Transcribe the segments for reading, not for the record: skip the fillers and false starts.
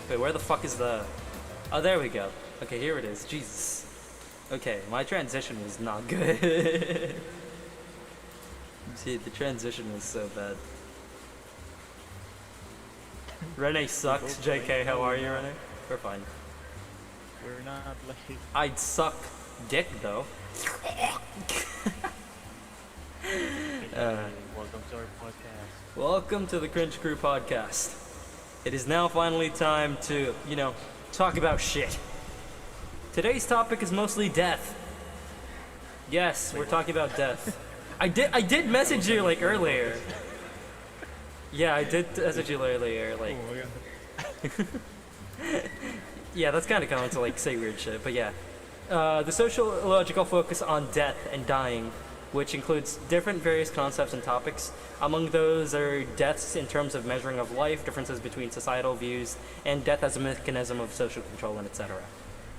Wait, where the fuck is the... Oh, there we go. Okay, here it is. Jesus. Okay, my transition was not good. See, the transition was so bad. Renee sucks. JK, how are you, Renee? We're fine. We're not like... I'd suck dick, though. Welcome to our podcast. Welcome to the Cringe Crew podcast. It is now finally time to, talk about shit. Today's topic is mostly death. Yes, we're talking about death. I did message you like earlier. Yeah, I did message you earlier. Like, yeah, that's kind of common to like say weird shit, but yeah. The sociological focus on death and dying, which includes different various concepts and topics. Among those are deaths in terms of measuring of life, differences between societal views, and death as a mechanism of social control, and etc.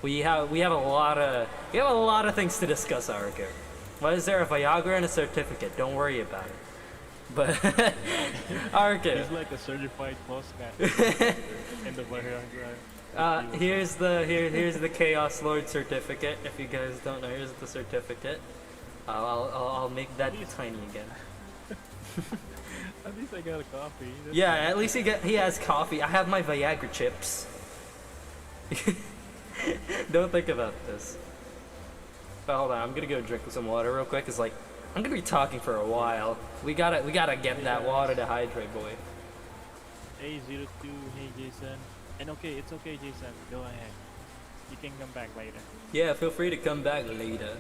We have a lot of things to discuss, Areku. Why is there a Viagra and a certificate? Don't worry about it. But Areku. He's like a certified close guy in the Viagra. Here's the Chaos Lord certificate. If you guys don't know, here's the certificate. I'll make that tiny again. At least I got a coffee. Yeah, at least he has coffee. I have my Viagra chips. Don't think about this. But hold on, I'm gonna go drink some water real quick. It's like I'm gonna be talking for a while. We gotta get that water to hydrate, boy. Hey 02, hey Jason. And okay, it's okay Jason, go ahead. You can come back later. Yeah, feel free to come back later.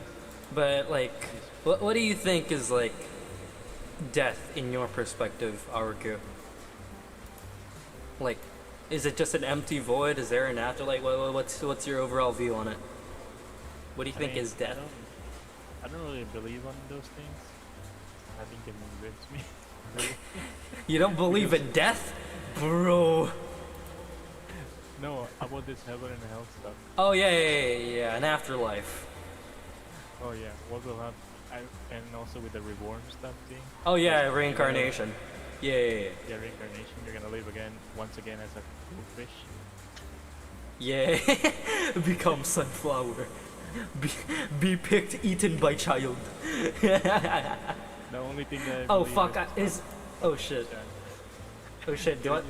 But like, what do you think is like death in your perspective, Areku? Like, is it just an empty void? Is there an afterlife? What's your overall view on it? What do you think is death? I don't really believe on those things. I think it convince me. You don't believe in death, bro? No, about this heaven and hell stuff. Oh yeah, an afterlife. Oh yeah, what will happen? And also with the reborn stuff thing. Oh yeah, reincarnation. Yeah. Yeah, reincarnation. You're gonna live again, once again as a cool fish. Yeah, become sunflower. Be picked, eaten by child. The only thing that oh fuck, oh shit. Oh shit, do I?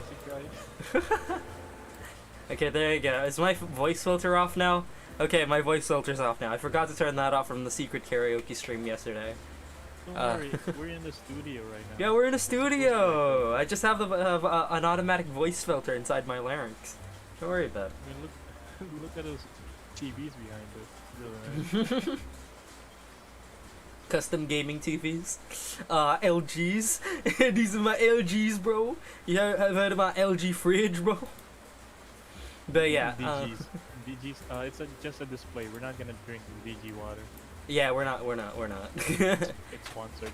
Okay, there you go. Is my voice filter off now? Okay, my voice filter's off now. I forgot to turn that off from the secret karaoke stream yesterday. Don't worry, we're in the studio right now. Yeah, we're in a studio. I just have an automatic voice filter inside my larynx. Don't worry about it. I mean, look at those TVs behind us. Really nice. Custom gaming TVs. LGs. These are my LGs, bro. You have heard of my LG fridge, bro? But yeah. DGs, it's just a display. We're not gonna drink DG water. Yeah, we're not. It's sponsored.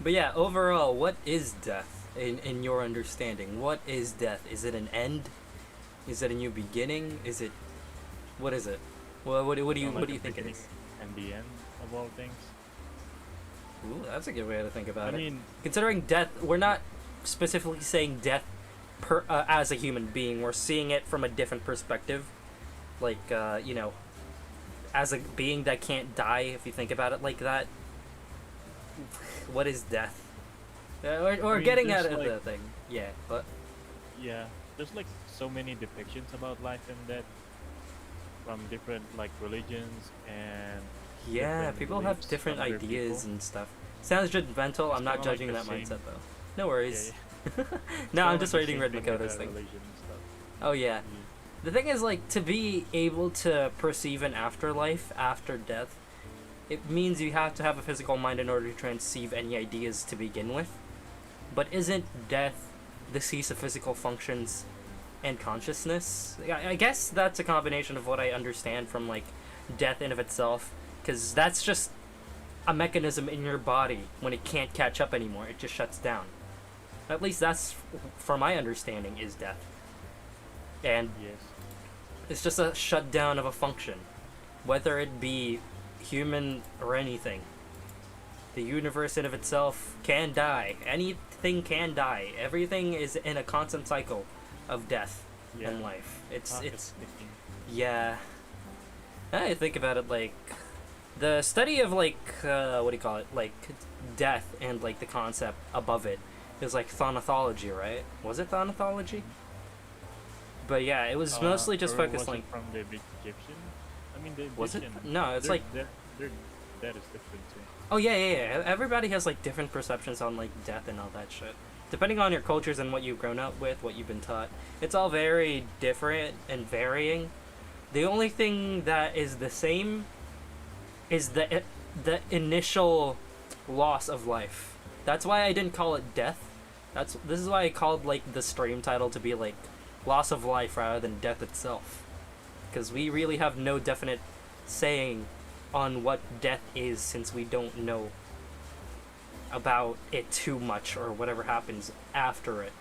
But yeah, overall, what is death in your understanding? What is death? Is it an end? Is it a new beginning? What is it? Well, what do you think it is? And the end of all things. Ooh, that's a good way to think about it. I mean, considering death, we're not specifically saying death as a human being. We're seeing it from a different perspective, like as a being that can't die. If you think about it like that, what is death? We're getting at it, the thing. Yeah, but yeah, there's like so many depictions about life and death from different like religions and yeah, people have different ideas and stuff. Sounds judgmental. I'm not judging that mindset though. No worries. Yeah. No, I'm just reading Red Makoto's thing. Oh yeah. The thing is, like, to be able to perceive an afterlife after death, it means you have to have a physical mind in order to conceive any ideas to begin with. But isn't death the cease of physical functions and consciousness? I guess that's a combination of what I understand from, like, death in of itself, because that's just a mechanism in your body. When it can't catch up anymore, it just shuts down. At least that's, for my understanding, is death. And yes, it's just a shutdown of a function, whether it be human or anything. The universe in of itself can die. Anything can die. Everything is in a constant cycle of death Yeah. and life. It's Ticking. yeah. Now I think about it, like the study of like what do you call it, like death and like the concept above it is like thanathology, right? Was it thanathology? But yeah, it was mostly just or focused was like. it from the Egyptian? I mean, the Egyptian. Was it? No, it's their- like. their that is different too. Oh yeah. Everybody has like different perceptions on like death and all that shit. Depending on your cultures and what you've grown up with, what you've been taught, it's all very different and varying. The only thing that is the same is the initial loss of life. That's why I didn't call it death. This is why I called like the stream title to be like loss of life rather than death itself, because we really have no definite saying on what death is, since we don't know about it too much or whatever happens after it.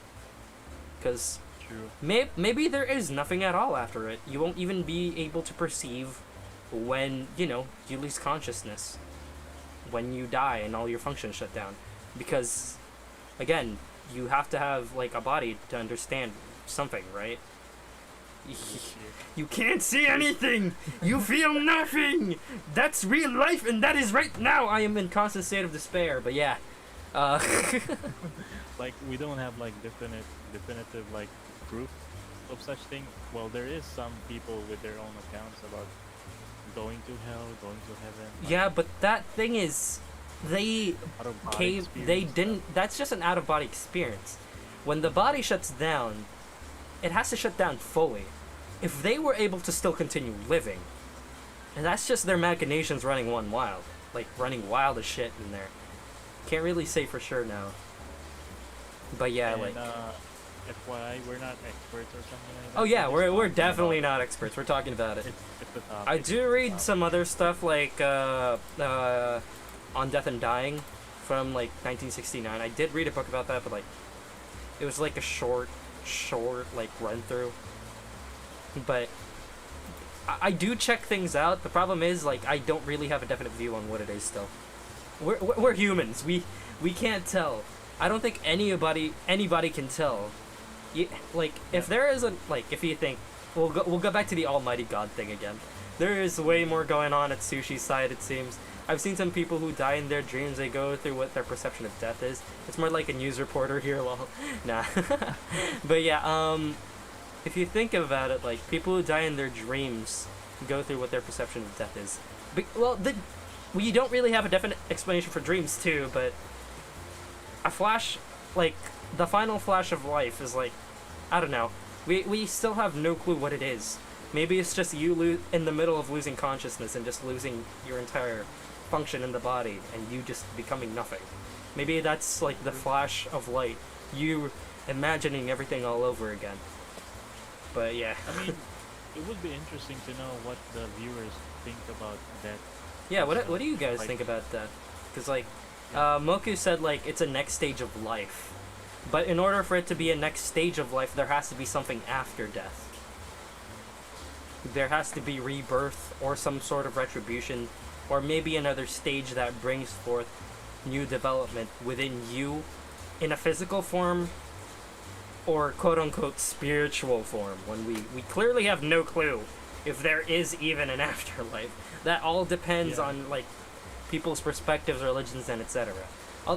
Because True. maybe there is nothing at all after it. You won't even be able to perceive when, you lose consciousness, when you die and all your functions shut down. Because, again, you have to have like a body to understand something, right? You can't see anything. You feel nothing. That's real life, and that is right now. I am in constant state of despair. But yeah, Like we don't have like definitive like proof of such thing. Well, there is some people with their own accounts about going to hell, going to heaven. Like, yeah, but that thing is, they out-of-body came. They experience didn't. stuff. That's just an out of body experience. When the body shuts down, it has to shut down fully. If they were able to still continue living, and that's just their machinations running wild, like running wild as shit in there. Can't really say for sure now. But yeah, And, like. FYI, we're not experts or something like that. Oh yeah, just we're talking definitely about not experts. We're talking about it. It's the topic. I do read some other stuff like on death and dying from like 1969. I did read a book about that, but like it was like a short like run through. But I do check things out. The problem is like I don't really have a definite view on what it is still. We're humans. We can't tell. I don't think anybody can tell. Like if there isn't, like if you think we'll go back to the almighty God thing again. There is way more going on at Sushi's side, it seems. I've seen some people who die in their dreams. They go through what their perception of death is. It's more like a news reporter here. Well, nah. But yeah, if you think about it, like people who die in their dreams go through what their perception of death is. We don't really have a definite explanation for dreams too, but a flash, like the final flash of life is like, I don't know. We still have no clue what it is. Maybe it's just you in the middle of losing consciousness and just losing your entire function in the body and you just becoming nothing. Maybe that's like the flash of light, you imagining everything all over again. But yeah. I mean, it would be interesting to know what the viewers think about that. Yeah, what do you guys Like- think about that? Because like, Moku said like it's a next stage of life. But in order for it to be a next stage of life, there has to be something after death. There has to be rebirth or some sort of retribution, or maybe another stage that brings forth new development within you in a physical form or quote-unquote spiritual form, when we clearly have no clue if there is even an afterlife. That all depends on like people's perspectives, religions, and etc.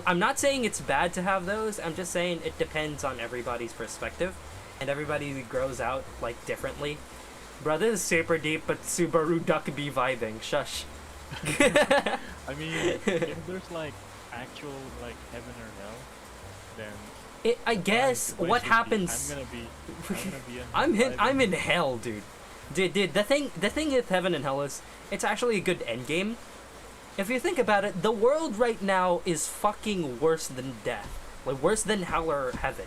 I'm not saying it's bad to have those. I'm just saying it depends on everybody's perspective, and everybody grows out like differently. Bro, this is super deep, but Subaru Duck be vibing. Shush. I mean, if there's like actual like heaven or hell, then I guess fine, what basically, happens. I'm gonna be in I'm in hell, dude. Dude, the thing with heaven and hell is it's actually a good end game. If you think about it, the world right now is fucking worse than death. Like, worse than hell or heaven.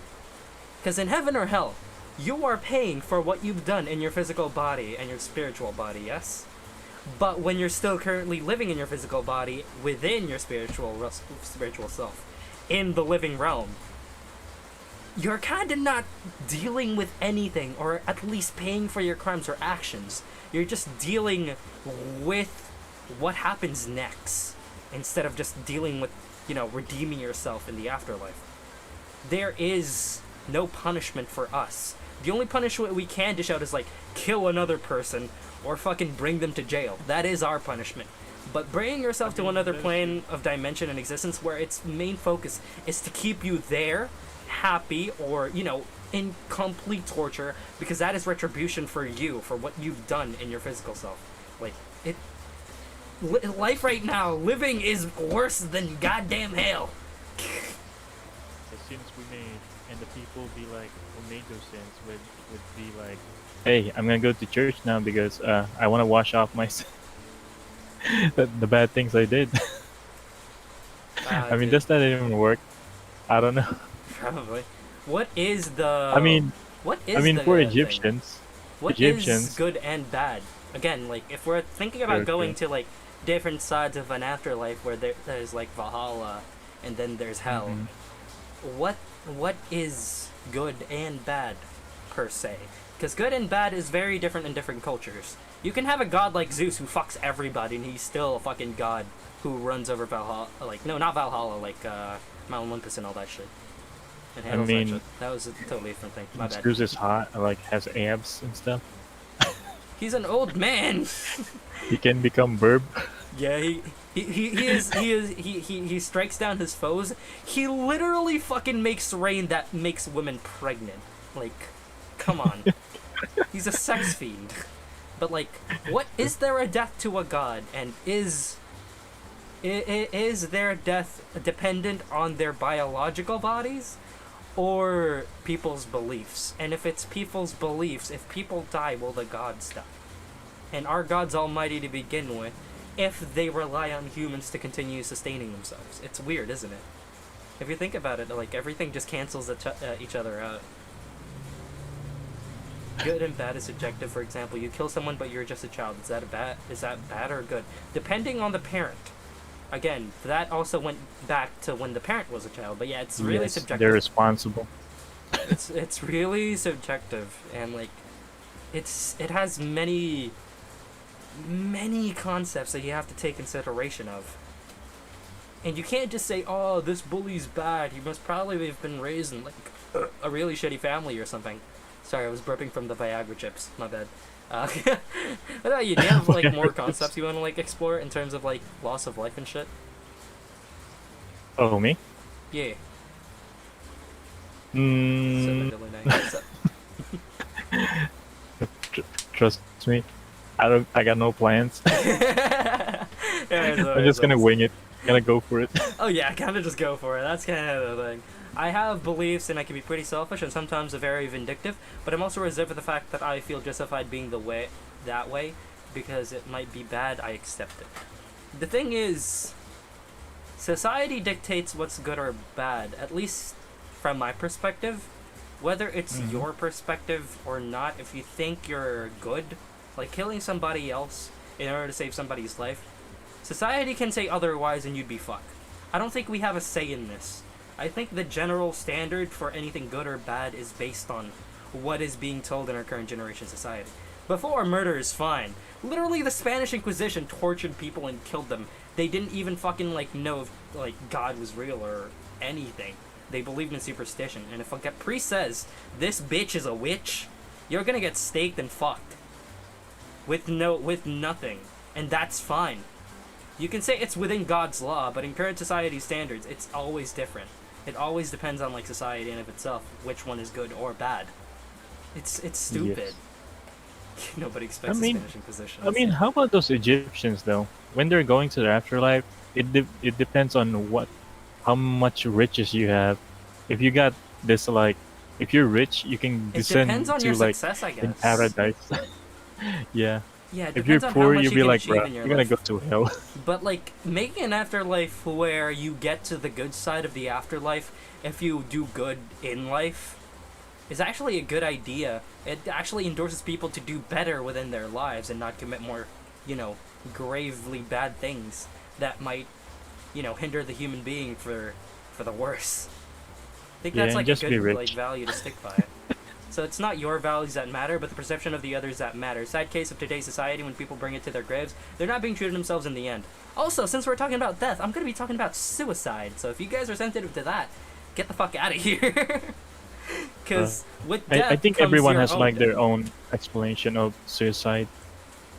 Because in heaven or hell, you are paying for what you've done in your physical body and your spiritual body, yes? But when you're still currently living in your physical body, within your spiritual self, in the living realm, you're kinda not dealing with anything, or at least paying for your crimes or actions. You're just dealing with what happens next, instead of just dealing with, redeeming yourself in the afterlife. There is no punishment for us. The only punishment we can dish out is like kill another person or fucking bring them to jail. That is our punishment. But bringing yourself to another plane of dimension and existence where its main focus is to keep you there, happy, or, you know, in complete torture, because that is retribution for you, for what you've done in your physical self. Like, life right now, living is worse than goddamn hell. The sins we made, and the people be like, who made those sins would be like, hey, I'm gonna go to church now because I want to wash off my the bad things I did. I mean, does that even work? I don't know. Probably. What is the? I mean, the for thing? Egyptians, What is good and bad? Again, like if we're thinking about going to like different sides of an afterlife where there's like Valhalla and then there's hell. What is good and bad per se? Because good and bad is very different in different cultures. You can have a god like Zeus who fucks everybody and he's still a fucking god who runs over Valhalla. Like, no, not Valhalla, like Mount Olympus and all that shit. And handles that shit. That was a totally different thing. My bad. Zeus is hot, like has abs and stuff. He's an old man. He can become verb. Yeah, he strikes down his foes. He literally fucking makes rain that makes women pregnant. Like, come on. He's a sex fiend. But like, what is there a death to a god, and is their death dependent on their biological bodies or people's beliefs? And if it's people's beliefs, if people die, will the gods die? And are gods almighty to begin with if they rely on humans to continue sustaining themselves? It's weird, isn't it? If you think about it, like everything just cancels each other out. Good and bad is subjective. For example, you kill someone but you're just a child. Is that bad or good? Depending on the parent. Again, that also went back to when the parent was a child. But yeah, it's really subjective. They're responsible. It's really subjective, and like it has many concepts that you have to take consideration of. And you can't just say, oh, this bully's bad. He must probably have been raised in like a really shitty family or something. Sorry, I was burping from the Viagra chips. My bad. What about you? Do you have like more concepts you want to like explore in terms of like loss of life and shit? Oh, me? Yeah. Trust me, I got no plans. Yeah, I'm just gonna wing it. Gonna go for it. Oh yeah, kind of just go for it. That's kind of the thing. I have beliefs and I can be pretty selfish and sometimes very vindictive, but I'm also reserved for the fact that I feel justified being that way because it might be bad. I accept it. The thing is, society dictates what's good or bad, at least from my perspective. Whether it's your perspective or not, if you think you're good, like killing somebody else in order to save somebody's life, society can say otherwise and you'd be fucked. I don't think we have a say in this. I think the general standard for anything good or bad is based on what is being told in our current generation society. Before, murder is fine. Literally, the Spanish Inquisition tortured people and killed them. They didn't even fucking like know if like God was real or anything. They believed in superstition. And if a priest says this bitch is a witch, you're gonna get staked and fucked with nothing, and that's fine. You can say it's within God's law, but in current society standards, it's always different. It always depends on like society and of itself, which one is good or bad. It's stupid. Yes. Nobody expects a Spanish Inquisition. I mean, how about those Egyptians though? When they're going to the afterlife, it depends on how much riches you have. If you got this like, if you're rich, you can descend depends on to your like success, I guess. in paradise. Yeah. Yeah, it if you're depends on poor, how much you'll you be like, can bro, achieve in your you're gonna life. go to hell. But like making an afterlife where you get to the good side of the afterlife if you do good in life is actually a good idea. It actually endorses people to do better within their lives and not commit more, gravely bad things that might, hinder the human being for the worse. I think that's like a good like value to stick by. So it's not your values that matter, but the perception of the others that matter. Sad case of today's society, when people bring it to their graves, they're not being true to themselves in the end. Also, since we're talking about death, I'm going to be talking about suicide. So if you guys are sensitive to that, get the fuck out of here. because with death I think comes everyone your has own like their death. own explanation of suicide.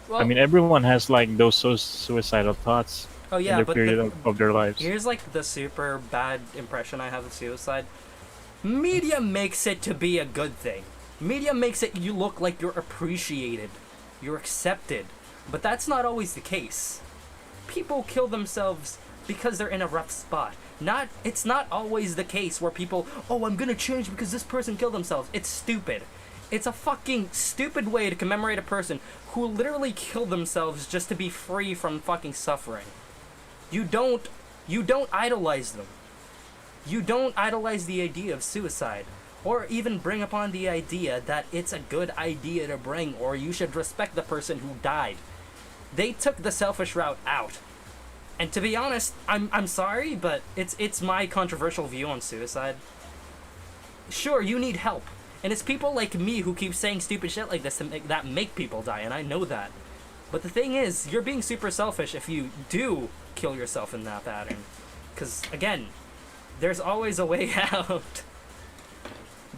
Well, I mean, everyone has like those suicidal thoughts oh in yeah, their but period of their lives. here's like the super bad impression I have of suicide. Media makes it to be a good thing. Media makes it you look like you're appreciated, you're accepted, but that's not always the case. People kill themselves because they're in a rough spot. It's not always the case where people, oh, I'm gonna change because this person killed themselves. It's stupid. It's a fucking stupid way to commemorate a person who literally killed themselves just to be free from fucking suffering. You don't idolize them. You don't idolize the idea of suicide, or even bring upon the idea that it's a good idea to bring, or you should respect the person who died. They took the selfish route out. And to be honest, I'm sorry, but it's my controversial view on suicide. Sure, you need help. And it's people like me who keep saying stupid shit like this that make people die, and I know that. But the thing is, you're being super selfish if you do kill yourself in that pattern. Because, again, there's always a way out.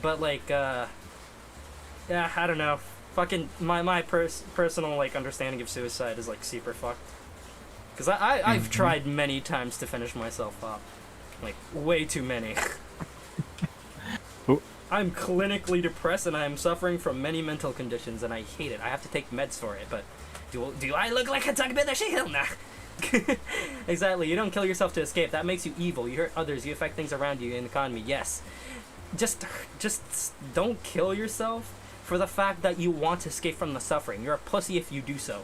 But, like, yeah, I don't know. Fucking, my personal, like, understanding of suicide is, like, super fucked. Because I've tried many times to finish myself up. Like, way too many. I'm clinically depressed and I am suffering from many mental conditions and I hate it. I have to take meds for it, but do I look like a tug bit of shit? Nah. Exactly, you don't kill yourself to escape. That makes you evil. You hurt others, you affect things around you in the economy, yes. Just don't kill yourself for the fact that you want to escape from the suffering. You're a pussy if you do so.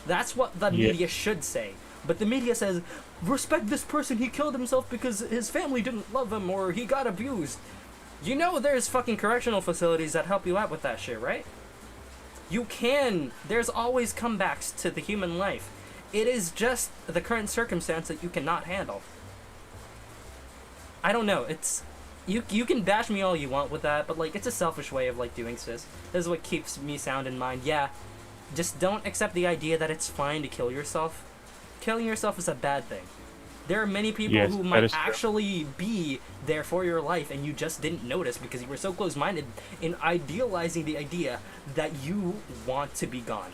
That's what the media should say. But the media says, respect this person, he killed himself because his family didn't love him or he got abused. You know there's fucking correctional facilities that help you out with that shit, right? There's always comebacks to the human life. It is just the current circumstance that you cannot handle. I don't know, you can bash me all you want with that, but like it's a selfish way of like doing this. This is what keeps me sound in mind. Yeah, just don't accept the idea that it's fine to kill yourself. Killing yourself is a bad thing. There are many people who might actually be there for your life and you just didn't notice because you were so close-minded in idealizing the idea that you want to be gone.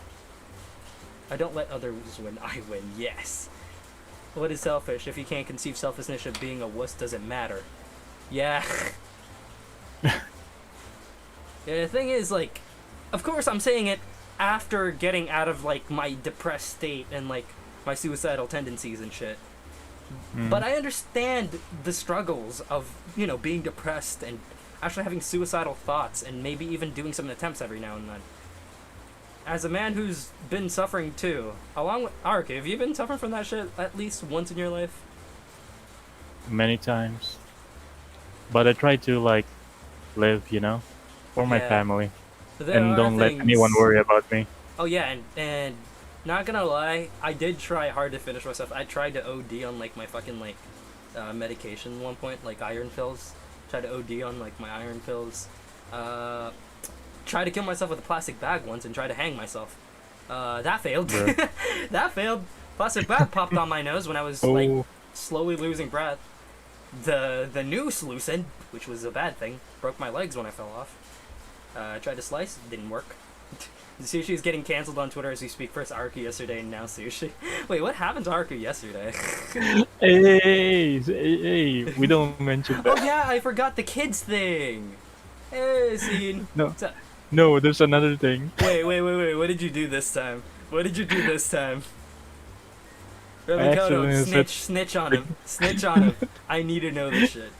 I don't let others win, I win, yes. What is selfish? If you can't conceive selfishness of being a wuss, does it matter? Yeah. Yeah, the thing is, like, of course I'm saying it after getting out of, like, my depressed state and, like, my suicidal tendencies and shit. But I understand the struggles of, you know, being depressed and actually having suicidal thoughts and maybe even doing some attempts every now and then. As a man who's been suffering too, along with Areku, have you been suffering from that shit at least once in your life? Many times. But I try to, like, live, you know, for my family. And don't let anyone worry about me. Oh yeah, and not gonna lie, I did try hard to finish myself. I tried to OD on like my fucking like medication at one point, like iron pills. Tried to OD on like my iron pills. Tried to kill myself with a plastic bag once and tried to hang myself. That failed. That failed. Plastic bag popped on my nose when I was like slowly losing breath. The noose loosened, which was a bad thing. Broke my legs when I fell off. Tried to slice, didn't work. Sushi is getting cancelled on Twitter as we speak. First Areku yesterday, and now Sushi. Wait, what happened to Areku yesterday? Hey, we don't mention that. Oh yeah, I forgot the kids thing. Hey, Scene. No, there's another thing. Wait. What did you do this time? Snitch on him. Snitch on him. I need to know this shit.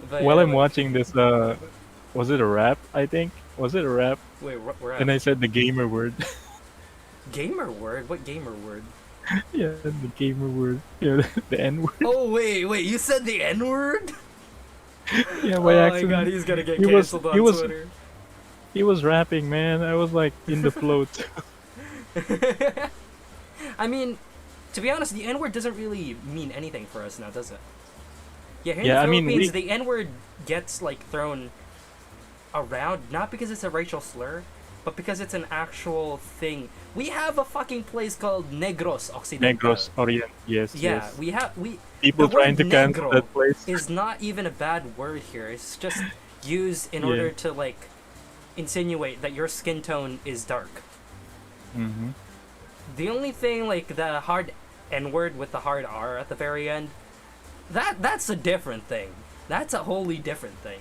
But, while I'm watching this, was it a rap, I think? Was it a rap? Wait, rap? And I said the gamer word. Gamer word? What gamer word? Yeah, the gamer word. Yeah, the N word. Oh, wait, you said the N word? Yeah, by accident. Oh my god, he's gonna get cancelled on Twitter. He was rapping, man. I was like in the float. I mean, to be honest, the N word doesn't really mean anything for us now, does it? Yeah, here in the Philippines, the N word gets like thrown around not because it's a racial slur, but because it's an actual thing. We have a fucking place called Negros Occidental. Negros Orient, yes. Yeah, yes. we people trying to cancel that place. Is not even a bad word here. It's just used in order to like insinuate that your skin tone is dark. Mm-hmm. The only thing, like the hard N word with the hard R at the very end, that's a different thing. That's a wholly different thing.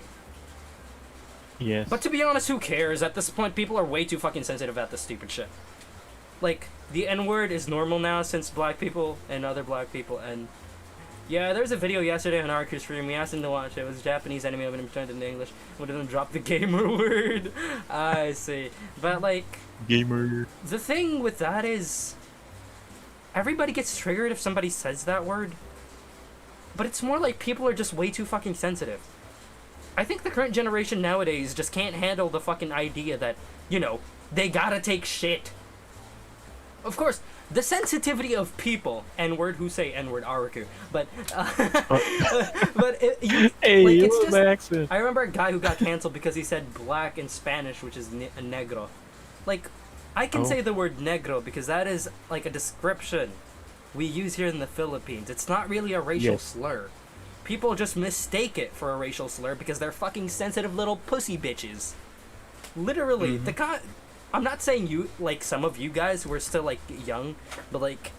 Yes. But to be honest, who cares? At this point, people are way too fucking sensitive about this stupid shit. Like, the N-word is normal now since black people and other black people, and yeah, there's a video yesterday on Areku stream. We asked him to watch it. It was a Japanese anime of him turned into English. One of them dropped the gamer word. I see. But, like... Gamer. The thing with that is... Everybody gets triggered if somebody says that word. But it's more like people are just way too fucking sensitive. I think the current generation nowadays just can't handle the fucking idea that, you know, they gotta take shit. Of course, the sensitivity of people, N-word, who say N-word, Areku, but, Hey, like, you it's just, my accent. I remember a guy who got canceled because he said black in Spanish, which is negro. Like, I can say the word negro because that is, like, a description we use here in the Philippines. It's not really a racial slur. People just mistake it for a racial slur because they're fucking sensitive little pussy bitches. Literally, I'm not saying you, like, some of you guys who are still, like, young, but, like,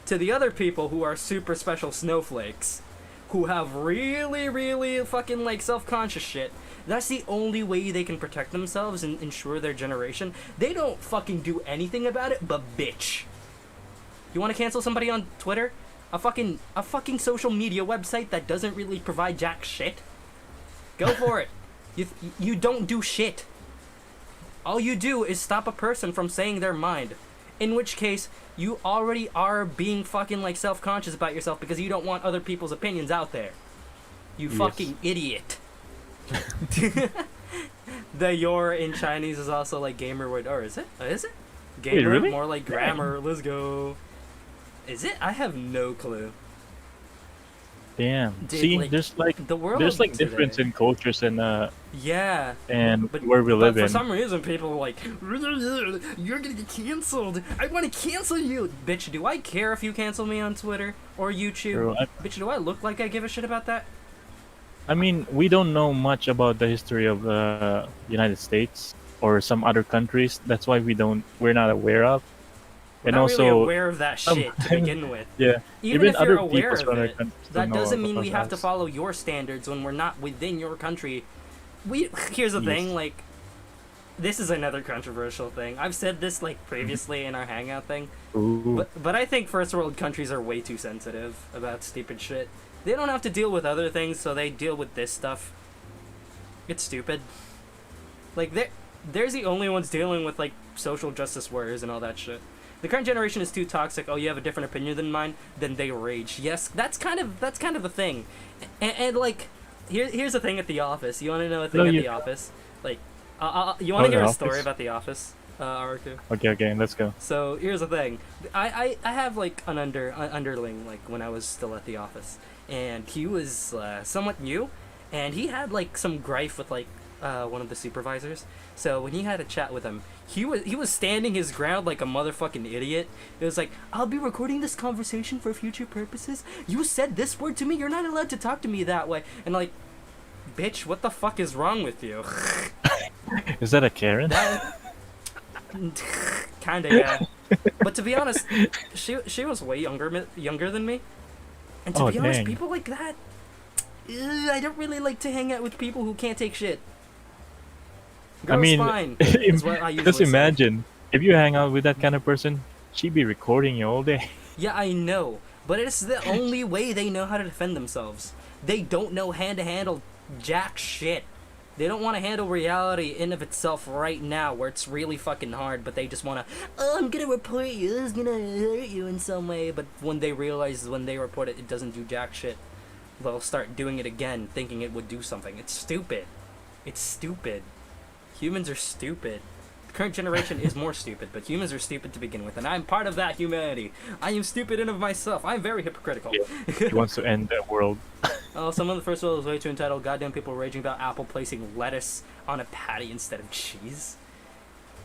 to the other people who are super special snowflakes, who have really, really fucking, like, self-conscious shit, that's the only way they can protect themselves and ensure their generation. They don't fucking do anything about it but bitch. You want to cancel somebody on Twitter? A fucking social media website that doesn't really provide jack shit? Go for it. You don't do shit. All you do is stop a person from saying their mind. In which case, you already are being fucking, like, self-conscious about yourself because you don't want other people's opinions out there. You fucking idiot. The your in Chinese is also, like, gamer word. Or is it? Is it? Gamer? Wait, really? More like grammar. Let's go. Is it? I have no clue. Damn. Dude, see, like, there's like the world there's like today. difference in cultures and Yeah. and But where we live for in. some reason, people are like, you're gonna get canceled. I want to cancel you. Bitch, do I care if you cancel me on Twitter or YouTube? Bro, Bitch, do I look like I give a shit about that? I mean, we don't know much about the history of the United States or some other countries. That's why we're not aware of. We're And not also, really aware of that shit to begin with. yeah, Even if other you're aware peoples of from other it, countries that don't know doesn't mean about we have to us. follow your standards when we're not within your country. Here's the thing, like, this is another controversial thing. I've said this, like, previously in our hangout thing. Ooh. But I think first world countries are way too sensitive about stupid shit. They don't have to deal with other things, so they deal with this stuff. It's stupid. Like, there's the only ones dealing with, like, social justice warriors and all that shit. The current generation is too toxic. Oh, you have a different opinion than mine? Then they rage. Yes, that's kind of the thing. And like, here's the thing at the office. You want to know a thing at the office? Like, you want to hear a story about the office, Areku? Okay, let's go. So here's the thing. I have like an underling, like, when I was still at the office, and he was somewhat new, and he had like some gripe with like one of the supervisors. So when he had a chat with him, he was standing his ground like a motherfucking idiot. It was like, I'll be recording this conversation for future purposes. You said this word to me. You're not allowed to talk to me that way. And like, bitch, what the fuck is wrong with you? Is that a Karen? Kinda, yeah. But to be honest, she was way younger than me. And to be honest, people like that, I don't really like to hang out with people who can't take shit. Girls, I mean, fine, is what I usually just say. imagine if you hang out with that kind of person, she'd be recording you all day. Yeah, I know, but it's the only way they know how to defend themselves. They don't know how to handle jack shit. They don't want to handle reality in of itself right now, where it's really fucking hard, but they just want to, oh, I'm gonna report you, it's gonna hurt you in some way, but when they realize when they report it, it doesn't do jack shit, they'll start doing it again, thinking it would do something. It's stupid. It's stupid. Humans are stupid. The current generation is more stupid, but humans are stupid to begin with, and I'm part of that humanity. I am stupid in of myself. I'm very hypocritical. Yeah. He wants to end the world. Oh, some of the first world was way too entitled. Goddamn people raging about Apple placing lettuce on a patty instead of cheese.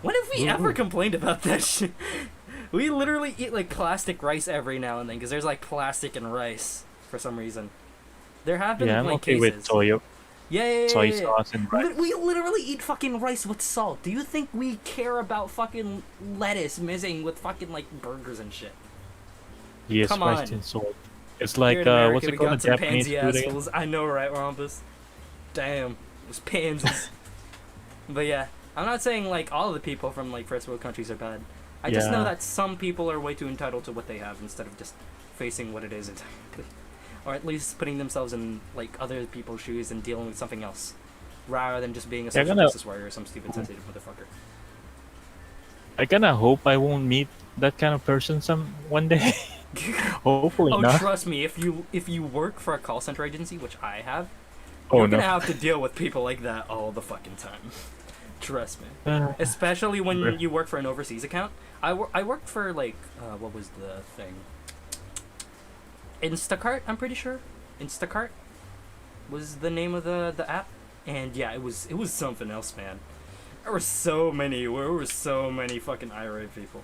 When have we ever complained about that shit? We literally eat like plastic rice every now and then because there's like plastic in rice for some reason. There have been I'm like okay cases. with toyo. soy Yeah. sauce and rice. We literally eat fucking rice with salt. Do you think we care about fucking lettuce mixing with fucking like burgers and shit? Yes, Come rice on. and salt. It's Here like in America, what's it we called? The got some Japanese pansy food again? assholes. I know, right, Rompus? Damn, it was pansies. But yeah, I'm not saying like all of the people from like first world countries are bad. I just know Yeah. that some people are way too entitled to what they have instead of just facing what it is entirely, or at least putting themselves in like other people's shoes and dealing with something else, rather than just being a social justice warrior or some stupid sensitive motherfucker. I kind of hope I won't meet that kind of person one day. Hopefully Oh, not. trust me, if you work for a call center agency, which I have, Oh you're no. gonna have to deal with people like that all the fucking time. Trust me. Especially when you work for an overseas account. I worked for like what was the thing? Instacart, I'm pretty sure. Instacart was the name of the app, and yeah, it was something else, man. There were so many fucking irate people.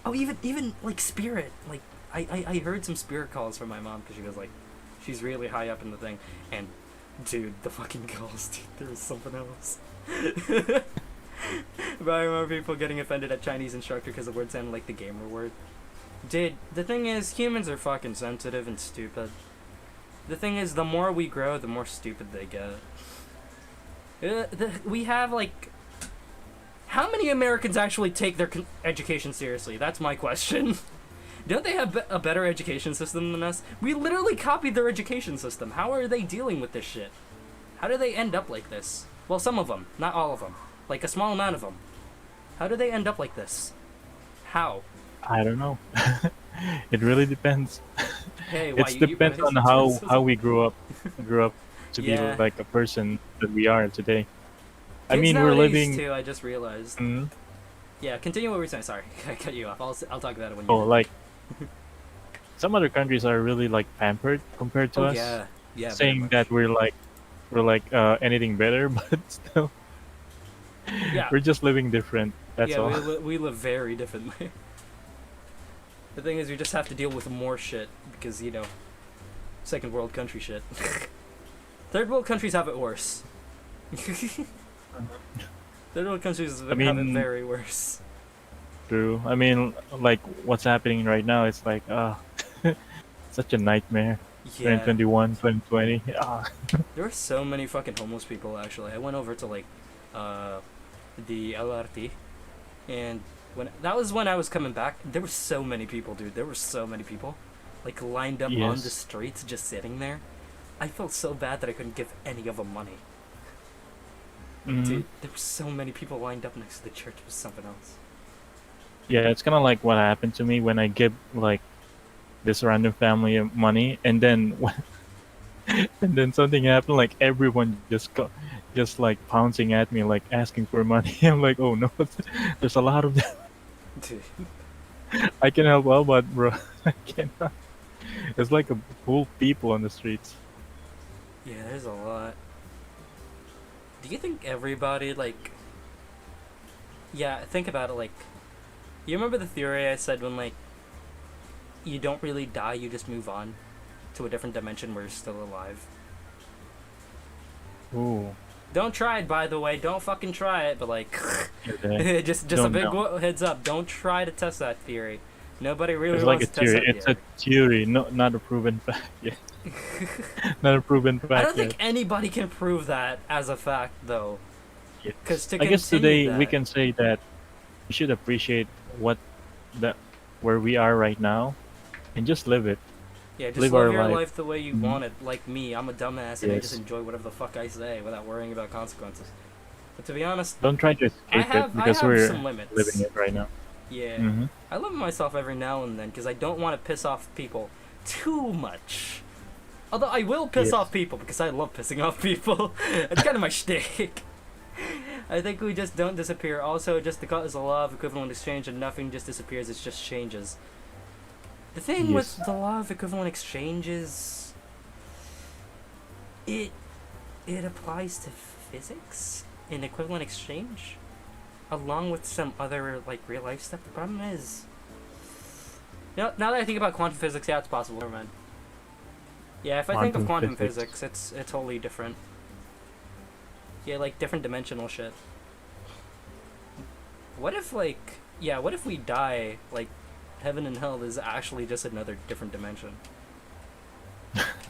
Oh, even like Spirit, like I heard some Spirit calls from my mom because she was like, she's really high up in the thing, and dude, the fucking calls, dude, there was something else. But I remember people getting offended at Chinese instructor because the word sounded like the gamer word. Dude, the thing is, humans are fucking sensitive and stupid. The thing is, the more we grow, the more stupid they get. We have, like... How many Americans actually take their education seriously? That's my question. Don't they have a better education system than us? We literally copied their education system. How are they dealing with this shit? How do they end up like this? Well, some of them, not all of them. Like a small amount of them. How do they end up like this? How? I don't know. It really depends. Hey, It depends on how we grew up to be Yeah. like a person that we are today. I Kids mean, we're nowadays, living. too, I just realized. Mhm. Yeah, continue what we were saying. Sorry, I cut you off. I'll talk about it when Oh, you. like some other countries are really like pampered compared to Oh us. yeah, yeah. very Saying much. that we're like anything better, but still, Yeah. we're just living different. That's yeah, all. we live very differently. The thing is, we just have to deal with more shit because second world country shit. Third world countries have it worse. Third world countries have it very worse. True. I mean, like what's happening right now? It's like such a nightmare. Yeah. 2021, 2020. There are so many fucking homeless people. Actually, I went over to like, the LRT, and that was when I was coming back. There were so many people, dude. There were so many people, like lined up on the streets, just sitting there. I felt so bad that I couldn't give any of them money. Dude, there were so many people lined up next to the church. It was something else. Yeah, it's kind of like what happened to me when I give like this random family money, and then and then something happened. Like everyone just like pouncing at me, like asking for money. I'm like, oh no, there's a lot of them. Dude. I can help out, but bro, I cannot. It's like a full people on the streets. Yeah, there's a lot. Do you think everybody, like... Yeah, think about it, like... You remember the theory I said when, like... You don't really die, you just move on to a different dimension where you're still alive? Ooh. Don't try it, by the way. Don't fucking try it, but, like... Okay. just a big heads up. Don't try to test that theory. Nobody really It's wants like a to test theory. that It's theory. a theory, not a proven fact yet. Not a proven fact I don't yet. think anybody can prove that as a fact, though. Yes. 'Cause to I guess continue today we that- can say that we should appreciate where we are right now, and just live it. Yeah, just live live our your life. life the way you want it. Like me, I'm a dumbass and I just Yes. enjoy whatever the fuck I say without worrying about consequences. But to be honest, Don't try to escape it because we're some limits. living it right now. Yeah, Mhm. I limit myself every now and then because I don't want to piss off people too much. Although I will piss Yes. off people because I love pissing off people. It's kind of my shtick. I think we just don't disappear. Also, just because the law of equivalent exchange and nothing just disappears, it just changes. The thing Yes. with the law of equivalent exchange is it applies to physics in equivalent exchange along with some other like real life stuff. The problem is now that I think about quantum physics, yeah, it's possible. Never mind. Yeah, if I think of quantum Quantum physics. physics, it's totally different. Yeah, like different dimensional shit. What if what if we die, like, heaven and hell is actually just another different dimension?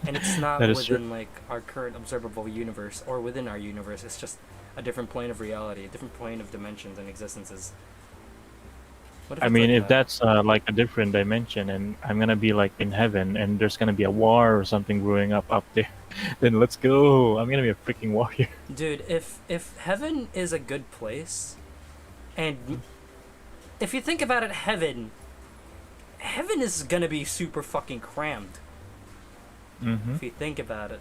And it's not That is within, true. like, our current observable universe, or within our universe, it's just a different plane of reality, a different plane of dimensions and existences. What if I it's mean, like if that? that's like a different dimension, and I'm gonna be like in heaven, and there's gonna be a war or something brewing up there, then let's go. I'm gonna be a freaking warrior. Dude, if heaven is a good place, and if you think about it, heaven is gonna be super fucking crammed. Mm-hmm. If you think about it,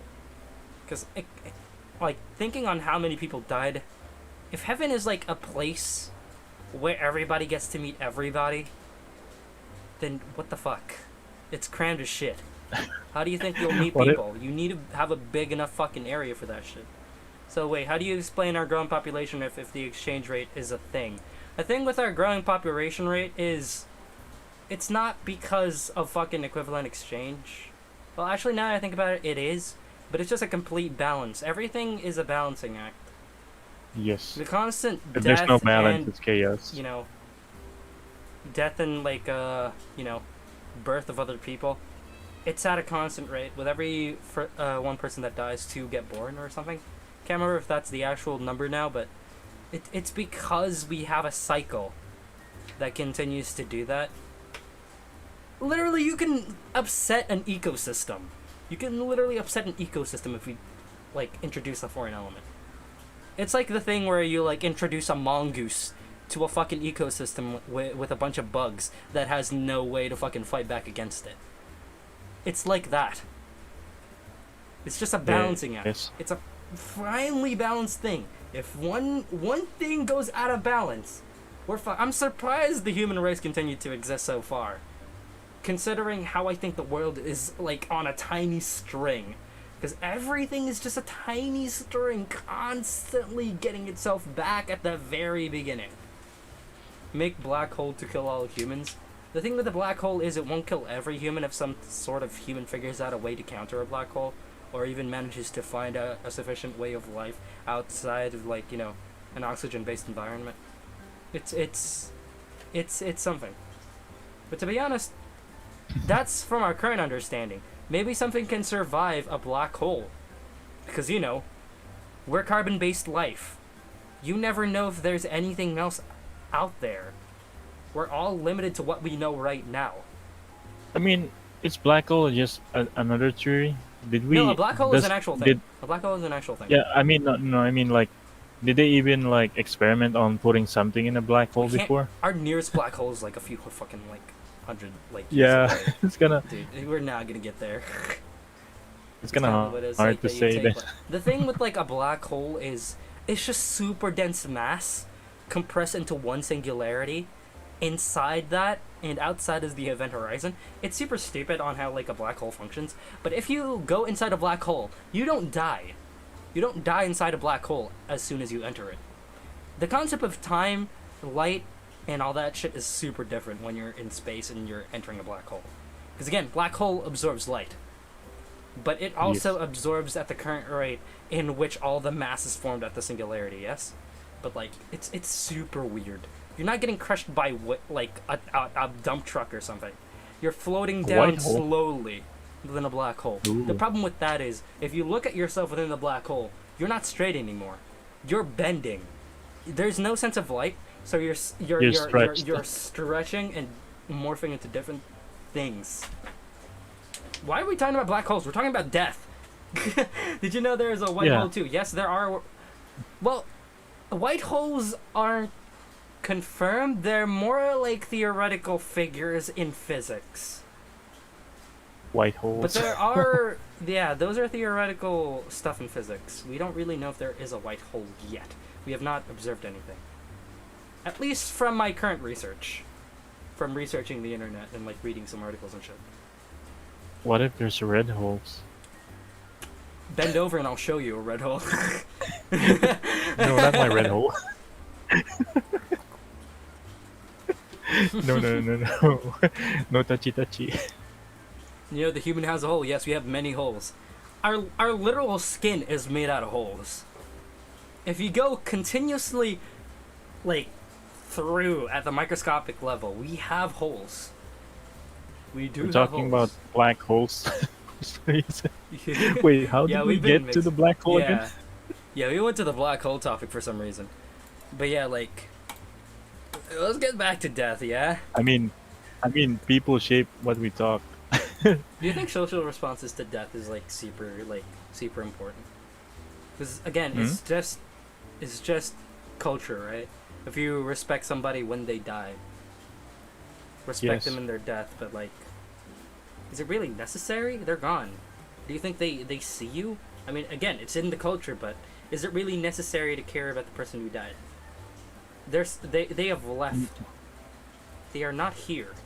because like thinking on how many people died, if heaven is like a place where everybody gets to meet everybody, then what the fuck? It's crammed as shit. How do you think you'll meet What if? people? You need to have a big enough fucking area for that shit. So wait, how do you explain our growing population if the exchange rate is a thing? The thing with our growing population rate is it's not because of fucking equivalent exchange. Well, actually, now that I think about it, it is. But it's just a complete balance. Everything is a balancing act. Yes. The constant If there's no death balance, and, it's chaos. you know, death and, like, birth of other people, it's at a constant rate. With every one person that dies, two get born or something. Can't remember if that's the actual number now, but it's because we have a cycle that continues to do that. Literally, you can upset an ecosystem. You can literally upset an ecosystem if we, like, introduce a foreign element. It's like the thing where you, like, introduce a mongoose to a fucking ecosystem with a bunch of bugs that has no way to fucking fight back against it. It's like that. It's just a balancing act. Yes. It's a finely balanced thing. If one thing goes out of balance, we're I'm surprised the human race continued to exist so far, considering how I think the world is, like, on a tiny string. Because everything is just a tiny string constantly getting itself back at the very beginning. Make black hole to kill all humans. The thing with the black hole is it won't kill every human if some sort of human figures out a way to counter a black hole, or even manages to find a sufficient way of life outside of, like, an oxygen-based environment. It's something. But to be honest, that's from our current understanding. Maybe something can survive a black hole. Because, we're carbon-based life. You never know if there's anything else out there. We're all limited to what we know right now. I mean, is black hole just another theory? Did we? No, a black hole is an actual thing. A black hole is an actual thing. Yeah, I mean, no, I mean, like, did they even, like, experiment on putting something in a black hole before? Our nearest black hole is like a few fucking, like, 100, like, Yeah, years away. it's gonna. Dude, we're not gonna get there. It's gonna hard to say that. The thing with, like, a black hole is it's just super dense mass compressed into one singularity. Inside that and outside is the event horizon. It's super stupid on how, like, a black hole functions, but if you go inside a black hole, you don't die. You don't die inside a black hole as soon as you enter it. The concept of time, light, and all that shit is super different when you're in space and you're entering a black hole. Because again, black hole absorbs light, but it also absorbs at the current rate in which all the mass is formed at the singularity. Yes, but, like, it's super weird. You're not getting crushed by like a dump truck or something. You're floating down slowly within a black hole. Ooh. The problem with that is if you look at yourself within the black hole, you're not straight anymore. You're bending. There's no sense of light, so you're stretching and morphing into different things. Why are we talking about black holes? We're talking about death. Did you know there is a white hole too? Yes, there are. Well, white holes aren't confirmed. They're more like theoretical figures in physics. White holes. But there are, yeah, those are theoretical stuff in physics. We don't really know if there is a white hole yet. We have not observed anything. At least from my current research. From researching the internet and, like, reading some articles and shit. What if there's red holes? Bend over and I'll show you a red hole. No, not my red hole. No. No touchy. The human has a hole. Yes, we have many holes. Our literal skin is made out of holes. if you go continuously, like, through at the microscopic level, we have holes. We do We're have talking about holes. black holes. Wait, how Yeah, did we we've been get to the black hole yeah. again? Yeah, we went to the black hole topic for some reason. But yeah, like, let's get back to death, yeah? I mean, people shape what we talk. Do you think social responses to death is super important? Because again, Hmm? it's just culture, right? If you respect somebody when they die, respect Yes. them in their death, but like, is it really necessary? They're gone. Do you think they see you? I mean, again, it's in the culture, but is it really necessary to care about the person who died? They have left. They are not here.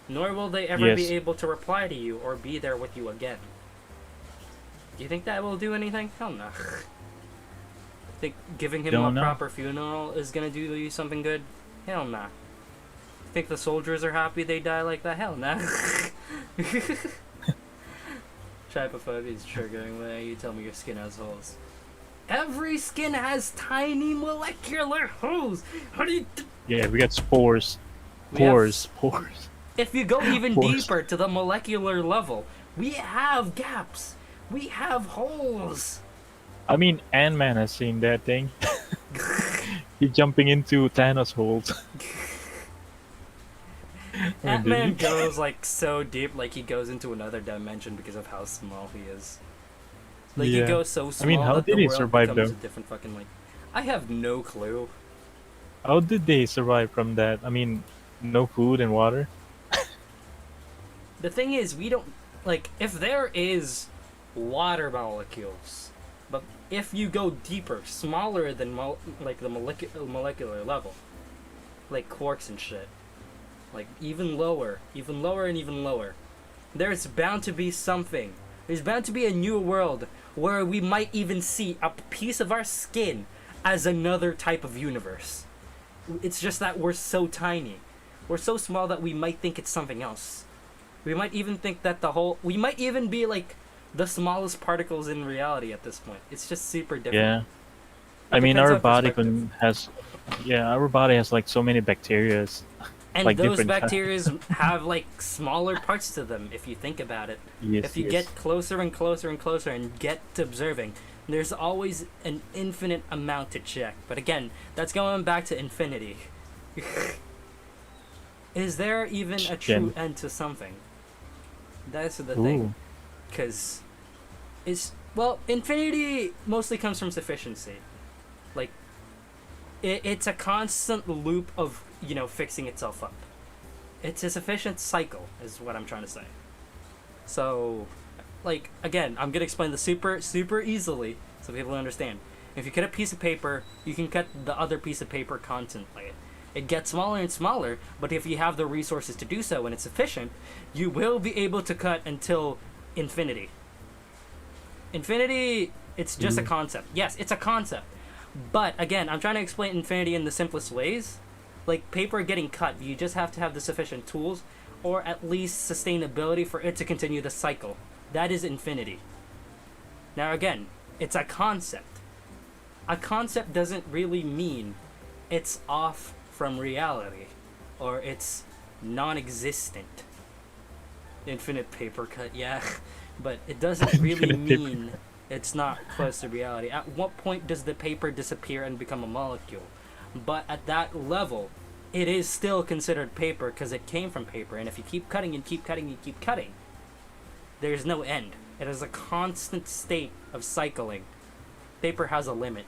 Nor will they ever be Yes. able to reply to you or be there with you again. Do you think that will do anything? Hell no. Think giving him Don't a know. proper funeral is gonna do you something good? Hell nah. Think the soldiers are happy they die like that? Hell nah. Trypophobia is triggering when you tell me your skin has holes. Every skin has tiny molecular holes. How do you? Yeah, we got spores. We have Pores. If you go even Pores. deeper to the molecular level, we have gaps. We have holes. I mean, Ant-Man has seen that thing. He's jumping into Thanos holes. Ant-Man Dude. goes like so deep, like he goes into another dimension because of how small he is. Like he Yeah. goes so small I mean, how that did the he world survive, becomes though? a different fucking like. I have no clue. How did they survive from that? I mean, no food and water? The thing is, we don't like if there is water molecules, but if you go deeper, smaller than like the molecular level, like quarks and shit, like even lower and even lower, there's bound to be something. There's bound to be a new world where we might even see a piece of our skin as another type of universe. It's just that we're so tiny. We're so small that we might think it's something else. We might even think that we might even be like the smallest particles in reality at this point. It's just super different. Yeah. It I mean, depends our on body perspective. our body has like so many bacterias. And like those different bacteria have like smaller parts to them if you think about it. Yes, If you yes. get closer and closer and closer and get to observing, there's always an infinite amount to check. But again, that's going back to infinity. Is there even a true end to something? That's the thing. Ooh. Because infinity mostly comes from sufficiency. Like, it's a constant loop of, fixing itself up. It's a sufficient cycle, is what I'm trying to say. So, like, again, I'm gonna explain this super easily so people understand. If you cut a piece of paper, you can cut the other piece of paper constantly. It gets smaller and smaller, but if you have the resources to do so and it's sufficient, you will be able to cut until infinity. Infinity, it's just a concept. Yes, it's a concept. But again, I'm trying to explain infinity in the simplest ways. Like paper getting cut, you just have to have the sufficient tools or at least sustainability for it to continue the cycle. That is infinity. Now again, it's a concept. A concept doesn't really mean it's off from reality or it's non-existent. Infinite paper cut, yeah. But it doesn't really Infinite paper mean it's not close to reality. At what point does the paper disappear and become a molecule? But at that level, it is still considered paper because it came from paper. And if you keep cutting and keep cutting and keep cutting, there's no end. It is a constant state of cycling. Paper has a limit.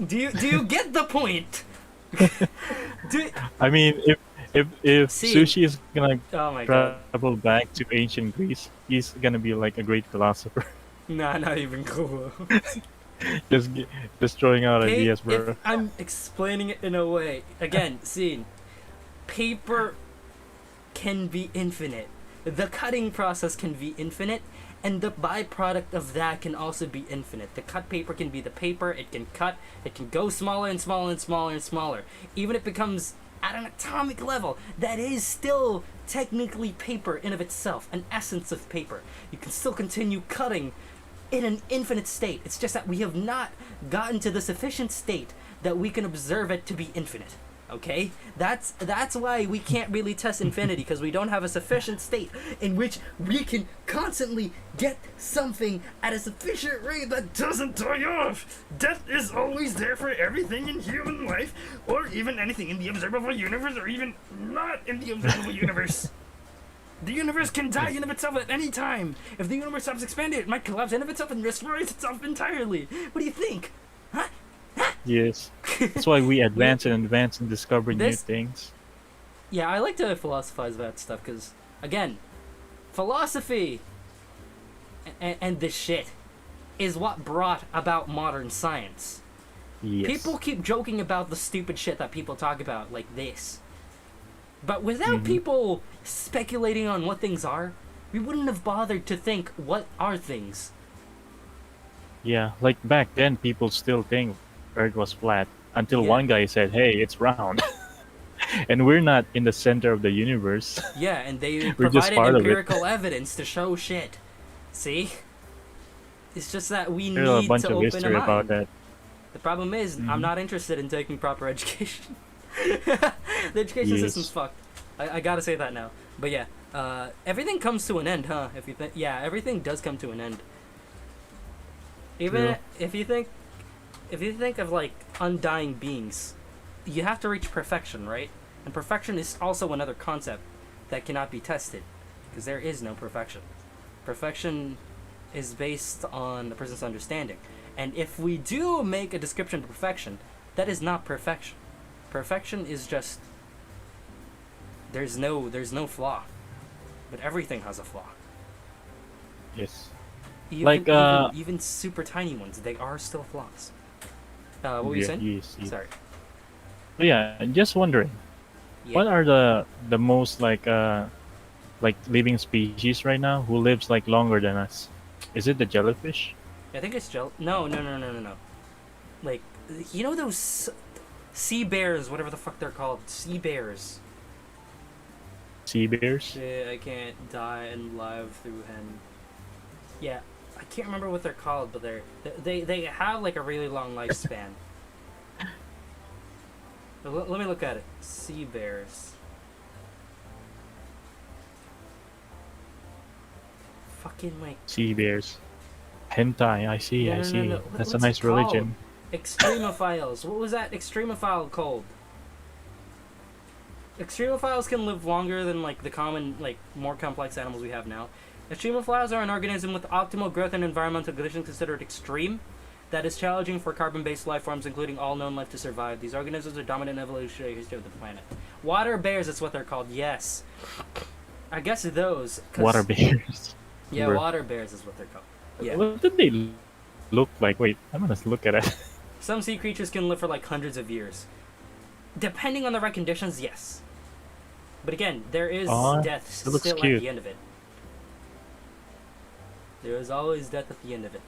Do you get the point? I mean, if See, Sushi is gonna oh my god. travel back to ancient Greece, he's gonna be like a great philosopher. Nah, not even cool. Just throwing out Okay, ideas, bro. if I'm explaining it in a way. Again, see, paper can be infinite. The cutting process can be infinite, and the byproduct of that can also be infinite. The cut paper can be the paper, it can cut, it can go smaller and smaller and smaller and smaller. Even if it becomes at an atomic level, that is still technically paper in of itself, an essence of paper. You can still continue cutting in an infinite state. It's just that we have not gotten to the sufficient state that we can observe it to be infinite. Okay? That's why we can't really test infinity, because we don't have a sufficient state in which we can constantly get something at a sufficient rate that doesn't die off. Death is always there for everything in human life, or even anything in the observable universe, or even not in the observable universe. The universe can die in of itself at any time. If the universe stops expanding, it might collapse in of itself and destroy itself entirely. What do you think? Huh? Yes. That's why we advance and discover new things. Yeah, I like to philosophize about stuff because, again, philosophy and this shit is what brought about modern science. Yes. People keep joking about the stupid shit that people talk about, like this. But without people speculating on what things are, we wouldn't have bothered to think what are things. Yeah, like back then, people still think Earth was flat until one guy said, "Hey, it's round," and we're not in the center of the universe. Yeah, and they We're just provided part of it. empirical evidence to show shit. See? It's just that we There's a need bunch to of open a history mind. about that. The problem is, I'm not interested in taking proper education. The education system's fucked. I gotta say that now. But yeah, everything comes to an end, huh? If you think, yeah, everything does come to an end. Even if you think of like undying beings, you have to reach perfection, right? And perfection is also another concept that cannot be tested, because there is no perfection. Perfection is based on the person's understanding. And if we do make a description of perfection, that is not perfection. Perfection is just there's no flaw. But everything has a flaw. Yes. Even super tiny ones, they are still flaws. What were you saying? Yes. Sorry. Yeah, I'm just wondering, what are the most like living species right now who lives like longer than us? Is it the jellyfish? I think it's No. Like, you know those sea bears, whatever the fuck they're called, sea bears. Sea bears? Shit, I can't die and live through him. Yeah, I can't remember what they're called, but they have like a really long lifespan. Let me look at it. Sea bears. Fucking like Sea bears. Hentai, I see. No. That's What's a nice it called? religion. Extremophiles. What was that extremophile called? Extremophiles can live longer than like the common, like more complex animals we have now. Extremophiles are an organism with optimal growth and environmental conditions considered extreme that is challenging for carbon-based life forms, including all known life, to survive. These organisms are dominant in evolutionary history of the planet. Water bears, that's what they're called. Yes, I guess those. Water bears. Yeah, water bears is what they're called. Yeah. What did they look like? Wait, I'm gonna look at it. Some sea creatures can live for like hundreds of years. Depending on the right conditions, yes. But again, there is death still at the end of it. There is always death at the end of it.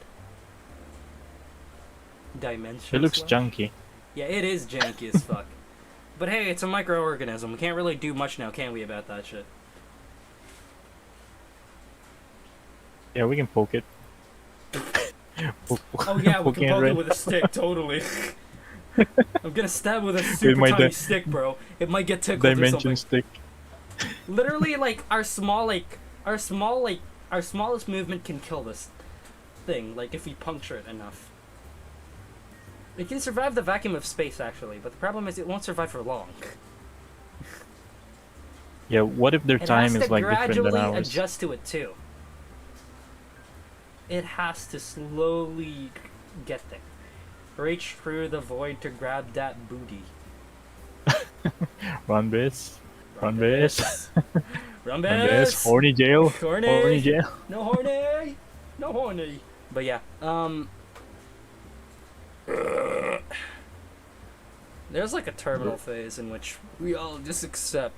Dimension. It looks junky. Yeah, it is janky as fuck. But hey, it's a microorganism. We can't really do much now, can we, about that shit? Yeah, we can poke it. Oh yeah, we can poke it with a stick, totally. I'm gonna stab with a super tiny stick, bro. It might get tickled or something. Dimension stick. Literally, like our smallest movement can kill this thing. Like if we puncture it enough, it can survive the vacuum of space, actually. But the problem is, it won't survive for long. Yeah, what if their time is like different than ours? It has to gradually adjust to it too. It has to slowly get there. Reach through the void to grab that booty. Run, Biss. Run, Biss. Run, Biss. Horny jail. Horny jail. No horny. No horny. But yeah, there's like a terminal phase in which we all just accept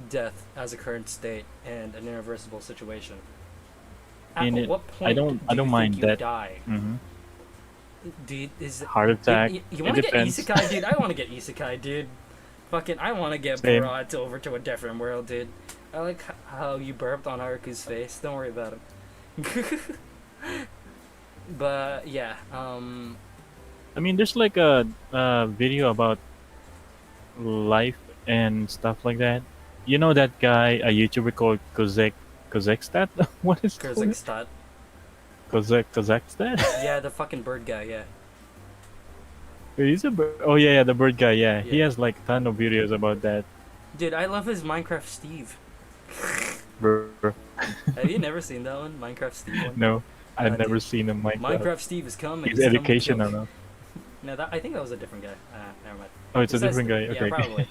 death as a current state and an irreversible situation. At what point do you mind think you that. die? Mm-hmm. Is heart attack? You want to get isekai, dude? I want to get isekai, dude. Fucking, I want to get brought over to a different world, dude. I like how you burped on Areku's face. Don't worry about him. But yeah, I mean, there's like a video about life and stuff like that. You know that guy, a YouTuber called Kozekstad? What is it called? Kyrgyzstan. Kozekstad? Yeah, the fucking bird guy. Yeah, He's a bird. Oh yeah, yeah, the bird guy. Yeah, he yeah. has like a ton of videos about that. Dude, I love his Minecraft Steve. Bro. Have you never seen that one, Minecraft Steve one? No, I've never Dude, seen him Minecraft. Minecraft Steve is coming. He's He's coming to kill. educational now. No, I think that was a different guy. Never mind. Oh, it's a Besides different guy. yeah, Okay. probably.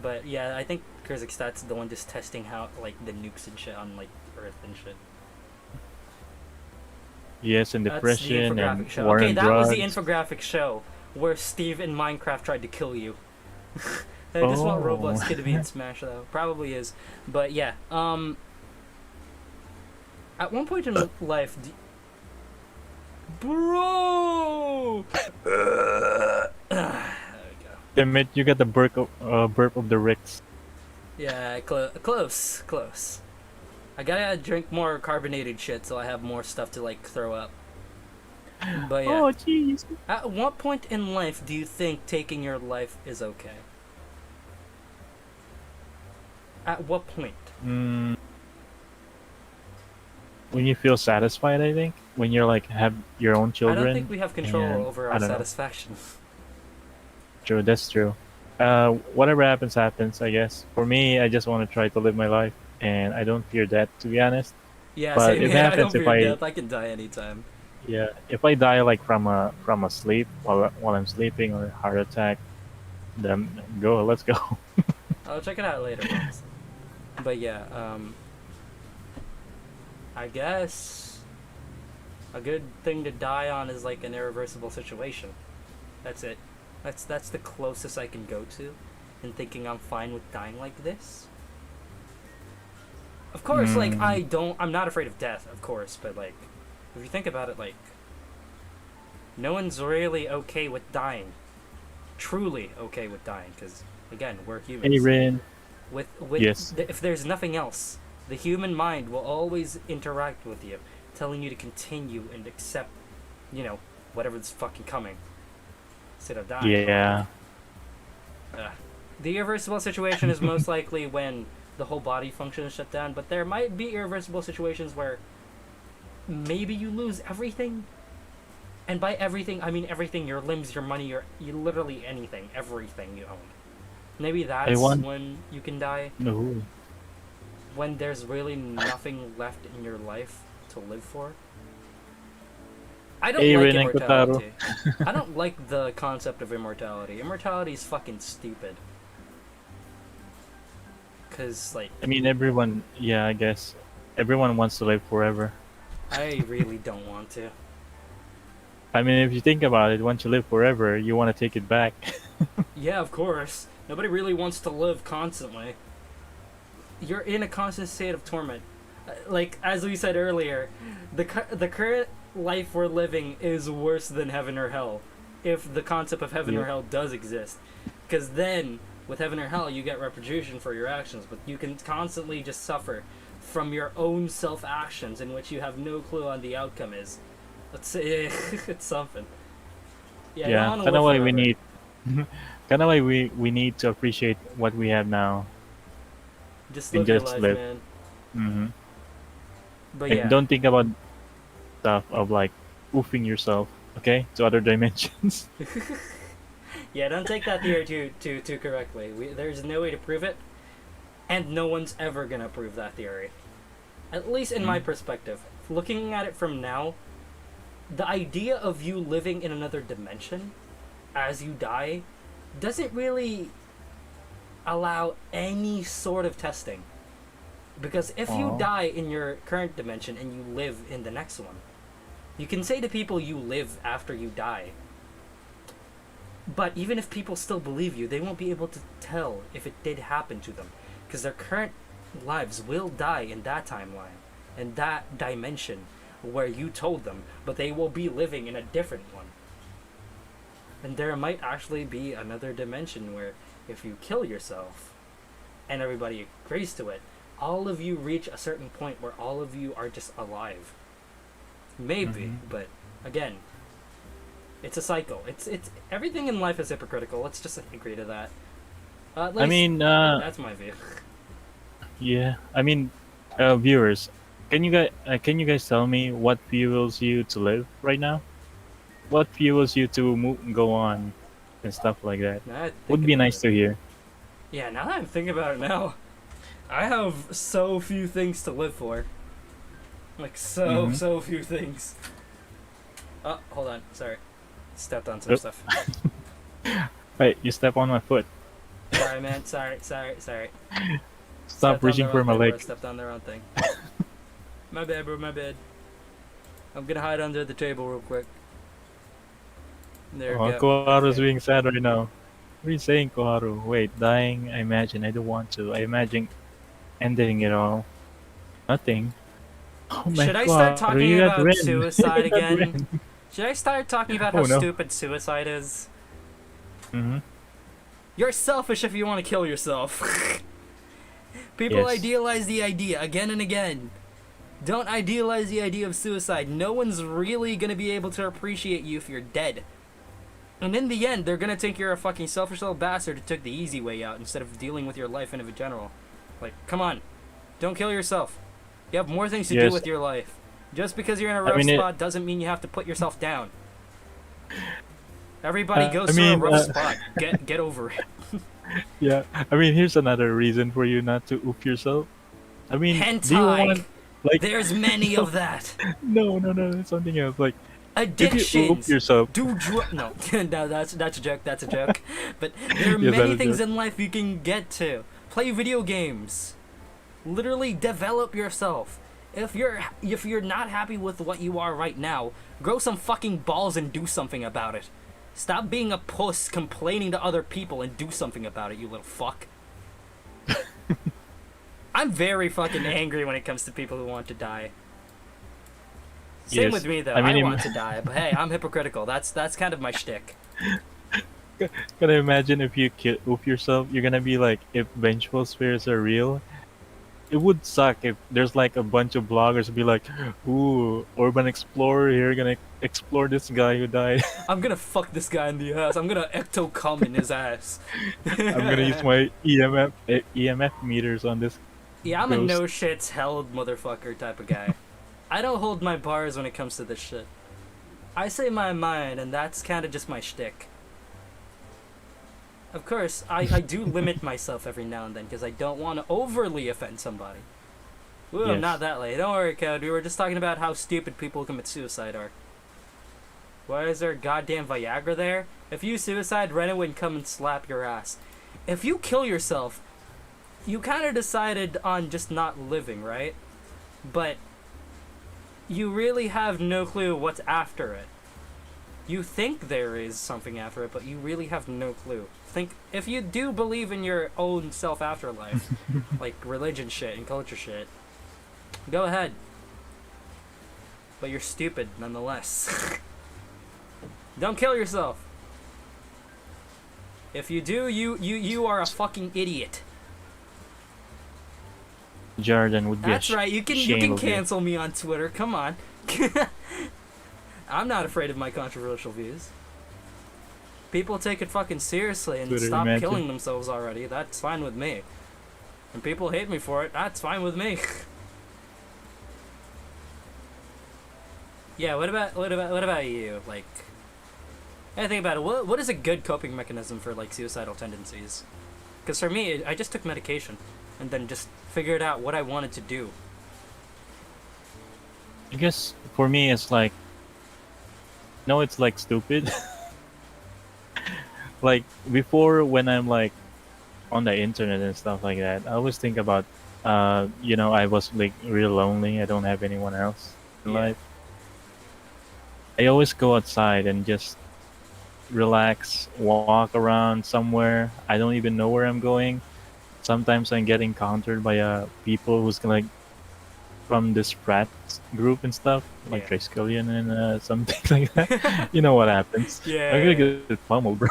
But yeah, I think Kyrgyzstan's the one just testing how like the nukes and shit on like Earth and shit. Yes, and That's the depression infographic and show. war Okay, and that drugs. was the infographic show where Steve in Minecraft tried to kill you. I just want Roblox Kid to be in Smash though. Probably is. But yeah, at one point in life, bro. There we go. Damn it, you got the burp of the Ricks. Yeah, close. I gotta drink more carbonated shit so I have more stuff to like throw up. But yeah. Oh, jeez. At what point in life do you think taking your life is okay? At what point? Mm, when you feel satisfied, I think. When you're like have your own children. I don't think we have control and- over I our don't know. satisfaction. True, that's true. Whatever happens, happens. I guess. For me, I just want to try to live my life, and I don't fear death, to be honest. Yeah, But same it here. I happens don't if fear I- death. I can die anytime. Yeah, if I die like from a sleep while I'm sleeping or a heart attack, then let's go. I'll check it out later. Honestly. But yeah, I guess a good thing to die on is like an irreversible situation. That's it. That's the closest I can go to, in thinking I'm fine with dying like this. Of course, like I'm not afraid of death, of course, but like, if you think about it, like, no one's really okay with dying, truly okay with dying, because again, we're humans. Hey, Rin. With Yes. if there's nothing else, the human mind will always interact with you, telling you to continue and accept, you know, whatever's fucking coming, instead of dying. Yeah. The irreversible situation is most likely when the whole body function is shut down, but there might be irreversible situations where maybe you lose everything. And by everything, I mean everything, your limbs, your money, your literally anything, everything you own. Maybe that's when you can die. No. When there's really nothing left in your life to live for. I don't Hey, like Rin and immortality. I don't like the concept of immortality. Immortality is fucking stupid. Cause like, I mean, everyone. Yeah, I guess everyone wants to live forever. I really don't want to. I mean, if you think about it, once you live forever, you want to take it back. Yeah, of course. Nobody really wants to live constantly. You're in a constant state of torment. Like, as we said earlier, the current life we're living is worse than heaven or hell, if the concept of heaven or hell does exist. Because then, with heaven or hell, you get retribution for your actions, but you can constantly just suffer from your own self-actions in which you have no clue on the outcome is. Let's say it's something. Yeah, kind of why we need. Kind of why we need to appreciate what we have now. Just and live your just life, live. man. Mm-hmm. But And yeah, don't think about stuff of like oofing yourself, okay, to other dimensions. yeah, don't take that theory too correctly. There's no way to prove it, and no one's ever gonna prove that theory. At least in my perspective, looking at it from now, the idea of you living in another dimension as you die doesn't really allow any sort of testing. Because if you die in your current dimension and you live in the next one, you can say to people you live after you die. But even if people still believe you, they won't be able to tell if it did happen to them. Because their current lives will die in that timeline, in that dimension where you told them, but they will be living in a different one. And there might actually be another dimension where if you kill yourself and everybody agrees to it, all of you reach a certain point where all of you are just alive. Maybe, but Again, it's a cycle. It's everything in life is hypocritical. Let's just agree to that. At least, I mean, that's my view. yeah. I mean, viewers, can you guys tell me what fuels you to live right now? What fuels you to go on, and stuff like that? Now I think Would be about nice it. to hear. Yeah, now that I'm thinking about it now, I have so few things to live for. Like, Mhm. so few things. Oh, hold on. Sorry. Stepped on some Oop. stuff. Wait, you step on my foot. Sorry, man. Sorry. Stop Stepped on the reaching for wrong my thing, bro. leg. Stepped on the wrong thing. My bad, bro. My bad. I'm gonna hide under the table real quick. There we Oh, go. Koharu's Okay. being sad right now. What are you saying, Koharu? Wait, dying? I imagine. I don't want to. I imagine ending it all. Nothing. Oh my Should I start god, talking you got about Ren. suicide You got again? Ren. Should I start talking about how Oh no. stupid suicide is? Mm-hmm. You're selfish if you want to kill yourself. People Yes. idealize the idea again and again. Don't idealize the idea of suicide. No one's really gonna be able to appreciate you if you're dead. And in the end, they're gonna think you're a fucking selfish little bastard who took the easy way out instead of dealing with your life in general. Like, come on. Don't kill yourself. You have more things to do Yes. with your life. Just because you're in a I rough mean, spot doesn't mean you have to put yourself down. Everybody goes I through a mean, rough spot. Get over it. yeah. I mean, here's another reason for you not to oop yourself. I mean, do you Hentai. want like? There's many of that. No, it's something else. Like, if you oop Addictions. yourself, Do no, no, that's a joke. That's a joke. But there are yes, that many is things joke. in life you can get to. Play video games. Literally develop yourself. If you're not happy with what you are right now, grow some fucking balls and do something about it. Stop being a puss complaining to other people and do something about it, you little fuck. I'm very fucking angry when it comes to people who want to die. Same Yes. with me though. I I mean, want to die, but hey, I'm hypocritical. That's kind of my shtick. Can I imagine if you oop yourself, you're gonna be like, if vengeful spirits are real, it would suck if there's like a bunch of bloggers be like, ooh, urban explorer here, gonna explore this guy who died. I'm gonna fuck this guy in the ass. I'm gonna ecto cum in his ass. I'm gonna use my EMF meters on this. Yeah, I'm a ghost. no shits held motherfucker type of guy. I don't hold my bars when it comes to this shit. I say my mind, and that's kind of just my shtick. Of course, I do limit myself every now and then because I don't want to overly offend somebody. Ooh, I'm Yes. not that late. Don't worry, Code. We were just talking about how stupid people who commit suicide are. Why is there goddamn Viagra there? If you suicide, Reddit would come and slap your ass. If you kill yourself, you kind of decided on just not living, right? But you really have no clue what's after it. You think there is something after it, but you really have no clue. Think if you do believe in your own self afterlife, like religion shit and culture shit, go ahead. But you're stupid nonetheless. Don't kill yourself. If you do, you are a fucking idiot. Jordan would be. That's right. You shame can of you. cancel me on Twitter. Come on. I'm not afraid of my controversial views. People take it fucking seriously and Twitter, stop imagine. killing themselves already. That's fine with me. And people hate me for it. That's fine with me. Yeah. What about you? Like, I think about it. What is a good coping mechanism for like suicidal tendencies? Because for me, I just took medication and then just figured out what I wanted to do. I guess for me, it's like, no, it's like stupid. Like before, when I'm like on the internet and stuff like that, I always think about, I was like real lonely. I don't have anyone else in Yeah. life. I always go outside and just relax, walk around somewhere. I don't even know where I'm going. Sometimes I get encountered by people who's like from this frat group and stuff, like Yeah. Triskelion and something like that. You know what happens? Yeah. I'm gonna get pummeled, bro.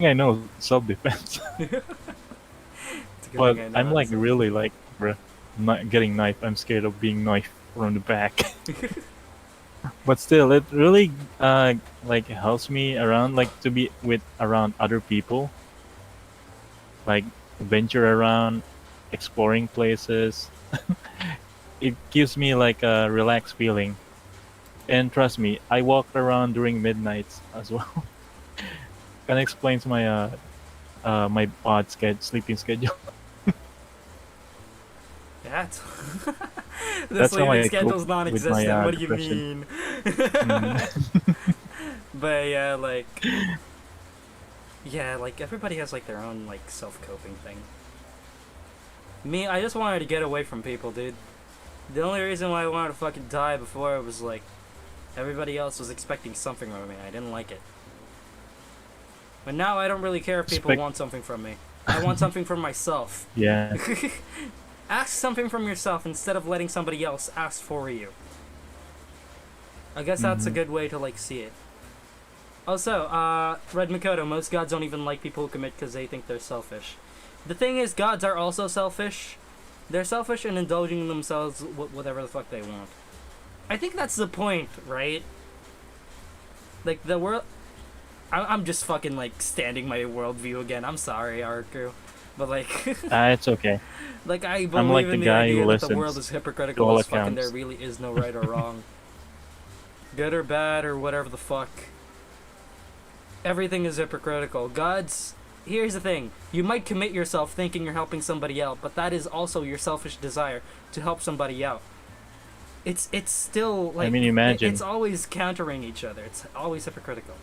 I know self-defense, It's a good but thing I know I'm how to like say it. really like, bro, not getting knifed. I'm scared of being knifed from the back. But still, it really like helps me around, like to be with around other people, like venture around, exploring places. It gives me like a relaxed feeling. And trust me, I walk around during midnights as well. Kind of explains my my odd sleeping schedule. That's the That's how sleeping I cope schedule's with my non-existent. What do you depression. mean? Mm. But yeah, like everybody has like their own like self-coping thing. Me, I just wanted to get away from people, dude. The only reason why I wanted to fucking die before was like everybody else was expecting something from me. I didn't like it. But now I don't really care if people want something from me. I want something from myself. Yeah. Ask something from yourself instead of letting somebody else ask for you. I guess that's a good way to like see it. Also, Red Makoto, most gods don't even like people who commit because they think they're selfish. The thing is, gods are also selfish. They're selfish and indulging themselves whatever the fuck they want. I think that's the point, right? Like, the world... I'm just fucking, like, standing my worldview again. I'm sorry, Areku. But, like... It's okay. Like, I I'm like believe the in the guy who idea that the listens world is to hypocritical all as fucking there accounts. really is no right or wrong. Good or bad or whatever the fuck. Everything is hypocritical. Gods... Here's the thing. You might commit yourself thinking you're helping somebody out, but that is also your selfish desire to help somebody out. It's still, like... I mean, imagine. It's always countering each other. It's always hypocritical.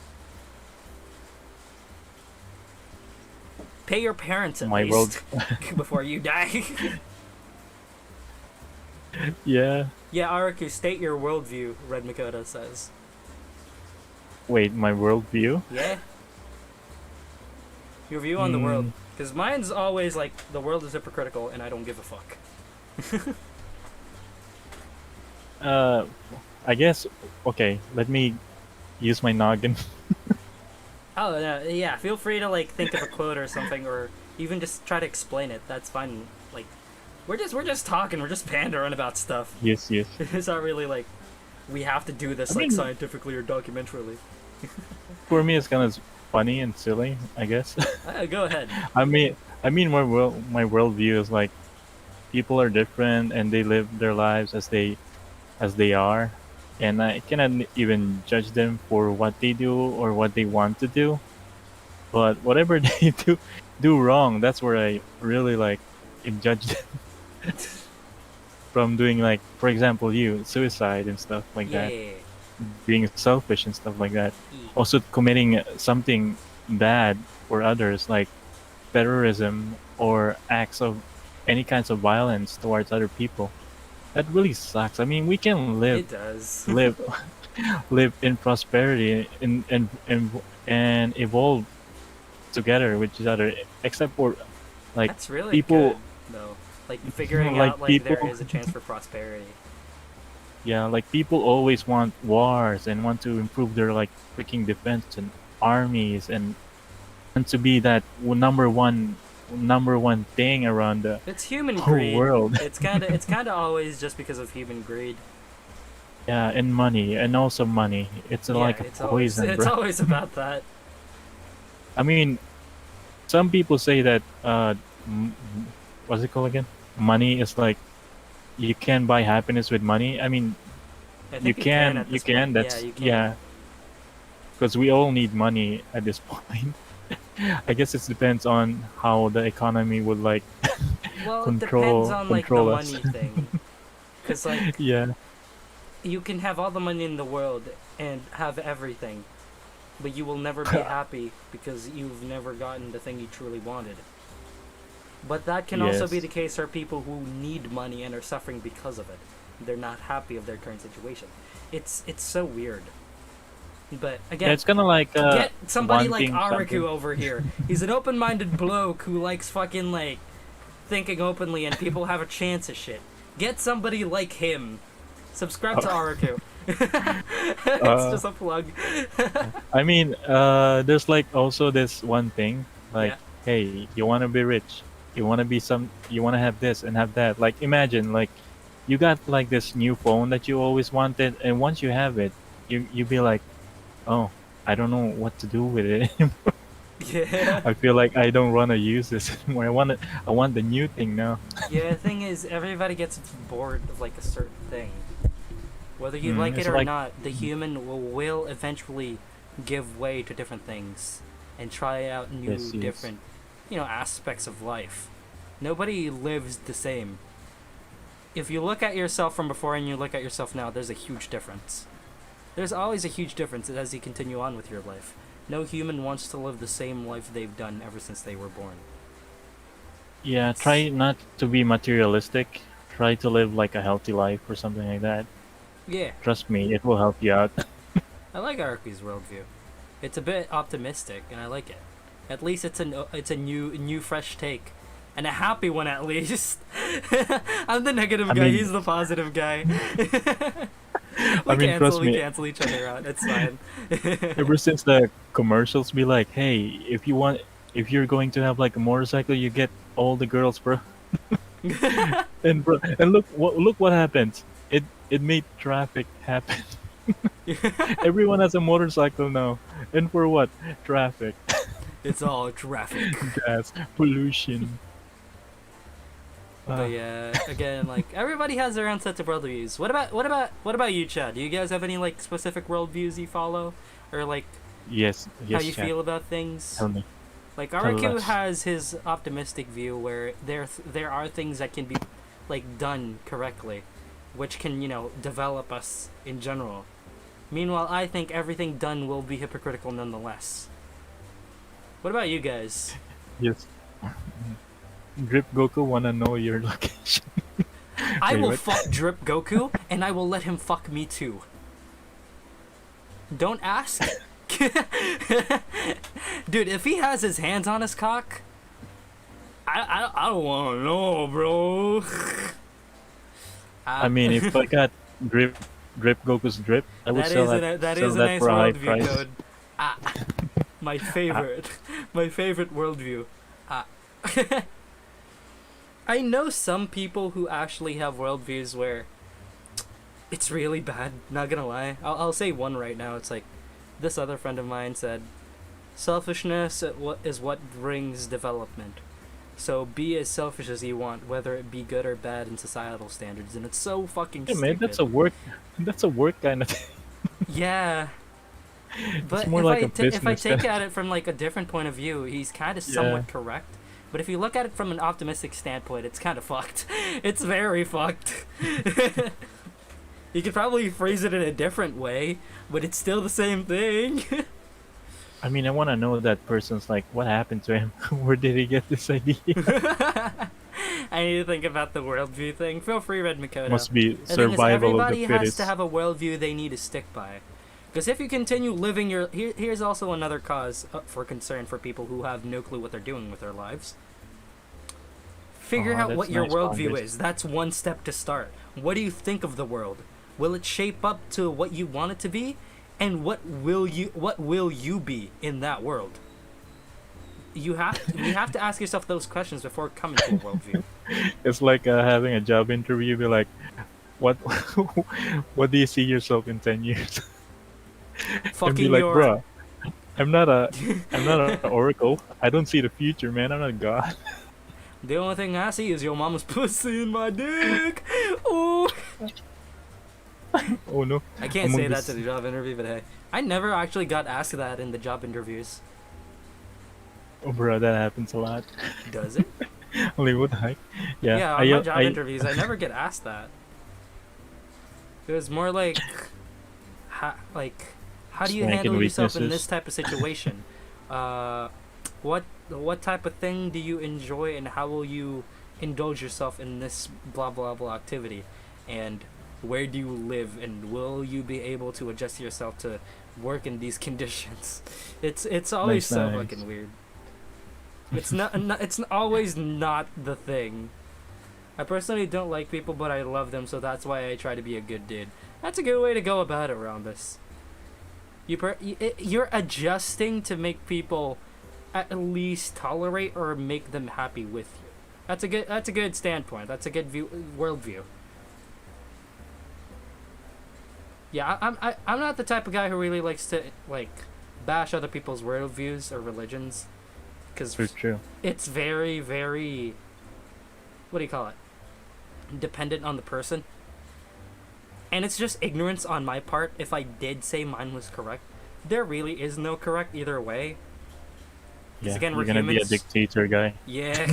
Pay your parents at My least world. before you die. Yeah. Yeah, Areku, state your worldview, Red Makoto says. Wait, my worldview? Yeah? Your view on the world. Because mine's always like, the world is hypocritical and I don't give a fuck. I guess, okay, let me use my noggin. Oh, yeah, feel free to like think of a quote or something, or even just try to explain it. That's fine. Like, we're just talking, we're just pandering about stuff. Yes. It's not really like, we have to do this like scientifically or documentarily. For me, it's kind of funny and silly, I guess. Go ahead. I mean, my worldview is like people are different and they live their lives as they are, and I cannot even judge them for what they do or what they want to do. But whatever they do wrong, that's where I really like judge them from doing, like, for example, suicide and stuff like that, Yeah. being selfish and stuff like that. Yeah. Also committing something bad for others, like terrorism or acts of any kinds of violence towards other people. That really sucks. I mean, we can It does. live in prosperity and evolve together with each other, except for like That's really people. good, though. Like, figuring Like out, like, people, there is a chance for prosperity. yeah, like people always want wars and want to improve their like freaking defense and armies and want to be that number one thing around the It's human whole greed. world. It's kinda always just because of human greed. Yeah, and money, and also money. It's like a poison, it's bro. always about that. I mean, some people say that what's it called again? Money is like you can buy happiness with money. I mean, I you think you can at you this can. point. That's Yeah, you can. yeah, because we all need money at this point. I guess it depends on how the economy would like Well, it depends on like the control us. money thing. Cause like Yeah, you can have all the money in the world and have everything, but you will never be happy because you've never gotten the thing you truly wanted. But that can also be Yes. the case for people who need money and are suffering because of it. They're not happy of their current situation. It's so weird. But again, yeah, it's kind of like get somebody like wanting Areku something. over here. He's an open-minded bloke who likes fucking like thinking openly, and people have a chance at shit. Get somebody like him. Subscribe to Areku. It's just a plug. I mean, there's like also this one thing, like, Yeah. hey, you want to be rich, you want to have this and have that. Like, imagine, like, you got like this new phone that you always wanted, and once you have it, you be like, oh, I don't know what to do with it. Yeah. I feel like I don't want to use this anymore. I want the new thing now. Yeah, the thing is, everybody gets bored of like a certain thing. Whether you like it It's or like, not, the human will eventually give way to different things and try out new, yes, yes. different, aspects of life. Nobody lives the same. If you look at yourself from before and you look at yourself now, there's a huge difference. There's always a huge difference as you continue on with your life. No human wants to live the same life they've done ever since they were born. Yeah, try not to be materialistic. Try to live like a healthy life or something like that. Yeah, Trust me, it will help you out. I like Areku's worldview. It's a bit optimistic, and I like it. At least it's a new fresh take, and a happy one at least. I'm the negative I guy. mean- He's the positive guy. I mean, trust we me. cancel each other out. It's fine. Ever since the commercials be like, hey, if you're going to have like a motorcycle, you get all the girls, bro. And bro, and look what happens. It made traffic happen. Everyone has a motorcycle now, and for what? Traffic, It's all traffic. gas, pollution. But yeah, again, like everybody has their own sets of worldviews. What about you, Chad? Do you guys have any like specific worldviews you follow, or like Yes, how yes, you Chad. feel about things? Tell me. Like Tell Areku us. has his optimistic view where there are things that can be like done correctly, which can develop us in general. Meanwhile, I think everything done will be hypocritical nonetheless. What about you guys? Yes. Drip Goku wanna know your location. I Wait, will what? fuck Drip Goku, and I will let him fuck me too. Don't ask. Dude, if he has his hands on his cock, I don't want to know, bro. I mean, if I got drip Goku's drip, I would sell that. That sell is a that nice for a high worldview price. code. Ah, my favorite, my favorite worldview. Ah. I know some people who actually have worldviews where it's really bad. Not gonna lie, I'll say one right now. It's like this other friend of mine said, selfishness is what brings development. So be as selfish as you want, whether it be good or bad in societal standards, and it's so fucking Yeah, stupid. man, that's a work kind of thing. Yeah. But more if like I a if I business take kind at it from like a different point of view, he's kind of somewhat correct. But if you look at it from an optimistic standpoint, it's kind of fucked. It's very fucked. You could probably phrase it in a different way, but it's still the same thing. I mean, I want to know that person's like, what happened to him? Where did he get this idea? I need to think about the worldview thing. Feel free, Red Makoto. Must be The thing is, survival of everybody the has fittest. to have a worldview they need to stick by. Because if you continue living your... here's also another cause for concern for people who have no clue what they're doing with their lives. Figure out that's what your nice, worldview Congress. is. That's one step to start. What do you think of the world? Will it shape up to what you want it to be? And what will you be in that world? You have to ask yourself those questions before coming to a worldview. It's like having a job interview. Be like, what, what do you see yourself in 10 years? And be Fucking like, your... bruh, I'm not an oracle. I don't see the future, man. I'm not God. The only thing I see is your mama's pussy in my dick. Ooh. Oh no. I can't Among say that this- to the job interview, but hey, I never actually got asked that in the job interviews. Oh, bro, that happens a lot. Does it? Like, what the heck? Yeah. Yeah, on my job interviews, I never get asked that. It was more like, how do you Strength and handle yourself in weaknesses. this type of situation? What type of thing do you enjoy, and how will you indulge yourself in this blah blah blah activity? And where do you live, and will you be able to adjust yourself to work in these conditions? It's always so Nice. fucking weird. It's not it's always not the thing. I personally don't like people, but I love them, so that's why I try to be a good dude. That's a good way to go about it, Rhombus. You're adjusting to make people at least tolerate or make them happy with you. That's a good standpoint. That's a good worldview. Yeah, I'm not the type of guy who really likes to like bash other people's worldviews or religions, because True. it's very, very, what do you call it? Dependent on the person. And it's just ignorance on my part if I did say mine was correct. There really is no correct either way. Yeah, again, you're we're gonna be a humans. dictator guy. Yeah.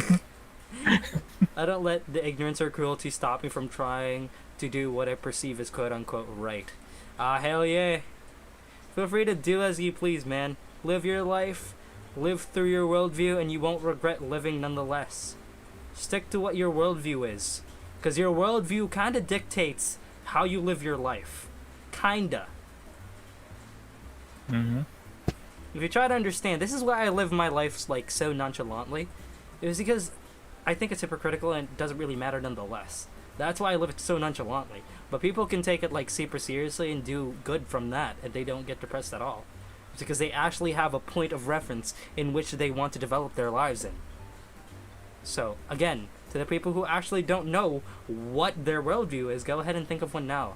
I don't let the ignorance or cruelty stop me from trying to do what I perceive as quote unquote right. Hell yeah. Feel free to do as you please, man. Live your life, live through your worldview, and you won't regret living nonetheless. Stick to what your worldview is, because your worldview kinda dictates how you live your life. Kinda. Mm-hmm. If you try to understand, this is why I live my life like so nonchalantly. It was because I think it's hypocritical and it doesn't really matter nonetheless. That's why I live it so nonchalantly. But people can take it like super seriously and do good from that, and they don't get depressed at all. It's because they actually have a point of reference in which they want to develop their lives in. So, again, to the people who actually don't know what their worldview is, go ahead and think of one now.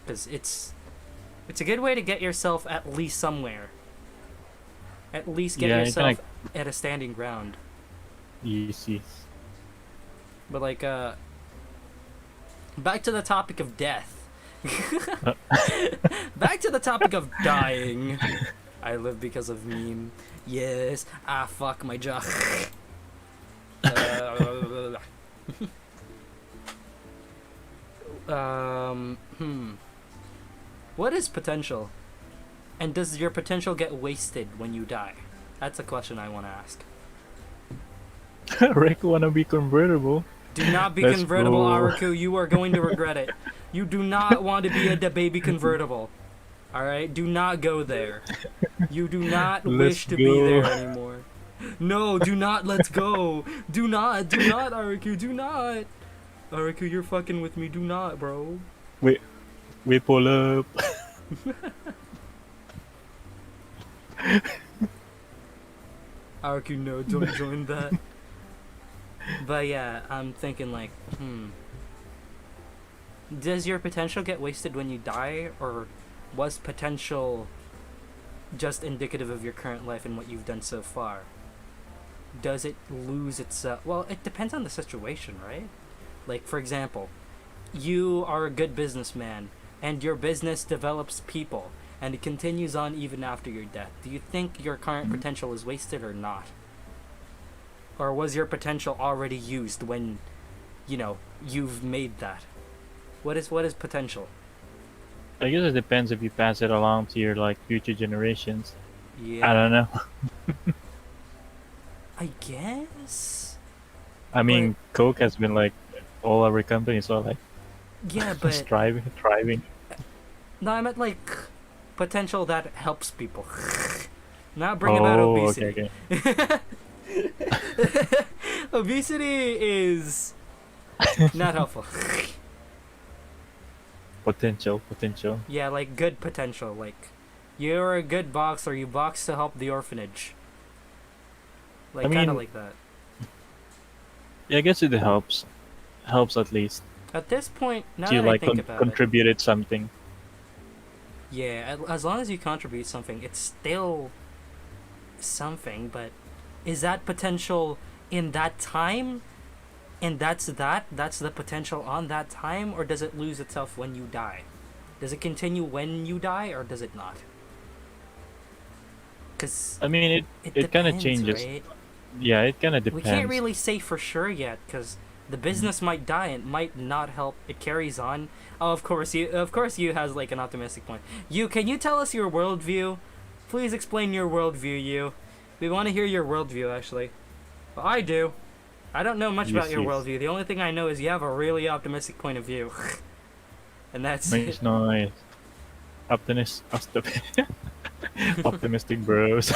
Because it's a good way to get yourself at least somewhere. At least get yourself at a standing ground. Easy. But like, back to the topic of death. Back to the topic of dying. I live because of meme. Yes. Fuck my jaw. What is potential? And does your potential get wasted when you die? That's a question I want to ask. Rick wanna be convertible. Do not be Let's convertible, go. Areku. You are going to regret it. You do not want to be a baby convertible. Alright? Do not go there. You do not wish to be there anymore. No, do not, let's go. Do not, Areku, do not. Areku, you're fucking with me. Do not, bro. We pull up. Areku, no, don't join that. But yeah, I'm thinking like, does your potential get wasted when you die, or was potential just indicative of your current life and what you've done so far? Does it lose its... well, it depends on the situation, right? Like, for example, you are a good businessman, and your business develops people, and it continues on even after your death. Do you think your current potential is wasted or not? Or was your potential already used when, you've made that? What is potential? I guess it depends if you pass it along to your future generations. Yeah. I don't know. I guess. I mean, Coke has been all our companies are yeah, but thriving. No, I meant potential that helps people. Not bring about obesity. Okay. Obesity is not helpful. Potential. Yeah, good potential. You're a good boxer. You box to help the orphanage. Kind of like that. Yeah, I guess it helps. Helps at least. At this point, now You that I think about it. contributed something. Yeah, as long as you contribute something, it's still something, but is that potential in that time? And that's the potential on that time, or does it lose itself when you die? Does it continue when you die, or does it not? Because I mean, it kind of changes. Right? Yeah, it kind of We depends. can't really say for sure yet, because the business might die and might not help. It carries on. Oh, of course you has an optimistic point. Can you tell us your worldview? Please explain your worldview, you. We want to hear your worldview, actually. Well, I do. I don't know much about your worldview. The only thing I know is you have a really optimistic point of view. And that's it. Nice. Optimistic bros.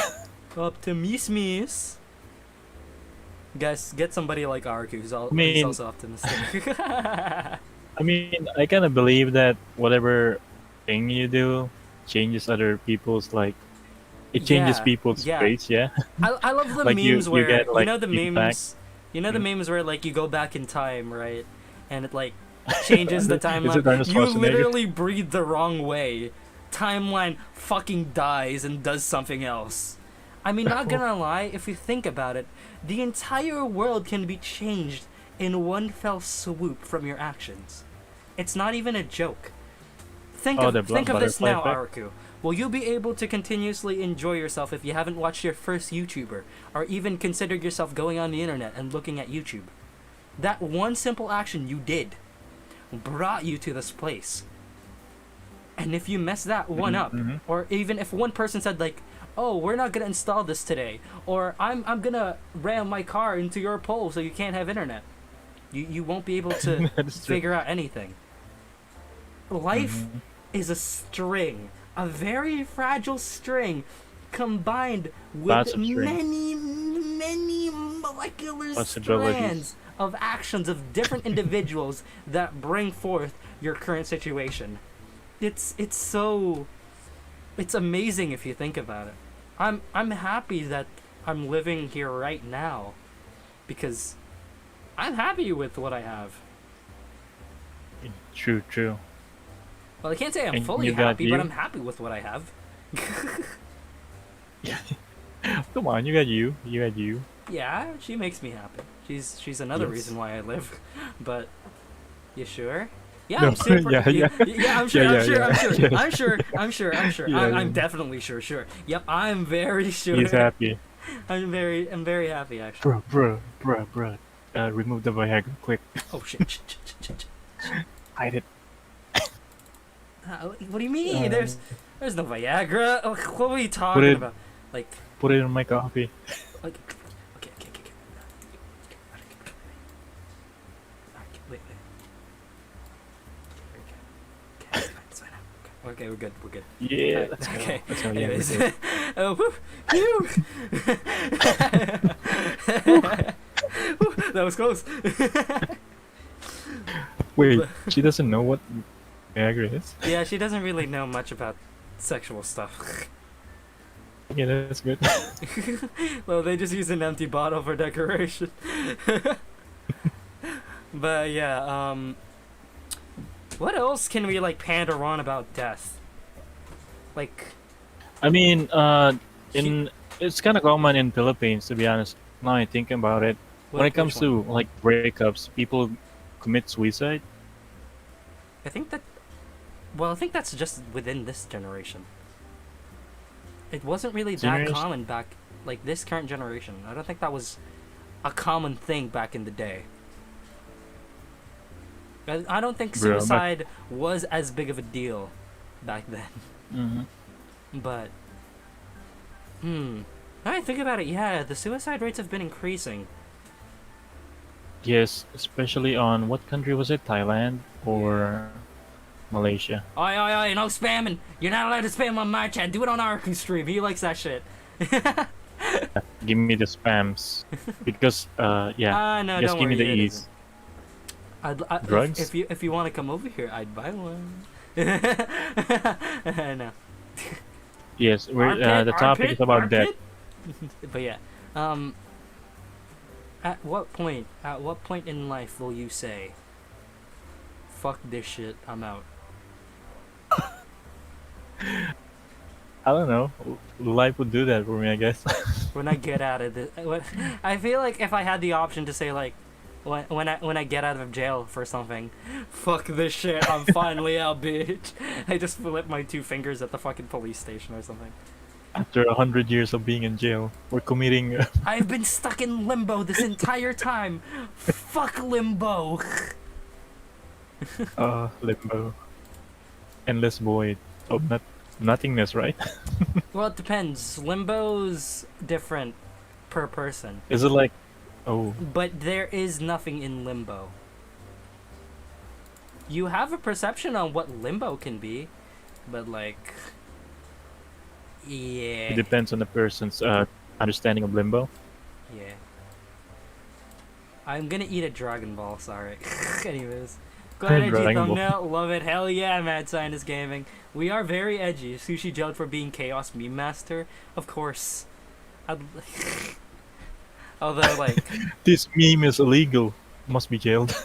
Optimismus. Guys, get somebody like Areku who's also optimistic. I mean, I kind of believe that whatever thing you do changes other people's it changes people's traits. Yeah. I love the memes where the memes. The memes where you go back in time, right? And it changes the Is it timeline. Arnold You Schwarzenegger? literally breathe the wrong way. Timeline fucking dies and does something else. I mean, not gonna lie, if you think about it, the entire world can be changed in one fell swoop from your actions. It's not even a joke. Think of this now, Areku. Will you be able to continuously enjoy yourself if you haven't watched your first YouTuber, or even considered yourself going on the internet and looking at YouTube? That one simple action you did brought you to this place. And if you mess that one up, or even if one person said like, oh, we're not gonna install this today, or I'm gonna ram my car into your pole so you can't have internet, you won't be able to figure out anything. Life is a string, a very fragile string, combined with many molecular strands of actions of different individuals that bring forth your current situation. It's amazing if you think about it. I'm happy that I'm living here right now, because I'm happy with what I have. True. Well, I can't say I'm fully happy, but I'm happy with what I have. Come on, you got you. Yeah, she makes me happy. She's another reason why I live. But you sure? Yeah, no, I'm super. Yeah, I'm sure. I'm definitely sure. Yep, I'm very sure. He's happy. I'm very happy actually. Bro. Remove the Viagra quick. Oh shit. Hide it. What do you mean? There's no Viagra. Oh, what are you talking about? Like, put it in my coffee. Like, okay. Wait. It's fine now. Okay, we're good. Yeah. Right, Let's okay. Go. Anyways, that was close. Wait, she doesn't know what Viagra is? Yeah, she doesn't really know much about sexual stuff. Yeah, that's good. Well, they just use an empty bottle for decoration. But yeah, what else can we like pander on about death? Like, I mean, it's kind of common in Philippines, to be honest. Now I think about it, when it comes to like breakups, people commit suicide. I think that's just within this generation. It wasn't really that common back, like this current generation. I don't think that was a common thing back in the day. I don't think suicide was as big of a deal back then. But, now I think about it, yeah, the suicide rates have been increasing. Yes, especially on what country was it? Thailand or Malaysia? Oi, no spamming! You're not allowed to spam on my chat. Do it on Areku stream. He likes that shit. Give me the spams, because no, just give me the ease. Drugs? If you want to come over here, I'd buy one. No. Yes, the topic is about death. But yeah, at what point in life will you say, "Fuck this shit, I'm out"? I don't know. Life would do that for me, I guess. When I get out of this, I feel like if I had the option to say like, when I get out of jail for something, fuck this shit, I'm finally out, bitch. I just flip my two fingers at the fucking police station or something. After 100 years of being in jail, we're committing. I've been stuck in limbo this entire time. Fuck limbo. Limbo. Endless void of nothingness, right? Well, it depends. Limbo's different per person. Is it like, oh? But there is nothing in limbo. You have a perception on what limbo can be, but like, yeah. It depends on the person's understanding of limbo. Yeah. I'm gonna eat a Dragon Ball, sorry. Anyways. Go ahead, edgy thumbnail. Love it. Hell yeah, Mad Scientist Gaming. We are very edgy. Sushi jailed for being Chaos Meme Master? Of course. Although, like... This meme is illegal. Must be jailed.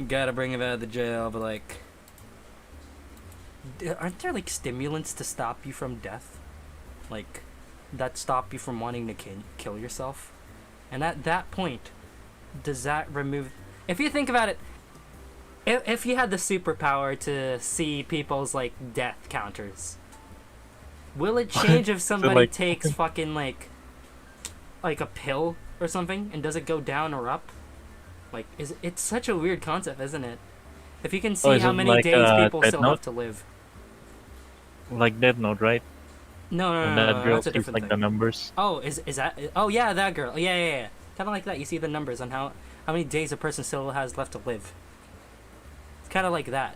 gotta bring him out of the jail, but like, aren't there like stimulants to stop you from death, like, that stop you from wanting to kill yourself? And at that point, does that remove? If you think about it, if you had the superpower to see people's like death counters, will it change if somebody like- takes fucking like a pill or something, and does it go down or up? Like, it's such a weird concept, isn't it? If you can see is how it many like, days people Death still Note? have to live. Like Death Note, right? No, And that girl that's a sees different like thing. the numbers. Oh, is that? Oh yeah, that girl. Yeah. Kind of like that. You see the numbers on how many days a person still has left to live. It's kind of like that.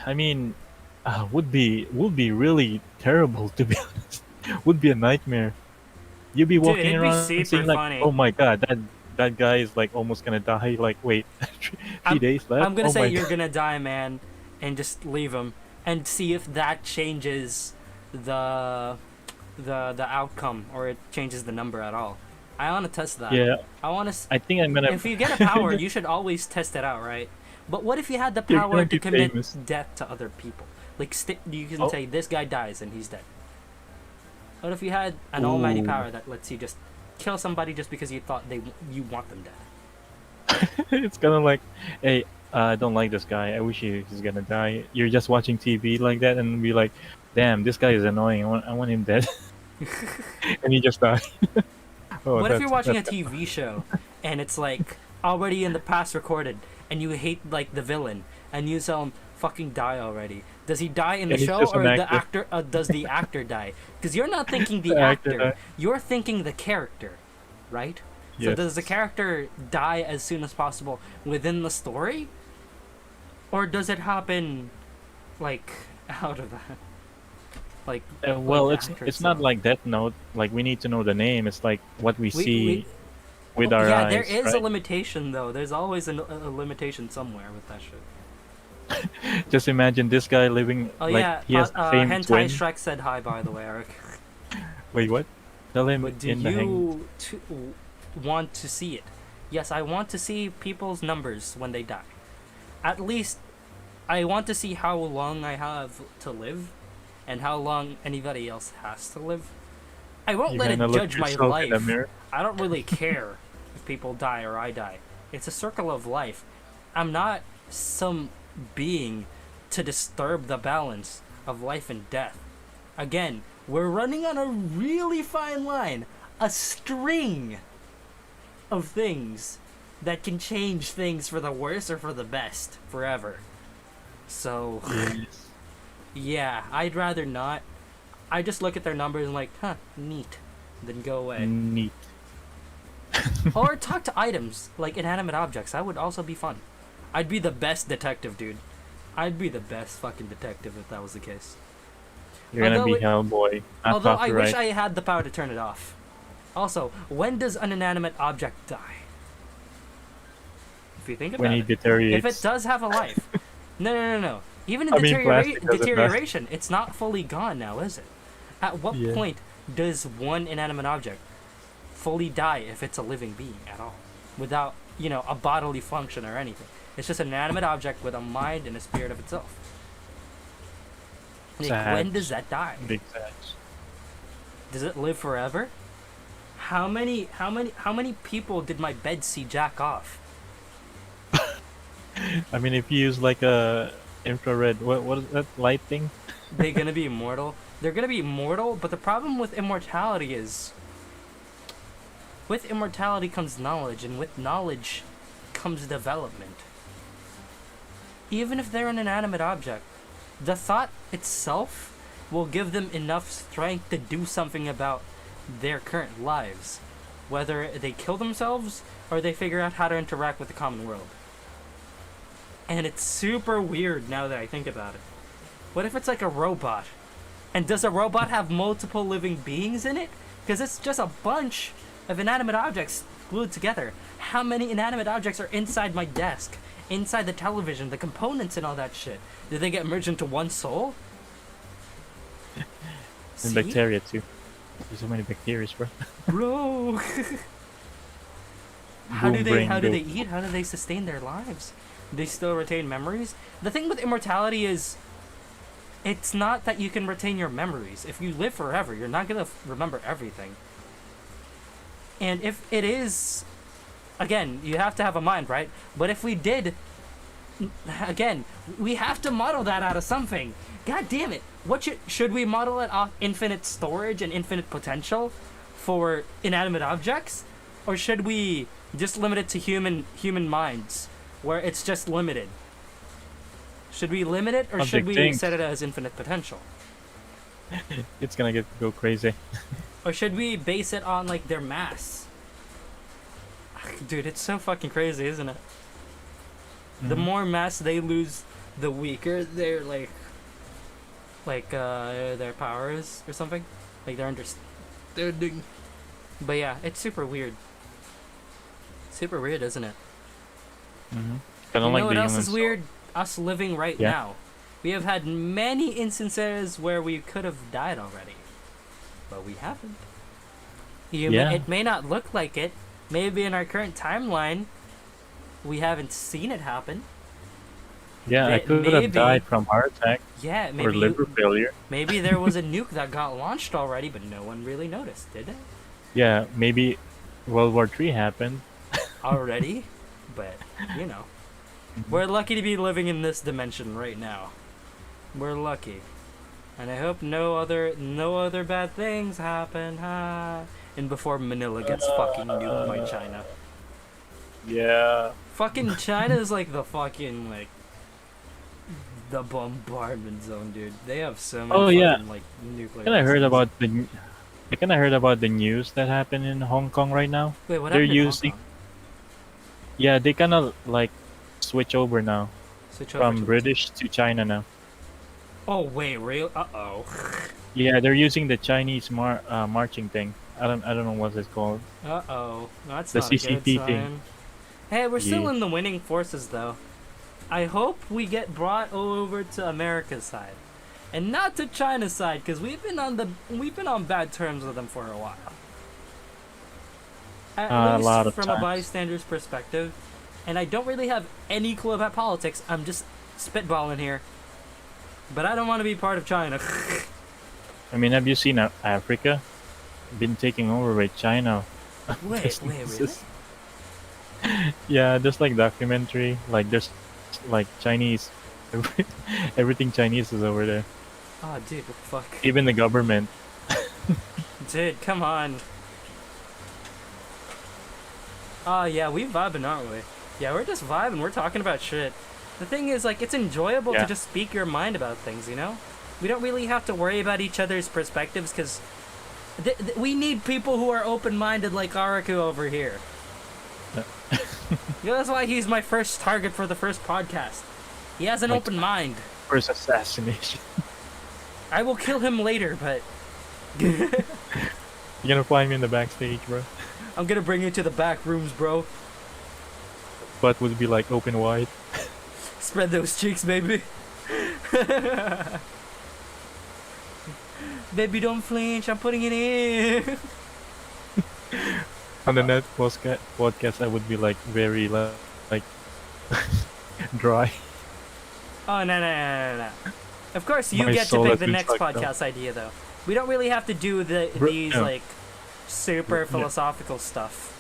I mean, would be really terrible, to be honest. Would be a nightmare. You'd be walking it'd be around super seeing like, funny. oh my god, that guy is like almost gonna die. Like, wait, 3 days left. I'm gonna oh say my you're God. gonna die, man, and just leave him and see if that changes the outcome, or it changes the number at all. I want to test that. Yeah, I want to. I think I'm gonna. If you get a power, you should always test it out, right? But what if you had the You're power gonna to be commit famous. death to other people? Like, you can Oh. say this guy dies and he's dead. What if you had an almighty Ooh. power that lets you just kill somebody just because you thought you want them dead? It's kind of like, hey, I don't like this guy. I wish he's gonna die. You're just watching TV like that and be like, damn, this guy is annoying. I want him dead. And he just died. Oh, What if you're watching a that's- TV show and it's like already in the past recorded, and you hate like the villain, and you tell him fucking die already? Does he die in the Yeah, he's show, just or an the actor. actor? Does the actor die? Because you're not thinking the The actor actor, die. you're thinking the character, right? So Yes. does the character die as soon as possible within the story, or does it happen like out of that? Like, Well, the it's actor not itself. like Death Note. Like, we need to know the name. It's like what we We- see we- with Well, our yeah, eyes. there is right? a limitation though. There's always a limitation somewhere with that shit. Just imagine this guy living Oh like yeah, he has the same Hentai twin. Shrek said hi, by the way, Eric. Wait, what? Tell him But do in the hang. you want to see it? Yes, I want to see people's numbers when they die. At least, I want to see how long I have to live, and how long anybody else has to live. I won't You're let it gonna look judge my yourself in the life. mirror. I don't really care if people die or I die. It's a circle of life. I'm not some being to disturb the balance of life and death. Again, we're running on a really fine line, a string of things that can change things for the worse or for the best forever. So, Yes. yeah, I'd rather not. I just look at their numbers and like, huh, neat, then go away. Neat. Or talk to items, like inanimate objects. That would also be fun. I'd be the best detective, dude. I'd be the best fucking detective if that was the case. You're gonna Although be Hellboy. Not Although I wish copyright. I had the power to turn it off. Also, when does an inanimate object die? If you think about When he it. deteriorates. If it does have a life. No. Even in I mean, plastic doesn't last. deterioration, it's not fully gone now, is it? At what Yeah. point does one inanimate object fully die if it's a living being at all? Without, a bodily function or anything. It's just an inanimate object with a mind and a spirit of itself. Like, Sad. when does that die? Big facts. Does it live forever? How many people did my bed see jack off? I mean, if you use like a infrared, what is that light thing? They're gonna be immortal. They're gonna be immortal, but the problem with immortality is, with immortality comes knowledge, and with knowledge comes development. Even if they're an inanimate object, the thought itself will give them enough strength to do something about their current lives, whether they kill themselves or they figure out how to interact with the common world. And it's super weird now that I think about it. What if it's like a robot? And does a robot have multiple living beings in it? Because it's just a bunch of inanimate objects glued together. How many inanimate objects are inside my desk? Inside the television, the components and all that shit? Did they get merged into one soul? And See? bacteria too. There's so many bacteria, bro. Bro! How boom do brain they go. eat? How do they sustain their lives? They still retain memories? The thing with immortality is it's not that you can retain your memories. If you live forever, you're not gonna remember everything. And if it is, again, you have to have a mind, right? But if we did, again, we have to model that out of something. God damn it! What should we model it off infinite storage and infinite potential for inanimate objects, or should we just limit it to human minds, where it's just limited? Should we limit it, or should Object we things. set it as infinite potential? It's gonna go crazy. Or should we base it on like their mass? Dude, it's so fucking crazy, isn't it? The Mhm. more mass they lose, the weaker their their power is, or something. Like their understanding. But yeah, it's super weird. Super weird, isn't it? Mm-hmm. You Kind of know like what the else human is soul. weird? Us living right Yeah. now. We have had many instances where we could have died already, but we haven't. Yeah. It may not look like it. Maybe in our current timeline, we haven't seen it happen. Yeah, I could maybe- have died from heart attack Yeah, or maybe liver failure. maybe there was a nuke that got launched already, but no one really noticed, did it? Yeah, maybe World War III happened. Already, but you know, we're lucky to be living in this dimension right now. We're lucky, and I hope no other bad things happen. And before Manila gets fucking nuked by China. Yeah. Fucking China is like the fucking like the bombardment zone, dude. They have so many Oh, fucking yeah. like nuclear. I kind of heard weapons. about I kind of heard about the news that happened in Hong Kong right now. Wait, what they're happened in Hong using- Kong? Yeah, they kind of like switch over now Switch over from to- British to China now. Oh wait, real? Uh-oh. Yeah, they're using the Chinese marching thing. I don't know what it's called. Uh-oh. That's The not a good CCP sign. thing. Hey, we're still Yeah. in the winning forces though. I hope we get brought over to America's side. And not to China's side, because we've been on bad terms with them for a while. At A least lot of from a times. bystander's perspective. And I don't really have any clue about politics. I'm just spitballing here. But I don't want to be part of China. I mean, have you seen Africa? Been taking over by China. wait, really? Yeah, there's like documentary. Like there's like Chinese. Everything Chinese is over there. Oh, dude, what the fuck? Even the government. Dude, come on. Oh, yeah, we vibing, aren't we? Yeah, we're just vibing. We're talking about shit. The thing is, like, it's enjoyable Yeah. to just speak your mind about things, you know? We don't really have to worry about each other's perspectives, because we need people who are open-minded like Areku over here. You know, that's why he's my first target for the first podcast. He has an Like- open mind. First assassination. I will kill him later, but You're gonna find me in the backstage, bro. I'm gonna bring you to the back rooms, bro. Butt would be like open wide. Spread those cheeks, baby. Baby, don't flinch. I'm putting it in. On the net podcast, I would be like very like dry. Oh, no. Of course, you My get to soul pick has the been next sucked out. podcast idea, though. We don't really have to do these, no. like, super No. philosophical stuff.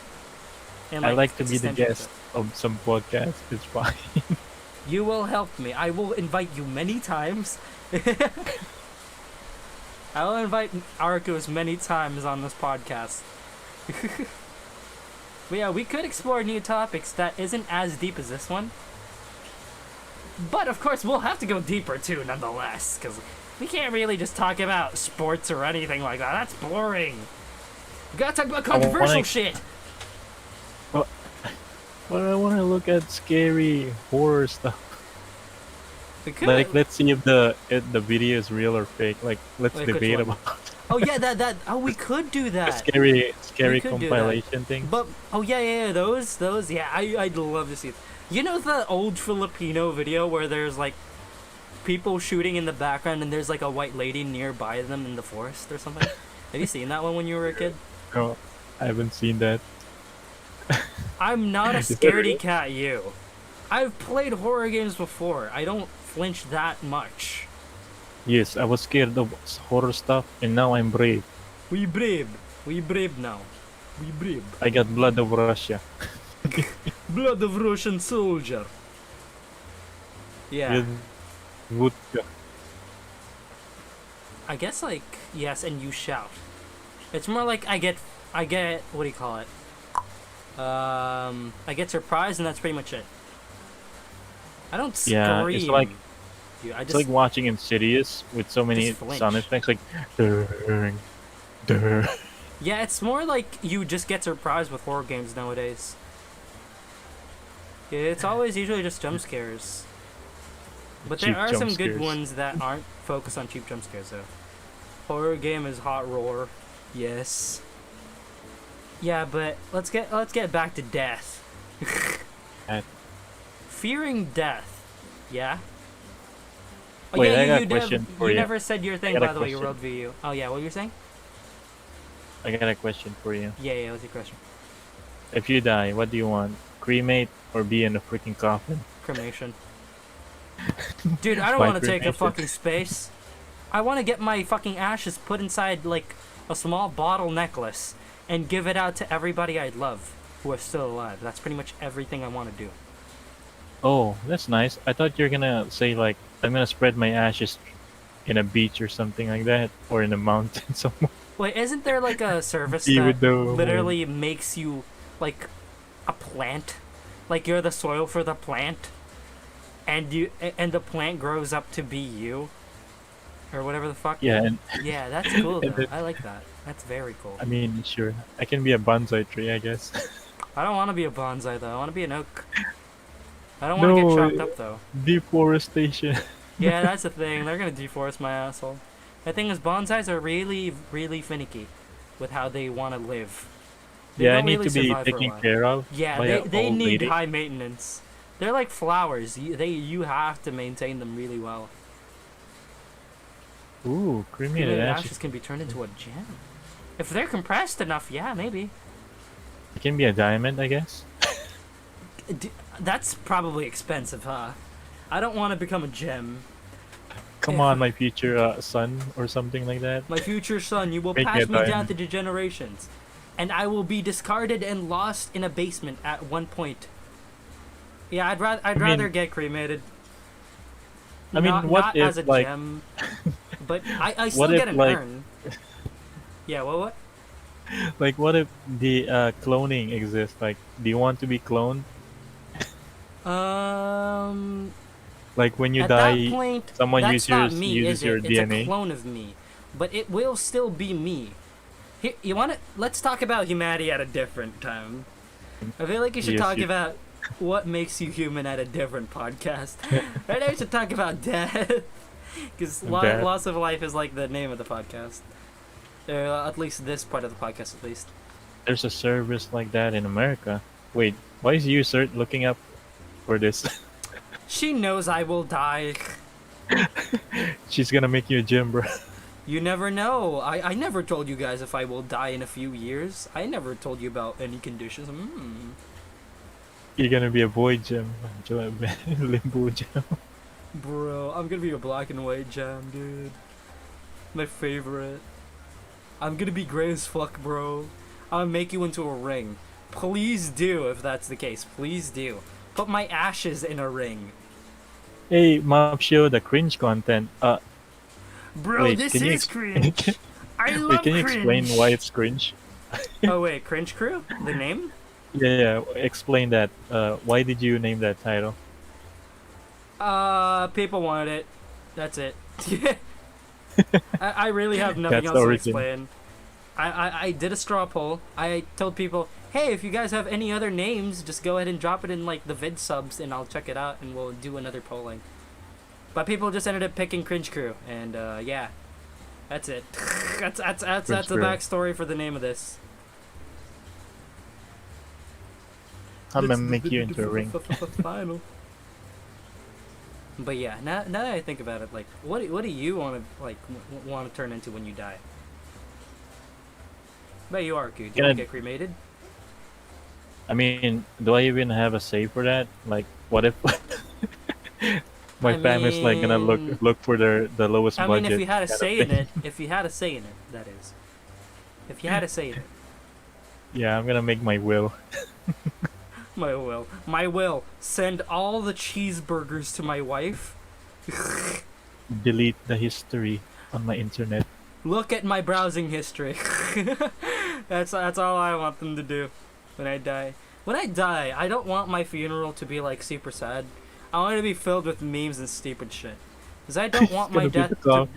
And, I like to be the existential guest stuff. of some podcast. It's fine. You will help me. I will invite you many times. I will invite Areku as many times on this podcast. But yeah, we could explore new topics that isn't as deep as this one. But of course, we'll have to go deeper too, nonetheless, because we can't really just talk about sports or anything like that. That's boring. We gotta talk about controversial wanna- shit. But I want to look at scary horror stuff. We could. Like, let's see if the video is real or fake. Like, let's Like, which debate one? about Oh yeah, that. Oh, we could do the that. scary We could do that. compilation thing. But yeah, those. Yeah, I'd love to see it. You know the old Filipino video where there's like people shooting in the background and there's like a white lady nearby them in the forest or something? Have you seen that one when you were a kid? No, I haven't seen that. I'm not a Is that scaredy real? cat you. I've played horror games before. I don't flinch that much. Yes, I was scared of horror stuff, and now I'm brave. We brave. We brave now. We brave. I got blood of Russia. Blood of Russian soldier. Yeah. With vodka. I guess like yes, and you shout. It's more like I get what do you call it? I get surprised and that's pretty much it. I don't scream. Yeah, it's like Dude, I it's just like watching Insidious with so many just flinch. sound effects, like durr, durr. yeah, it's more like you just get surprised with horror games nowadays. It's always usually just jump scares. But there Cheap are jump some good scares. ones that aren't focused on cheap jump scares though. Horror game is Hot Roar. Yes. Yeah, but let's get back to death. Death. Fearing death. Yeah. Oh, Wait, yeah, I got you a question for you you. never said your thing, got a by the way, your question. worldview. Oh yeah, what were you saying? I got a question for you. Yeah, what's your question? If you die, what do you want? Cremate or be in a freaking coffin? Cremation. Dude, I don't Why want to take a cremation? fucking space. I want to get my fucking ashes put inside like a small bottle necklace and give it out to everybody I love who are still alive. That's pretty much everything I want to do. Oh, that's nice. I thought you were gonna say like I'm gonna spread my ashes in a beach or something like that, or in a mountain somewhere. Wait, isn't there like a service Be that with the literally makes you like a plant? Like you're the soil for the plant, and the plant grows up to be you, or whatever the fuck. Yeah, and Yeah, that's cool And though. then- I like that. That's very cool. I mean, sure, I can be a bonsai tree, I guess. I don't want to be a bonsai though. I want to be an oak. I don't want to get chopped up though. Deforestation. Yeah, that's the thing. They're gonna deforest my asshole. The thing is, bonsais are really, really finicky with how they want to live. They Yeah, I don't need really to be survive for a taken while. care of. Yeah, by a they old need lady. high maintenance. They're like flowers. You have to maintain them really well. Ooh, cremated Cremated ashes. ashes can be turned into a gem. If they're compressed enough, yeah, maybe. It can be a diamond, I guess. That's probably expensive, huh? I don't want to become a gem. Come on, my future son, or something like that. My future son, you will Make me pass a me down diamond. to the generations. And I will be discarded and lost in a basement at one point. Yeah, I'd mean- rather get cremated. I mean, not, what not if, as a like- gem, but I still What if, get an like- urn. Yeah, what? Like, what if the cloning exists? Like, do you want to be cloned? Like, when you At die, that point, someone that's not me, uses is your it? DNA. It's a clone of me, but it will still be me. Here, you want to? Let's talk about humanity at a different time. I feel like you should Yes, talk you- about what makes you human at a different podcast. Right now, we should talk about death, because Death. loss of life is like the name of the podcast. At least this part of the podcast, at least. There's a service like that in America. Wait, why is you, sir, looking up for this? She knows I will die. She's gonna make you a gym, bro. You never know. I never told you guys if I will die in a few years. I never told you about any conditions. You're gonna be a void gem. Limbo gem. Bro, I'm gonna be a black and white gem, dude. My favorite. I'm gonna be gray as fuck, bro. I'll make you into a ring. Please do, if that's the case. Please do. Put my ashes in a ring. Hey, Mom, show the cringe content. Bro, Wait, this can you is cringe. I love Wait, can you explain cringe. why it's cringe? Oh wait, Cringe Crew? The name? Yeah, explain that. Why did you name that title? People wanted it. That's it. I really have nothing That's else to origin. explain. I did a straw poll. I told people, hey, if you guys have any other names, just go ahead and drop it in like the vid subs, and I'll check it out, and we'll do another polling. But people just ended up picking Cringe Crew, and yeah, that's it. that's the Crew. backstory for the name of this. I'm gonna make you into a ring. Final. But yeah, now that I think about it, like, what do you want to want to turn into when you die? But you are, dude. Do you Gonna- want to get cremated? I mean, do I even have a say for that? Like, what if my I family's like gonna mean, look for the lowest if budget you had a kind of say in thing? it, if you had a say in it, that is. If you had a say in it. Yeah, I'm gonna make my will. My will. Send all the cheeseburgers to my wife. Delete the history on my internet. Look at my browsing history. That's all I want them to do when I die. When I die, I don't want my funeral to be like super sad. I want it to be filled with memes and stupid shit. Cause I don't It's want my gonna be death to.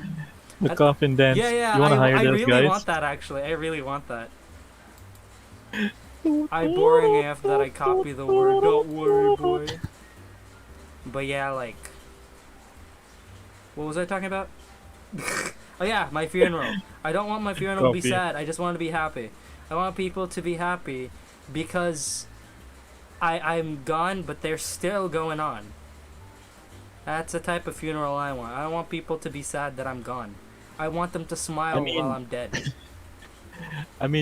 the coffin Yeah, dance. yeah. You wanna hire I those really guys? want that actually. I really want that. I boring AF that I copy the word. Don't worry, boy. But yeah, like. What was I talking about? Oh yeah, my funeral. I don't want my funeral to be Coffee. sad. I just want to be happy. I want people to be happy because I'm gone, but they're still going on. That's the type of funeral I want. I don't want people to be sad that I'm gone. I want them to smile I while mean, I'm dead.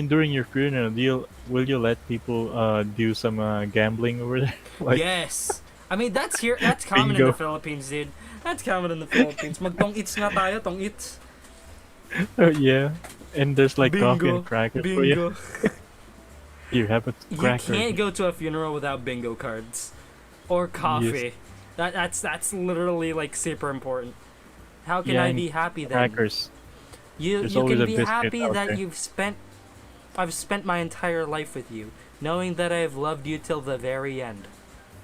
during your funeral, will you let people do some gambling over there, like Yes. I mean that's here. That's common in the bingo? Philippines, dude. That's common in the Philippines. Magtong-its nga tayo, tong-its. Yeah, and there's like coffee and Bingo. crackers for you. Bingo. You have a You cracker. can't go to a funeral without bingo cards or coffee. That's literally like super important. How can Yeah, I and be happy then? crackers. You There's you always can a be biscuit happy out that there. I've spent my entire life with you, knowing that I have loved you till the very end.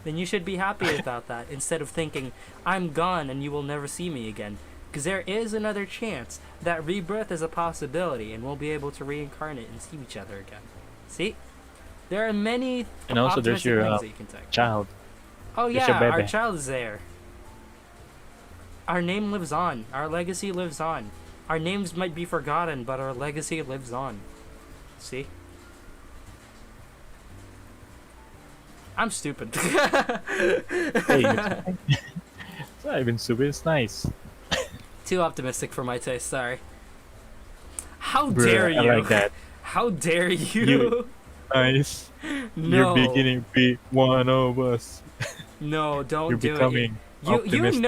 Then you should be happy about that instead of thinking I'm gone and you will never see me again. Because there is another chance that rebirth is a possibility and we'll be able to reincarnate and see each other again. See? There are many And also, there's optimistic your things that you can take. child. Oh There's your yeah, our bebe. child is there. Our name lives on. Our legacy lives on. Our names might be forgotten, but our legacy lives on. See? I'm stupid. Hey, it's not even stupid. It's nice. Too optimistic for my taste, sorry. How Bruh, dare you? I like that. How dare you? You- Nice. No. You're beginning to be one of us. No, don't You're do becoming it. You optimistic.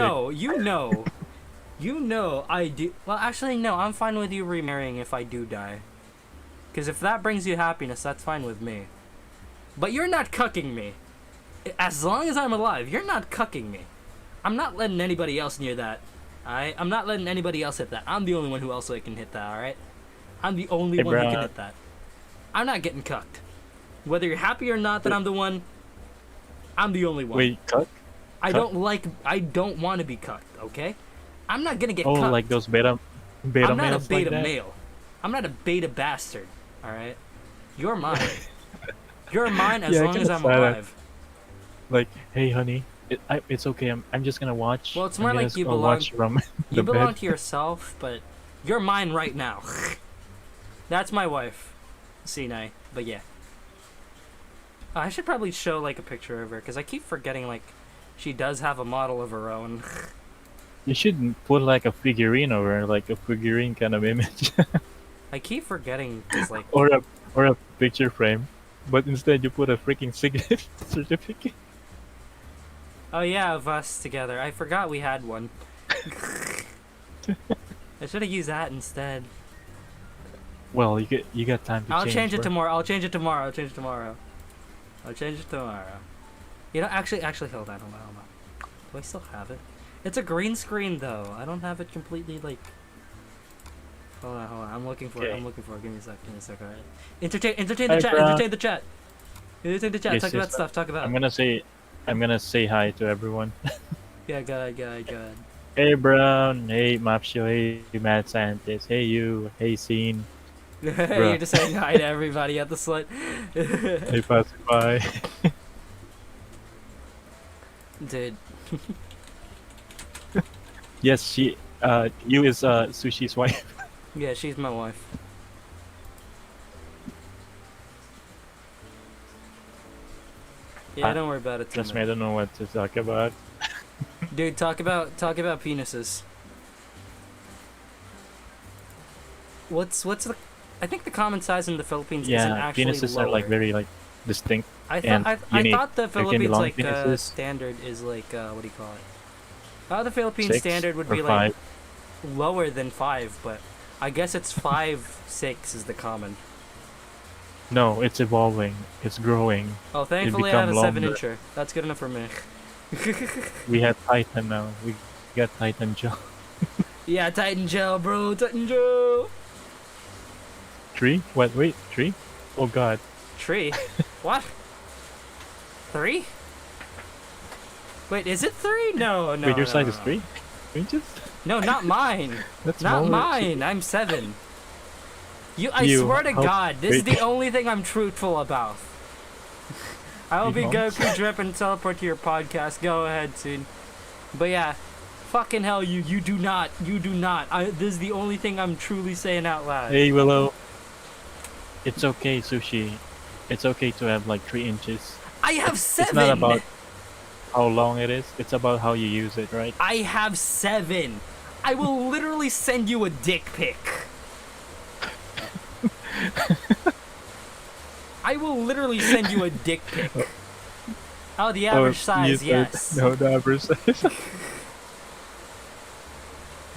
you know I do. Well, actually no, I'm fine with you remarrying if I do die. Cuz if that brings you happiness, that's fine with me. But you're not cucking me. As long as I'm alive, you're not cucking me. I'm not letting anybody else near that. Alright? I'm not letting anybody else hit that. I'm the only one who also can hit that, alright? I'm the only Hey, one who bro. can hit that. I'm not getting cucked. Whether you're happy or not that I'm the one, I'm the only one. Wait, cut? I don't want to be cucked, okay? I'm not gonna get Oh, cucked. like those beta I'm not a males like beta that? male. I'm not a beta bastard, alright? You're mine. You're mine as Yeah, I long as kinda I'm saw that. alive. Like, hey, honey, it's okay. I'm just gonna watch. Well, it's I'm more gonna like you watch from You the belong bed. to yourself, but you're mine right now. That's my wife, Sinai. But yeah. I should probably show like a picture of her because I keep forgetting like she does have a model of her own. You should put like a figurine over, like a figurine kind of image, I keep forgetting because like or a picture frame, but instead you put a freaking signature certificate. oh yeah, of us together. I forgot we had one. I should have used that instead. Well, you got time to I'll change. change it bro. tomorrow. I'll change it tomorrow. I'll change it tomorrow. I'll change it tomorrow. You know, actually, hold on. Do I still have it? It's a green screen though. I don't have it completely like. Hold on. I'm looking for it. Okay. Give me a sec. Alright. Entertain the Hi, chat. bro. Entertain the chat. Entertain the chat. Yes, Talk yes, about stuff. Talk about. I'm gonna say hi to everyone. Yeah, go ahead. Hey Brown, hey Mapsio, hey Mad Santis, hey you, hey Scene, You're just saying hi to everybody at the slut. hey Pacify. Dude. Yes, you is Sushi's wife. Yeah, she's my wife. Yeah, don't worry about it too Trust me, I much. don't know what to talk about. Dude, talk about penises. What's the? I think the common size in the Philippines isn't Yeah, actually penises lower. are like very like distinct. I And thought I unique. thought the There can be Philippines long like penises, standard is like what do you call it? I thought the Philippines 6 standard would or be 5. like lower than 5, but I guess it's 5, 6 is the common. No, it's evolving. It's growing. Oh, thankfully I have become a 7 longer. incher. That's good enough for me. We have Titan now. We got Titan gel. Yeah, Titan gel, bro, Titan gel. 3? What? Wait, 3? Oh god. Tree? What? 3? Wait, is it 3? No, no. Wait, your no, size no, is no. 3 inches? No, not mine. That's Not smaller. mine. I'm 7. I You, swear to how God, this is big? the only thing I'm truthful about. I will be Behance? Goku Drip and teleport to your podcast. Go ahead, soon. But yeah, fucking hell, you do not. This is the only thing I'm truly saying out loud. Hey, Willow. It's okay, Sushi. It's okay to have like 3 inches. I have 7. It's not about how long it is. It's about how you use it, right? I have 7. I will literally send you a dick pic. I will literally send you a dick pic. Oh, the average size, yes. No, the average size.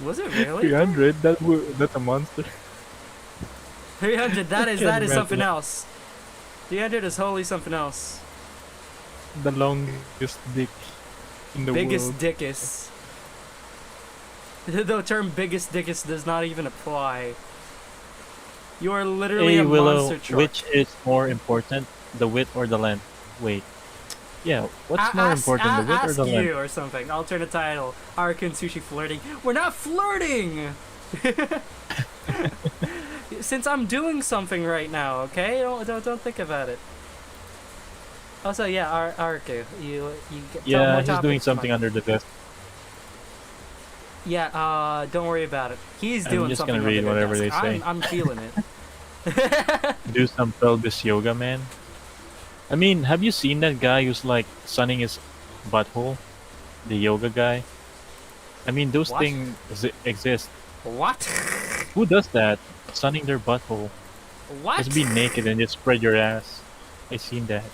Was it really? 300. That's a monster. 300. That is Can't something imagine it. else. 300 is wholly something else. The longest dick in the Biggest world. dickus. The term biggest dickus does not even apply. You are literally Hey, a Willow. monster truck. Which is more important, the width or the length? Wait. Yeah, what's more important, the width or ask the length? you or something. Alternate title. Areku and Sushi flirting. We're not flirting! Since I'm doing something right now, okay? Don't think about it. Also, yeah, Areku, you get tell Yeah, more he's doing topics, something come on. under the desk. Yeah, don't worry about it. He's doing I'm just something. gonna read under the whatever desk. they say. I'm feeling it. Do some pelvis yoga, man. I mean, have you seen that guy who's like sunning his butthole? The yoga guy? I mean, those What? things exist. What? Who does that? Sunning their butthole. What? Just be naked and just spread your ass. I seen that.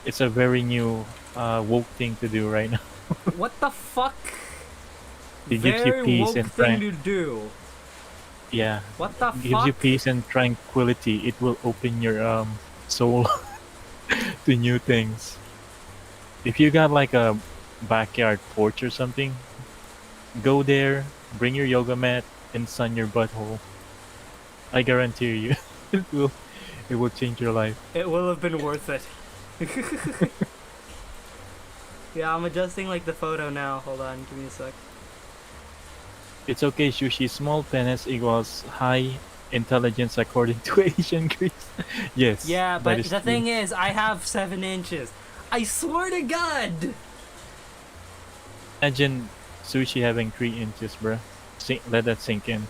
It's a very new woke thing to do right now. What the fuck? It gives you Very peace woke and thing to do. Yeah. What the It gives you fuck? peace and tranquility. It will open your soul to new things. If you got like a backyard porch or something, go there, bring your yoga mat, and sun your butthole. I guarantee you, it will change your life. It will have been worth it. Yeah, I'm adjusting like the photo now. Hold on, give me a sec. It's okay, Sushi. Small penis equals high intelligence according to Asian Greece. Yes. Yeah, that but is the true. thing is, I have 7 inches. I swear to God. Imagine Sushi having 3 inches, bruh. Let that sink in.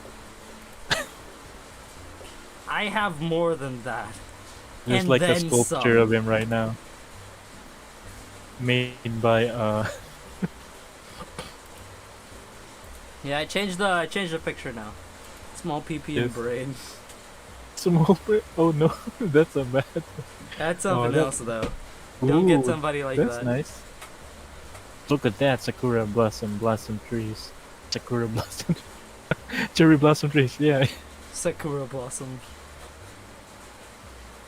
I have more than that. There's And like a then sculpture some. of him right now. Made by Yeah, I changed the picture now. Small PP and Yes. brain. small oh no, that's a bad. That's something that's- else though. Don't get Ooh, somebody like that's that. nice. Look at that, Sakura blossom trees. Sakura blossom cherry blossom trees, yeah. Sakura blossom.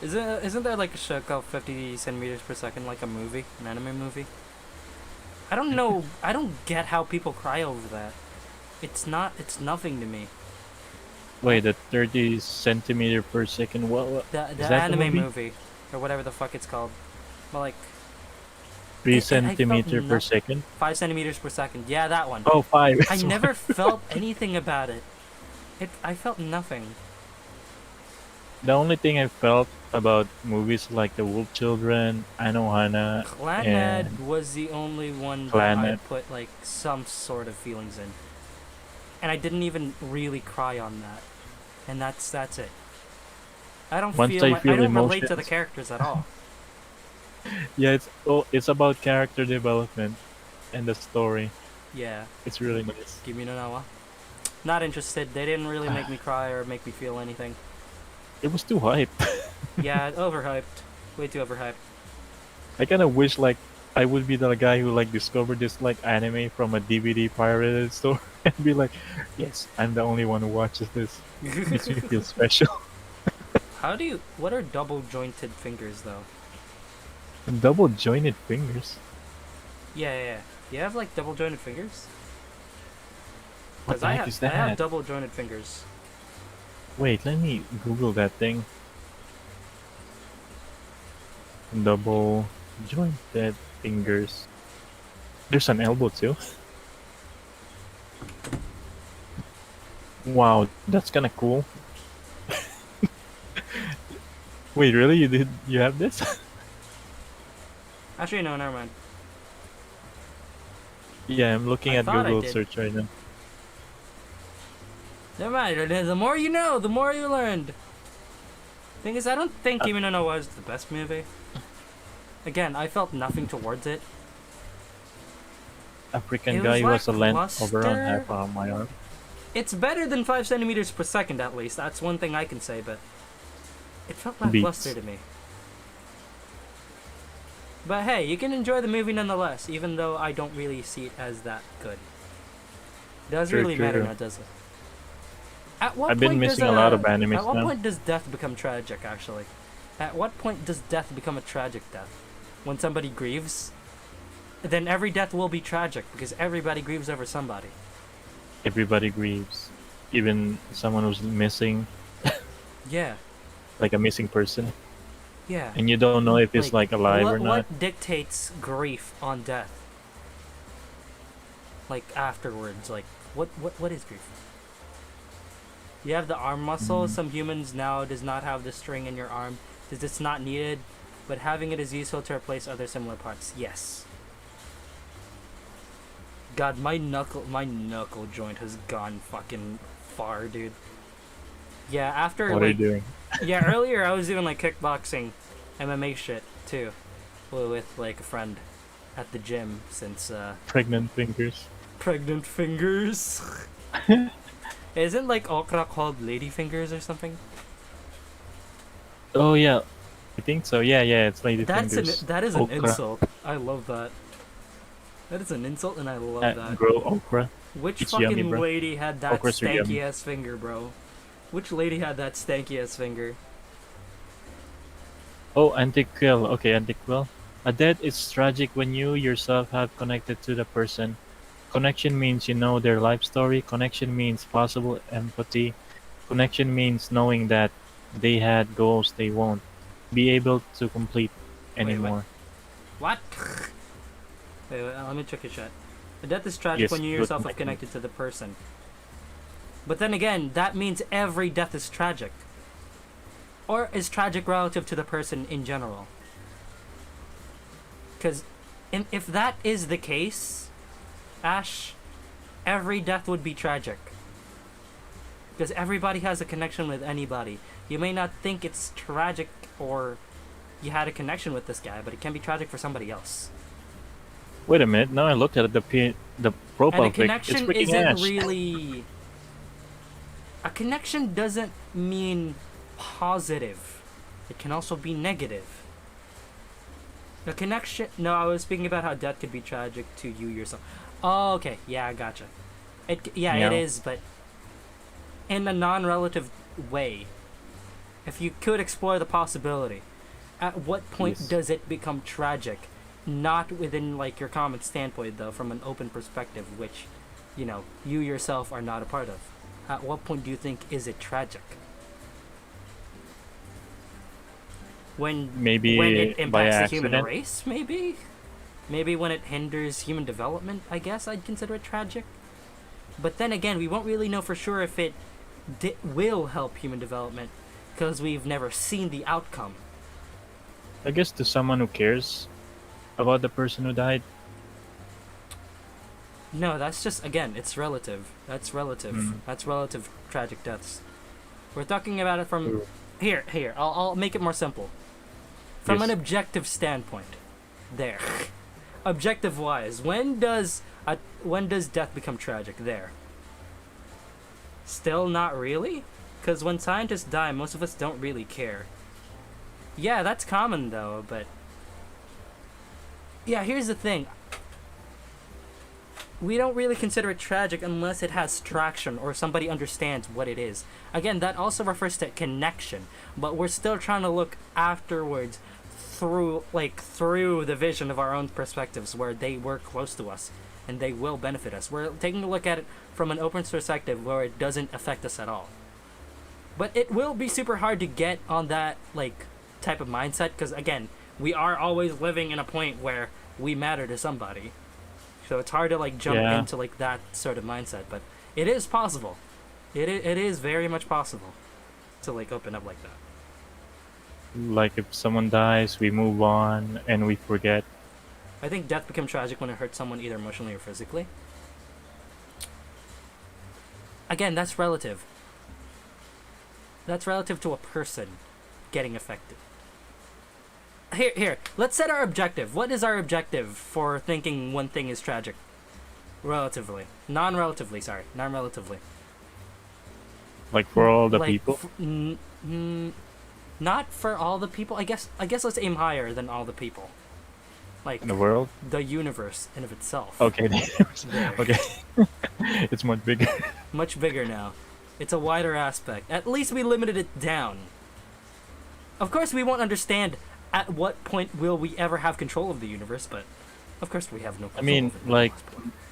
Isn't there like a show called 50 centimeters per second, like a movie, an anime movie? I don't know. I don't get how people cry over that. It's nothing to me. Wait, the 30 centimeter per second. What The is that the anime movie? movie, or whatever the fuck it's called. Well, like 3 I felt centimeter per no- second. 5 centimeters per second. Yeah, that one. Oh, 5. I never felt anything about it. I felt nothing. The only thing I felt about movies like The Wolf Children, Anohana, Clannad and was the only one that I Clannad. put like some sort of feelings in, and I didn't even really cry on that, and that's it. I don't Once feel I like, feel I don't relate to the emotions. characters at all. Yeah, it's about character development and the story. Yeah, It's really nice. Kimi no Na wa. Not interested. They didn't really make me cry or make me feel anything. It was too hype. Yeah, overhyped. Way too overhyped. I kind of wish like I would be the guy who like discovered this like anime from a DVD pirated store and be like, yes, I'm the only one who watches this. Makes me feel special. What are double jointed fingers though? Double jointed fingers. Yeah. You have like double jointed fingers? What the heck is that? I have double jointed fingers. Wait, let me Google that thing. Double jointed fingers. There's an elbow too. Wow, that's kind of cool. Wait, really? You have this? Actually, no, never mind. Yeah, I'm looking I at thought I Google did. search right now. Never mind. The more you know, the more you learned. Thing is, I don't think Kimi no Na wa was the best movie. Again, I felt nothing towards it. African It guy was who has a length lackluster. of around half of my arm. It's better than 5 centimeters per second, at least. That's one thing I can say, but it felt Beats. lackluster to me. But hey, you can enjoy the movie nonetheless, even though I don't really see it as that good. Does True, really true, matter true. now, does it? At what I've been point missing does a lot of animes At what now. point does death become tragic, actually? At what point does death become a tragic death? When somebody grieves? Then every death will be tragic, because everybody grieves over somebody. Everybody grieves. Even someone who's missing, Yeah, like a missing person. yeah. And you don't know if it's like alive or not. What dictates grief on death? Like afterwards, like what is grief? You have the arm muscle. Some humans now does not have the string in your arm because it's not needed, but having it is useful to replace other similar parts. Yes. God, my knuckle joint has gone fucking far, dude. Yeah, after What are you like doing? yeah, earlier I was doing like kickboxing, MMA shit too, with like a friend at the gym since Pregnant fingers. pregnant fingers. Isn't like okra called lady fingers or something? Oh yeah, I think so. Yeah, it's lady That is fingers. an Okra. insult. I love that. That is an insult, and I love that. Grow okra. Which It's fucking yummy, bro. lady had that Okras are yummy. stanky ass finger, bro? Which lady had that stanky ass finger? Oh, antiquill. Okay, antiquill. A death is tragic when you yourself have connected to the person. Connection means you know their life story. Connection means possible empathy. Connection means knowing that they had goals they won't be able to complete anymore. What? Wait, let me check your chat. A death is tragic Yes, when you good yourself have connection. connected to the person. But then again, that means every death is tragic. Or is tragic relative to the person in general. Because if that is the case, Ash, every death would be tragic. Because everybody has a connection with anybody. You may not think it's tragic or you had a connection with this guy, but it can be tragic for somebody else. Wait a minute. Now I looked at the profile And a pic. It's connection freaking isn't Ash. really... A connection doesn't mean positive. It can also be negative. A connection... No, I was speaking about how death could be tragic to you yourself. Oh, okay. Yeah, I gotcha. It Yeah. is, but in a non-relative way. If you could explore the possibility, at what point Yes. does it become tragic? Not within like your common standpoint, though, from an open perspective, which, you yourself are not a part of. At what point do you think is it tragic? When Maybe it by impacts the human accident. race, maybe when it hinders human development, I guess I'd consider it tragic. But then again, we won't really know for sure if it will help human development because we've never seen the outcome. I guess to someone who cares about the person who died. No, that's just, again, it's relative. That's relative. Mm. That's relative tragic deaths. We're talking about it from True. here. I'll make it more simple. From Yes. an objective standpoint. There. Objective wise, when does death become tragic? There. Still not really? Because when scientists die, most of us don't really care. Yeah, that's common though, but yeah, here's the thing. We don't really consider it tragic unless it has traction or somebody understands what it is. Again, that also refers to connection, but we're still trying to look afterwards through the vision of our own perspectives where they were close to us and they will benefit us. We're taking a look at it from an open perspective where it doesn't affect us at all. But it will be super hard to get on that type of mindset because again, we are always living in a point where we matter to somebody. So it's hard to jump into that sort of mindset, but it is possible. It is very much possible to open up like that. Like if someone dies, we move on and we forget. I think death becomes tragic when it hurts someone either emotionally or physically. Again, that's relative. That's relative to a person getting affected. Here, let's set our objective. What is our objective for thinking one thing is tragic? Non-relatively. Like for all the people? Not for all the people. I guess let's aim higher than all the people. In the world? The universe in of itself. Okay. Okay. It's much bigger. Much bigger now. It's a wider aspect. At least we limited it down. Of course, we won't understand at what point will we ever have control of the universe, but of course we have no control. I mean, like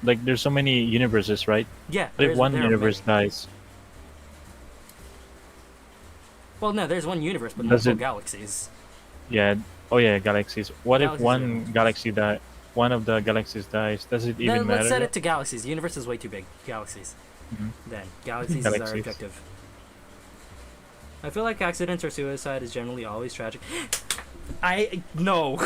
there's so many universes, right? Yeah. If one universe dies. Well, no, there's one universe, but multiple galaxies. Yeah. Oh yeah, galaxies. What if one of the galaxies dies? Does it even matter? Let's set it to galaxies. The universe is way too big. Galaxies. Mm-hmm. Then galaxies is our objective. I feel like accidents or suicide is generally always tragic. No.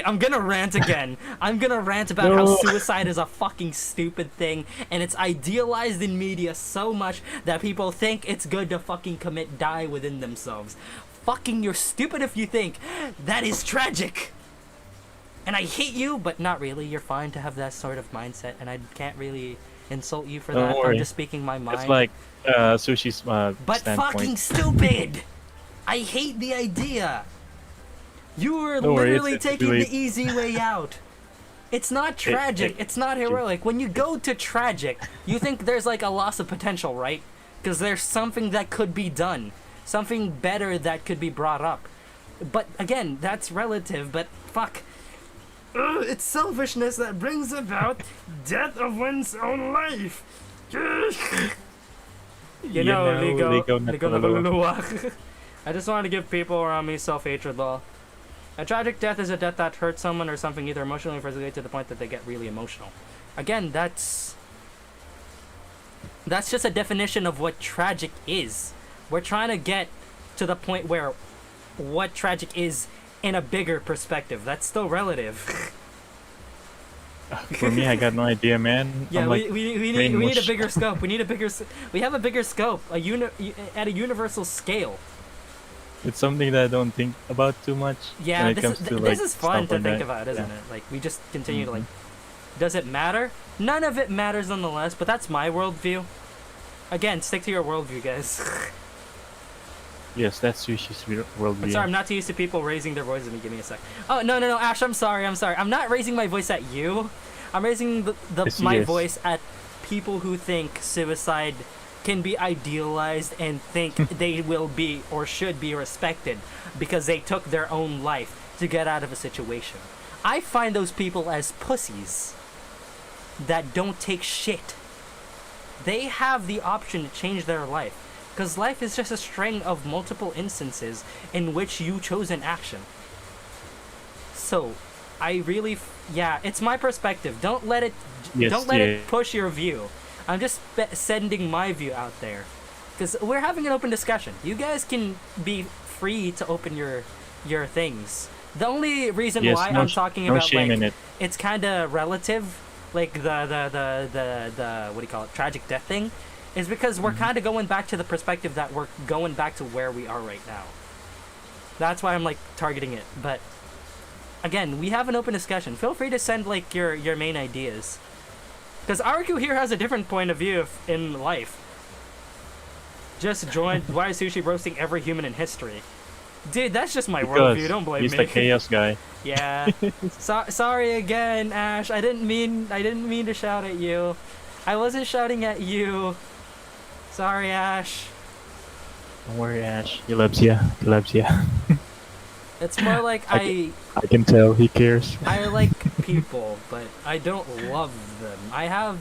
I'm gonna rant again. I'm gonna rant about how suicide is a fucking stupid thing, and it's idealized in media so much that people think it's good to fucking die within themselves. Fucking, you're stupid if you think that is tragic. And I hate you, but not really. You're fine to have that sort of mindset, and I can't really insult you for that. I'm just speaking my mind. It's like Sushi's but standpoint. Fucking stupid. I hate the idea. You were literally taking the easy way out. It's not tragic. It's not heroic. When you go to tragic, you think there's a loss of potential, right? Because there's something that could be done. Something better that could be brought up. But again, that's relative, but fuck. It's selfishness that brings about death of one's own life. You know, Ligo. I just want to give people around me self-hatred law. A tragic death is a death that hurts someone or something either emotionally or physically to the point that they get really emotional. Again, that's just a definition of what tragic is. We're trying to get to the point where what tragic is in a bigger perspective. That's still relative. For me, I got no idea, man. Yeah, we need a bigger scope. We have a bigger scope, at a universal scale. It's something that I don't think about too much. Yeah, when it comes to, this is fun to think about, isn't it? We just continue to does it matter? None of it matters nonetheless, but that's my worldview. Again, stick to your worldview, guys. Yes, that's Sushi's worldview. I'm sorry, I'm not too used to people raising their voices. Give me a sec. Oh, no, Ash, I'm sorry. I'm not raising my voice at you. I'm raising my voice at people who think suicide can be idealized and think they will be or should be respected because they took their own life to get out of a situation. I find those people as pussies that don't take shit. They have the option to change their life because life is just a string of multiple instances in which you chose an action. So I really it's my perspective. Don't let it push your view. I'm just sending my view out there because we're having an open discussion. You guys can be free to open your things. The only reason why I'm talking about it's kind of relative, like the what do you call it, tragic death thing, is because we're kind of going back to the perspective that we're going back to where we are right now. That's why I'm targeting it. But again, we have an open discussion. Feel free to send your main ideas. Because Areku here has a different point of view in life. Just joined Why is Sushi roasting every human in history. Dude, that's just my Because worldview. Don't blame he's me. the chaos guy. Yeah. Sorry again, Ash. I didn't mean to shout at you. I wasn't shouting at you. Sorry, Ash. Don't worry, Ash. He loves you. He loves you. It's more like I can tell he cares. I like people, but I don't love them. I have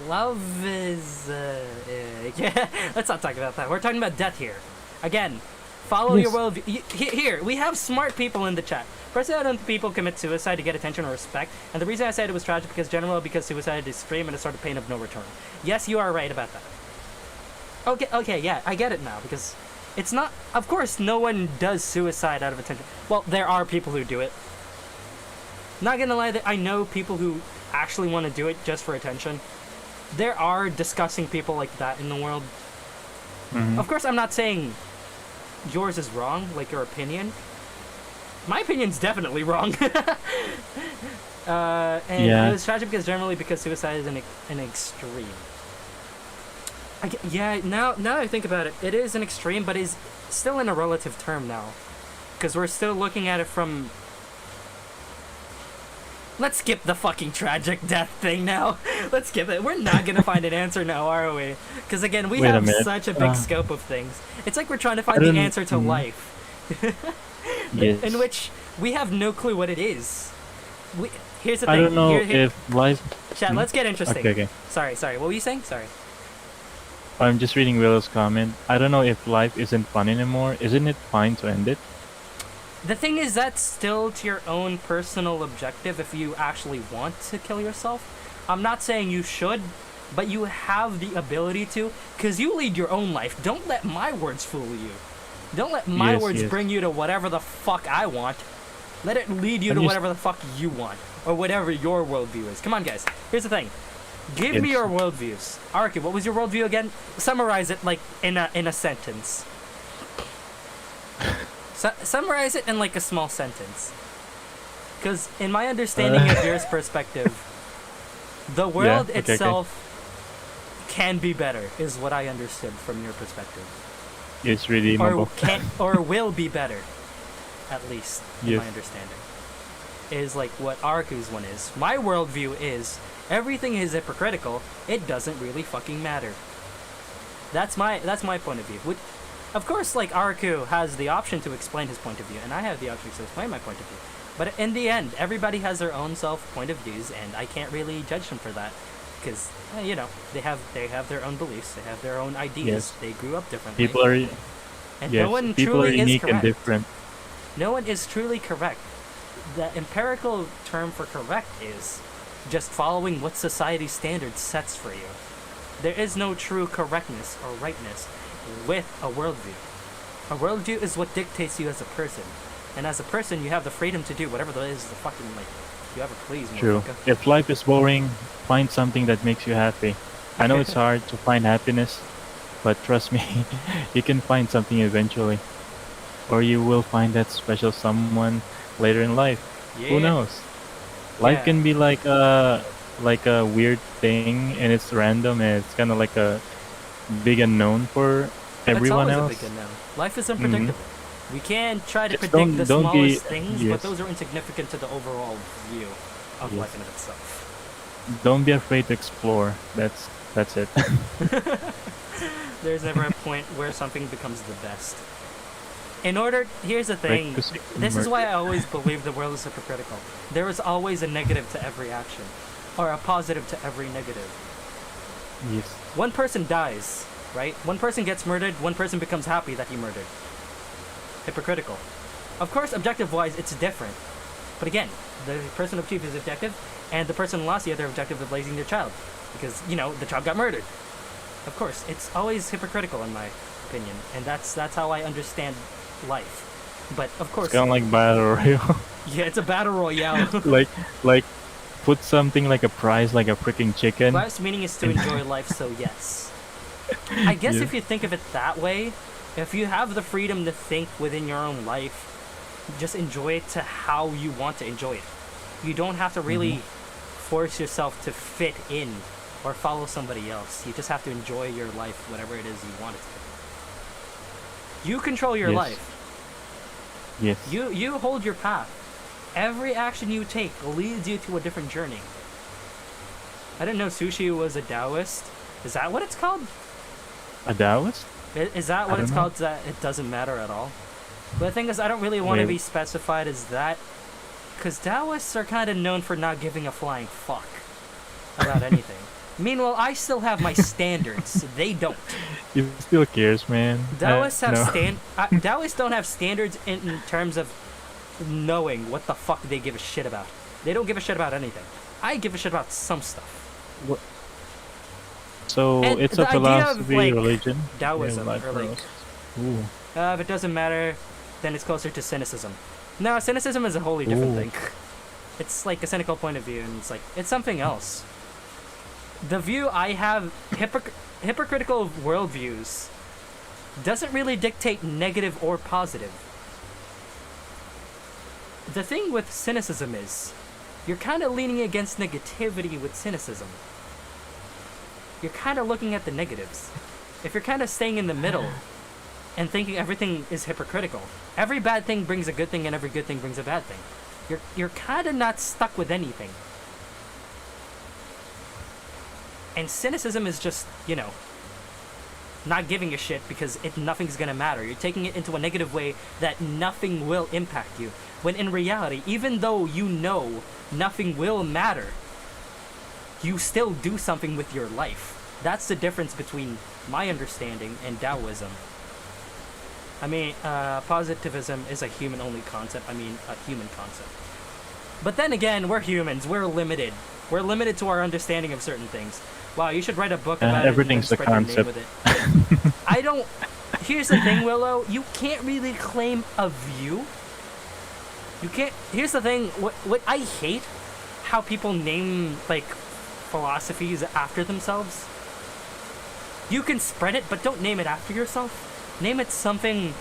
love is yeah. Let's not talk about that. We're talking about death here. Again, follow your worldview. Here, we have smart people in the chat. Personally, I don't think people commit suicide to get attention or respect. And the reason I said it was tragic because suicide is extreme and a sort of pain of no return. Yes, you are right about that. Okay, yeah, I get it now, because it's not... Of course, no one does suicide out of attention. Well, there are people who do it. Not gonna lie, that I know people who actually want to do it just for attention. There are disgusting people like that in the world. Of course, I'm not saying yours is wrong, like your opinion. My opinion's definitely wrong. And it was tragic because suicide is an extreme. Now I think about it, it is an extreme, but is still in a relative term now. Because we're still looking at it from... Let's skip the fucking tragic death thing now. Let's skip it. We're not gonna find an answer now, are we? Because again, we have such a big scope of things. It's like we're trying to find the answer to life. Yes. In which we have no clue what it is. Here's the thing. I don't know if life... Chat, let's get interesting. Okay. Sorry. What were you saying? Sorry. I'm just reading Willow's comment. I don't know if life isn't fun anymore. Isn't it fine to end it? The thing is, that's still to your own personal objective if you actually want to kill yourself. I'm not saying you should, but you have the ability to, because you lead your own life. Don't let my words fool you. Don't let my words bring you to whatever the fuck I want. Let it lead you to whatever the fuck you want, or whatever your worldview is. Come on, guys. Here's the thing. Give me your worldviews. Areku, what was your worldview again? Summarize it like in a sentence. Summarize it in like a small sentence. Because in my understanding of yours perspective, the world itself can be better, is what I understood from your perspective. It's redeemable. Or will be better, at least in my understanding. Is like what Areku's one is. My worldview is everything is hypocritical. It doesn't really fucking matter. That's my point of view. Of course, like Areku has the option to explain his point of view, and I have the option to explain my point of view. But in the end, everybody has their own point of views, and I can't really judge them for that, because they have their own beliefs, they have their own ideas, they grew up differently. People are, and no one people truly are unique is correct. and different. No one is truly correct. The empirical term for correct is just following what society's standards sets for you. There is no true correctness or rightness with a worldview. A worldview is what dictates you as a person. And as a person, you have the freedom to do whatever there is the fucking, you ever please. True. If life is boring, find something that makes you happy. I know it's hard to find happiness, but trust me, you can find something eventually. Or you will find that special someone later in life. Yeah. Who knows? Life can be like a weird thing, and it's random, and it's kind of like a big unknown for everyone else. It's always a big unknown. Life is unpredictable. We can try to predict the smallest things, but those are insignificant to the overall view of life in itself. Don't be afraid to explore. That's it. There's never a point where something becomes the best. Here's the thing. This is why I always believe the world is hypocritical. There is always a negative to every action, or a positive to every negative. Yes. One person dies, right? One person gets murdered, one person becomes happy that he murdered. Hypocritical. Of course, objective-wise, it's different. But again, the person achieved his objective, and the person lost the other objective of raising their child. Because, the child got murdered. Of course, it's always hypocritical in my opinion, and that's how I understand life. But, of course... It's kind of like Battle Royale. Yeah, it's a Battle Royale. like, put something like a prize, like a freaking chicken. Life's meaning is to enjoy life, so yes. I guess if you think of it that way, if you have the freedom to think within your own life, just enjoy it to how you want to enjoy it. You don't have to really force yourself to fit in or follow somebody else. You just have to enjoy your life, whatever it is you want it to be. You control your life. Yes. You hold your path. Every action you take leads you to a different journey. I didn't know sushi was a Taoist. Is that what it's called? A Taoist? Is that what it's called? That it doesn't matter at all. But the thing is, I don't really want to be specified as that, because Taoists are kind of known for not giving a flying fuck about anything. Meanwhile, I still have my standards. They don't. You still cares, man. Taoists Taoists don't have standards in terms of knowing what the fuck they give a shit about. They don't give a shit about anything. I give a shit about some stuff. What? So And it's the a idea philosophy, of, like, religion. Taoism, life or like, Ooh. if it doesn't matter, then it's closer to cynicism. No, cynicism is a wholly different thing. It's like a cynical point of view, and it's something else. The view I have, hypocritical worldviews, doesn't really dictate negative or positive. The thing with cynicism is, you're kind of leaning against negativity with cynicism. You're kind of looking at the negatives. If you're kind of staying in the middle and thinking everything is hypocritical, every bad thing brings a good thing and every good thing brings a bad thing. You're kind of not stuck with anything. And cynicism is just, not giving a shit because nothing's gonna matter. You're taking it into a negative way that nothing will impact you. When in reality, even though you know nothing will matter, you still do something with your life. That's the difference between my understanding and Taoism. I mean, positivism is a human-only concept. I mean, a human concept. But then again, we're humans. We're limited. We're limited to our understanding of certain things. Wow, you should write a book about everything's it. Everything's a concept. With it. I don't... Here's the thing, Willow. You can't really claim a view. You can't... Here's the thing. What I hate, how people name, like, philosophies after themselves. You can spread it, but don't name it after yourself. Name it something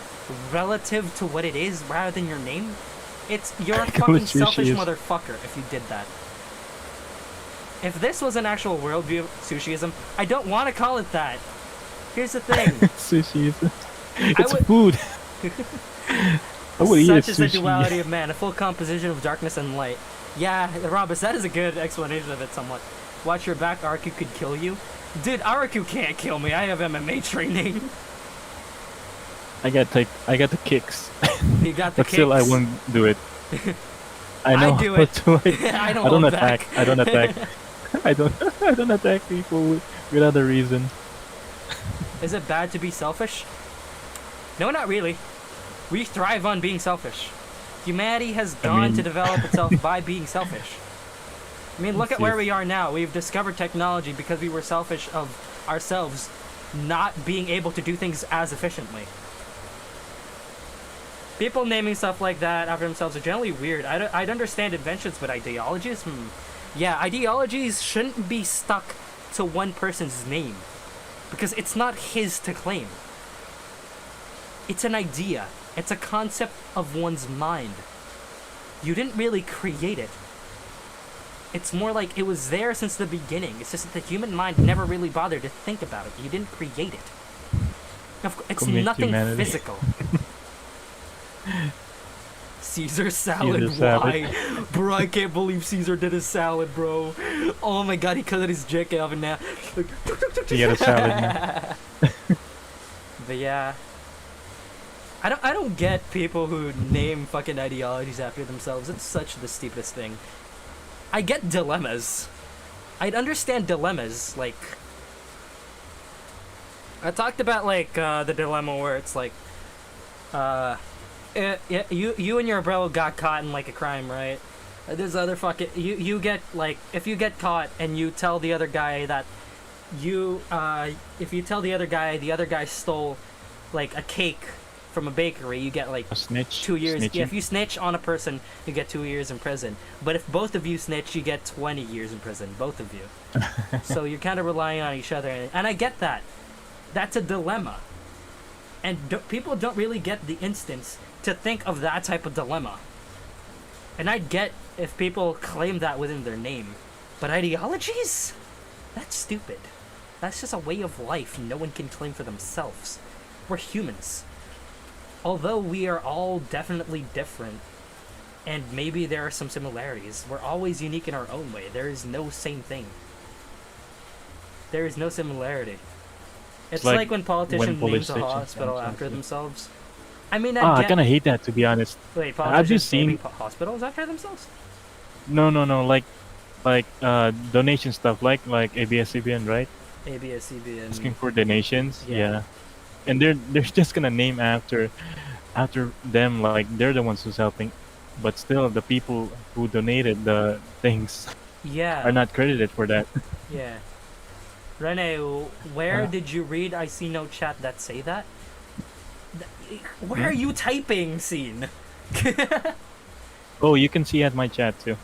relative to what it is rather than your name. You're a fucking selfish motherfucker if you did that. If this was an actual worldview of sushiism, I don't want to call it that. Here's the thing. Sushiism. It's food. I would eat Such is the sushi. duality of man, a full composition of darkness and light. Yeah, Robus, that is a good explanation of it somewhat. Watch your back, Areku could kill you. Dude, Areku can't kill me. I have MMA training. I got the kicks. You got the but kicks. Still, I won't do it. I know. I do it. I don't attack. I don't attack. I don't attack people without a reason. Is it bad to be selfish? No, not really. We thrive on being selfish. Humanity has gone to develop itself by being selfish. I mean, look at where we are now. We've discovered technology because we were selfish of ourselves not being able to do things as efficiently. People naming stuff like that after themselves are generally weird. I'd understand inventions, but ideologies? Yeah, ideologies shouldn't be stuck to one person's name. Because it's not his to claim. It's an idea. It's a concept of one's mind. You didn't really create it. It's more like it was there since the beginning. It's just that the human mind never really bothered to think about it. You didn't create it. It's nothing physical. Caesar salad, why? Bro, I can't believe Caesar did a salad, bro. Oh my god, he cut his dick oven now. He got a salad now. But yeah. I don't get people who name fucking ideologies after themselves. It's such the stupidest thing. I get dilemmas. I'd understand dilemmas, like... I talked about, like, the dilemma where it's like... you and your bro got caught in, like, a crime, right? There's other fucking... You get, like... If you get caught and you tell the other guy that you... if you tell the other guy stole, like, a cake from a bakery, you get, like, a snitch. 2 years. Snitching. Yeah, if you snitch on a person, you get 2 years in prison. But if both of you snitch, you get 20 years in prison. Both of you. So you're kind of relying on each other. And I get that. That's a dilemma. And people don't really get the instance to think of that type of dilemma. And I'd get if people claim that within their name. But ideologies? That's stupid. That's just a way of life no one can claim for themselves. We're humans. although we are all definitely different, and maybe there are some similarities, we're always unique in our own way. There is no same thing. There is no similarity. It's like when politicians names a hospital after themselves. I mean, I kind of hate that, to be honest. Wait, politicians naming hospitals after themselves? No, donation stuff, like ABS-CBN, right? ABS-CBN. Asking for donations, yeah. And they're just gonna name after them, like they're the ones who's helping, but still the people who donated the things are not credited for that. Yeah. Rene, where did you read I see no chat that say that? Where are you typing, Scene? Oh, you can see at my chat too.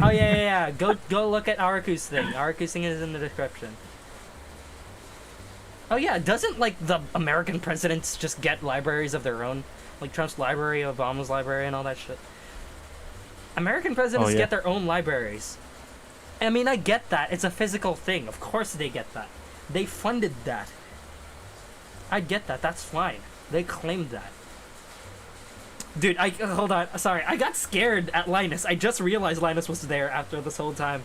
Oh yeah. Go look at Areku's thing. Areku's thing is in the description. Oh yeah, doesn't like the American presidents just get libraries of their own? Like Trump's library, Obama's library, and all that shit. American presidents get their own libraries. I mean, I get that. It's a physical thing. Of course they get that. They funded that. I get that. That's fine. They claimed that. Dude, hold on. Sorry, I got scared at Linus. I just realized Linus was there after this whole time.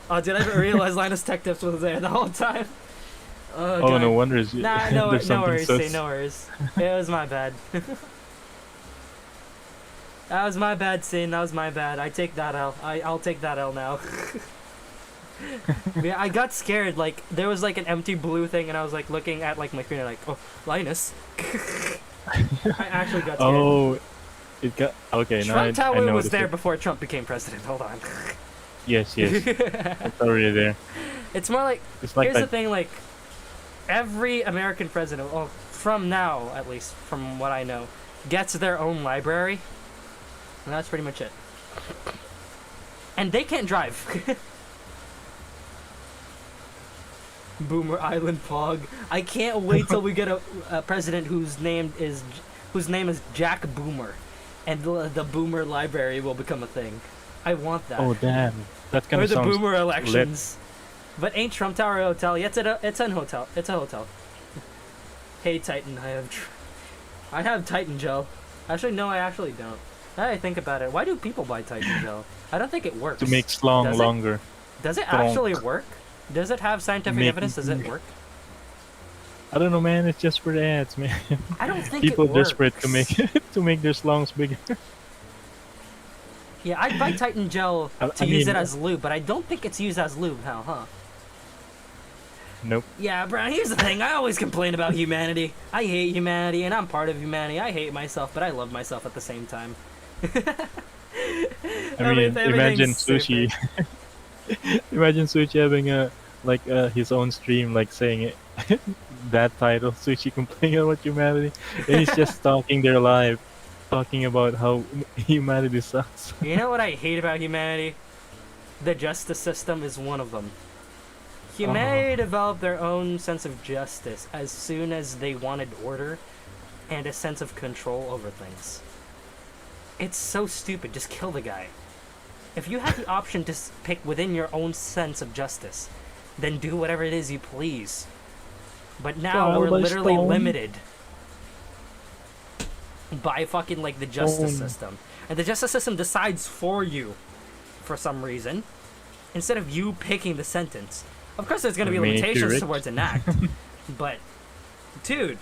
Oh, did I ever realize Linus Tech Tips was there the whole time? Oh, no wonder. Nah, no worries, no worries. It was my bad. That was my bad, Sin. That was my bad. I take that L. I'll take that L now. Yeah, I got scared. Like, there was like an empty blue thing, and I was like looking at like my screen, and like, oh, Linus. I actually got scared. Oh, it got okay. Trump now Tower was there before Trump became president. Hold on. Yes. It's already there. It's more like, here's the thing, like, every American president, well, from now, at least, from what I know, gets their own library. And that's pretty much it. And they can't drive. Boomer Island Pog. I can't wait till we get a president whose name is Jack Boomer, and the Boomer Library will become a thing. I want that. Oh damn, that's gonna sound. Or the Boomer elections. Lit. But ain't Trump Tower a hotel? Yeah, it's a hotel. It's a hotel. Hey Titan, I have Titan gel. Actually, no, I actually don't. Now that I think about it, why do people buy Titan gel? I don't think it works. To make slong longer. Does it actually work? Does it have scientific evidence? Does it work? I don't know, man. It's just for the ads, man. I don't think people it works. Desperate to make their slongs bigger. Yeah, I'd buy Titan gel to use it as lube, but I don't think it's used as lube now, huh? Nope. Yeah, bro, here's the thing. I always complain about humanity. I hate humanity, and I'm part of humanity. I hate myself, but I love myself at the same time. I mean, imagine Sushi. Imagine Sushi having his own stream, like saying it, that title, Sushi complaining about humanity, and he's just talking their life, talking about how humanity sucks. You know what I hate about humanity? The justice system is one of them. Humanity developed their own sense of justice as soon as they wanted order and a sense of control over things. It's so stupid. Just kill the guy. If you had the option to pick within your own sense of justice, then do whatever it is you please. But now we're literally limited by fucking like the justice system. And the justice system decides for you for some reason instead of you picking the sentence. Of course there's going to be limitations towards an act. But dude,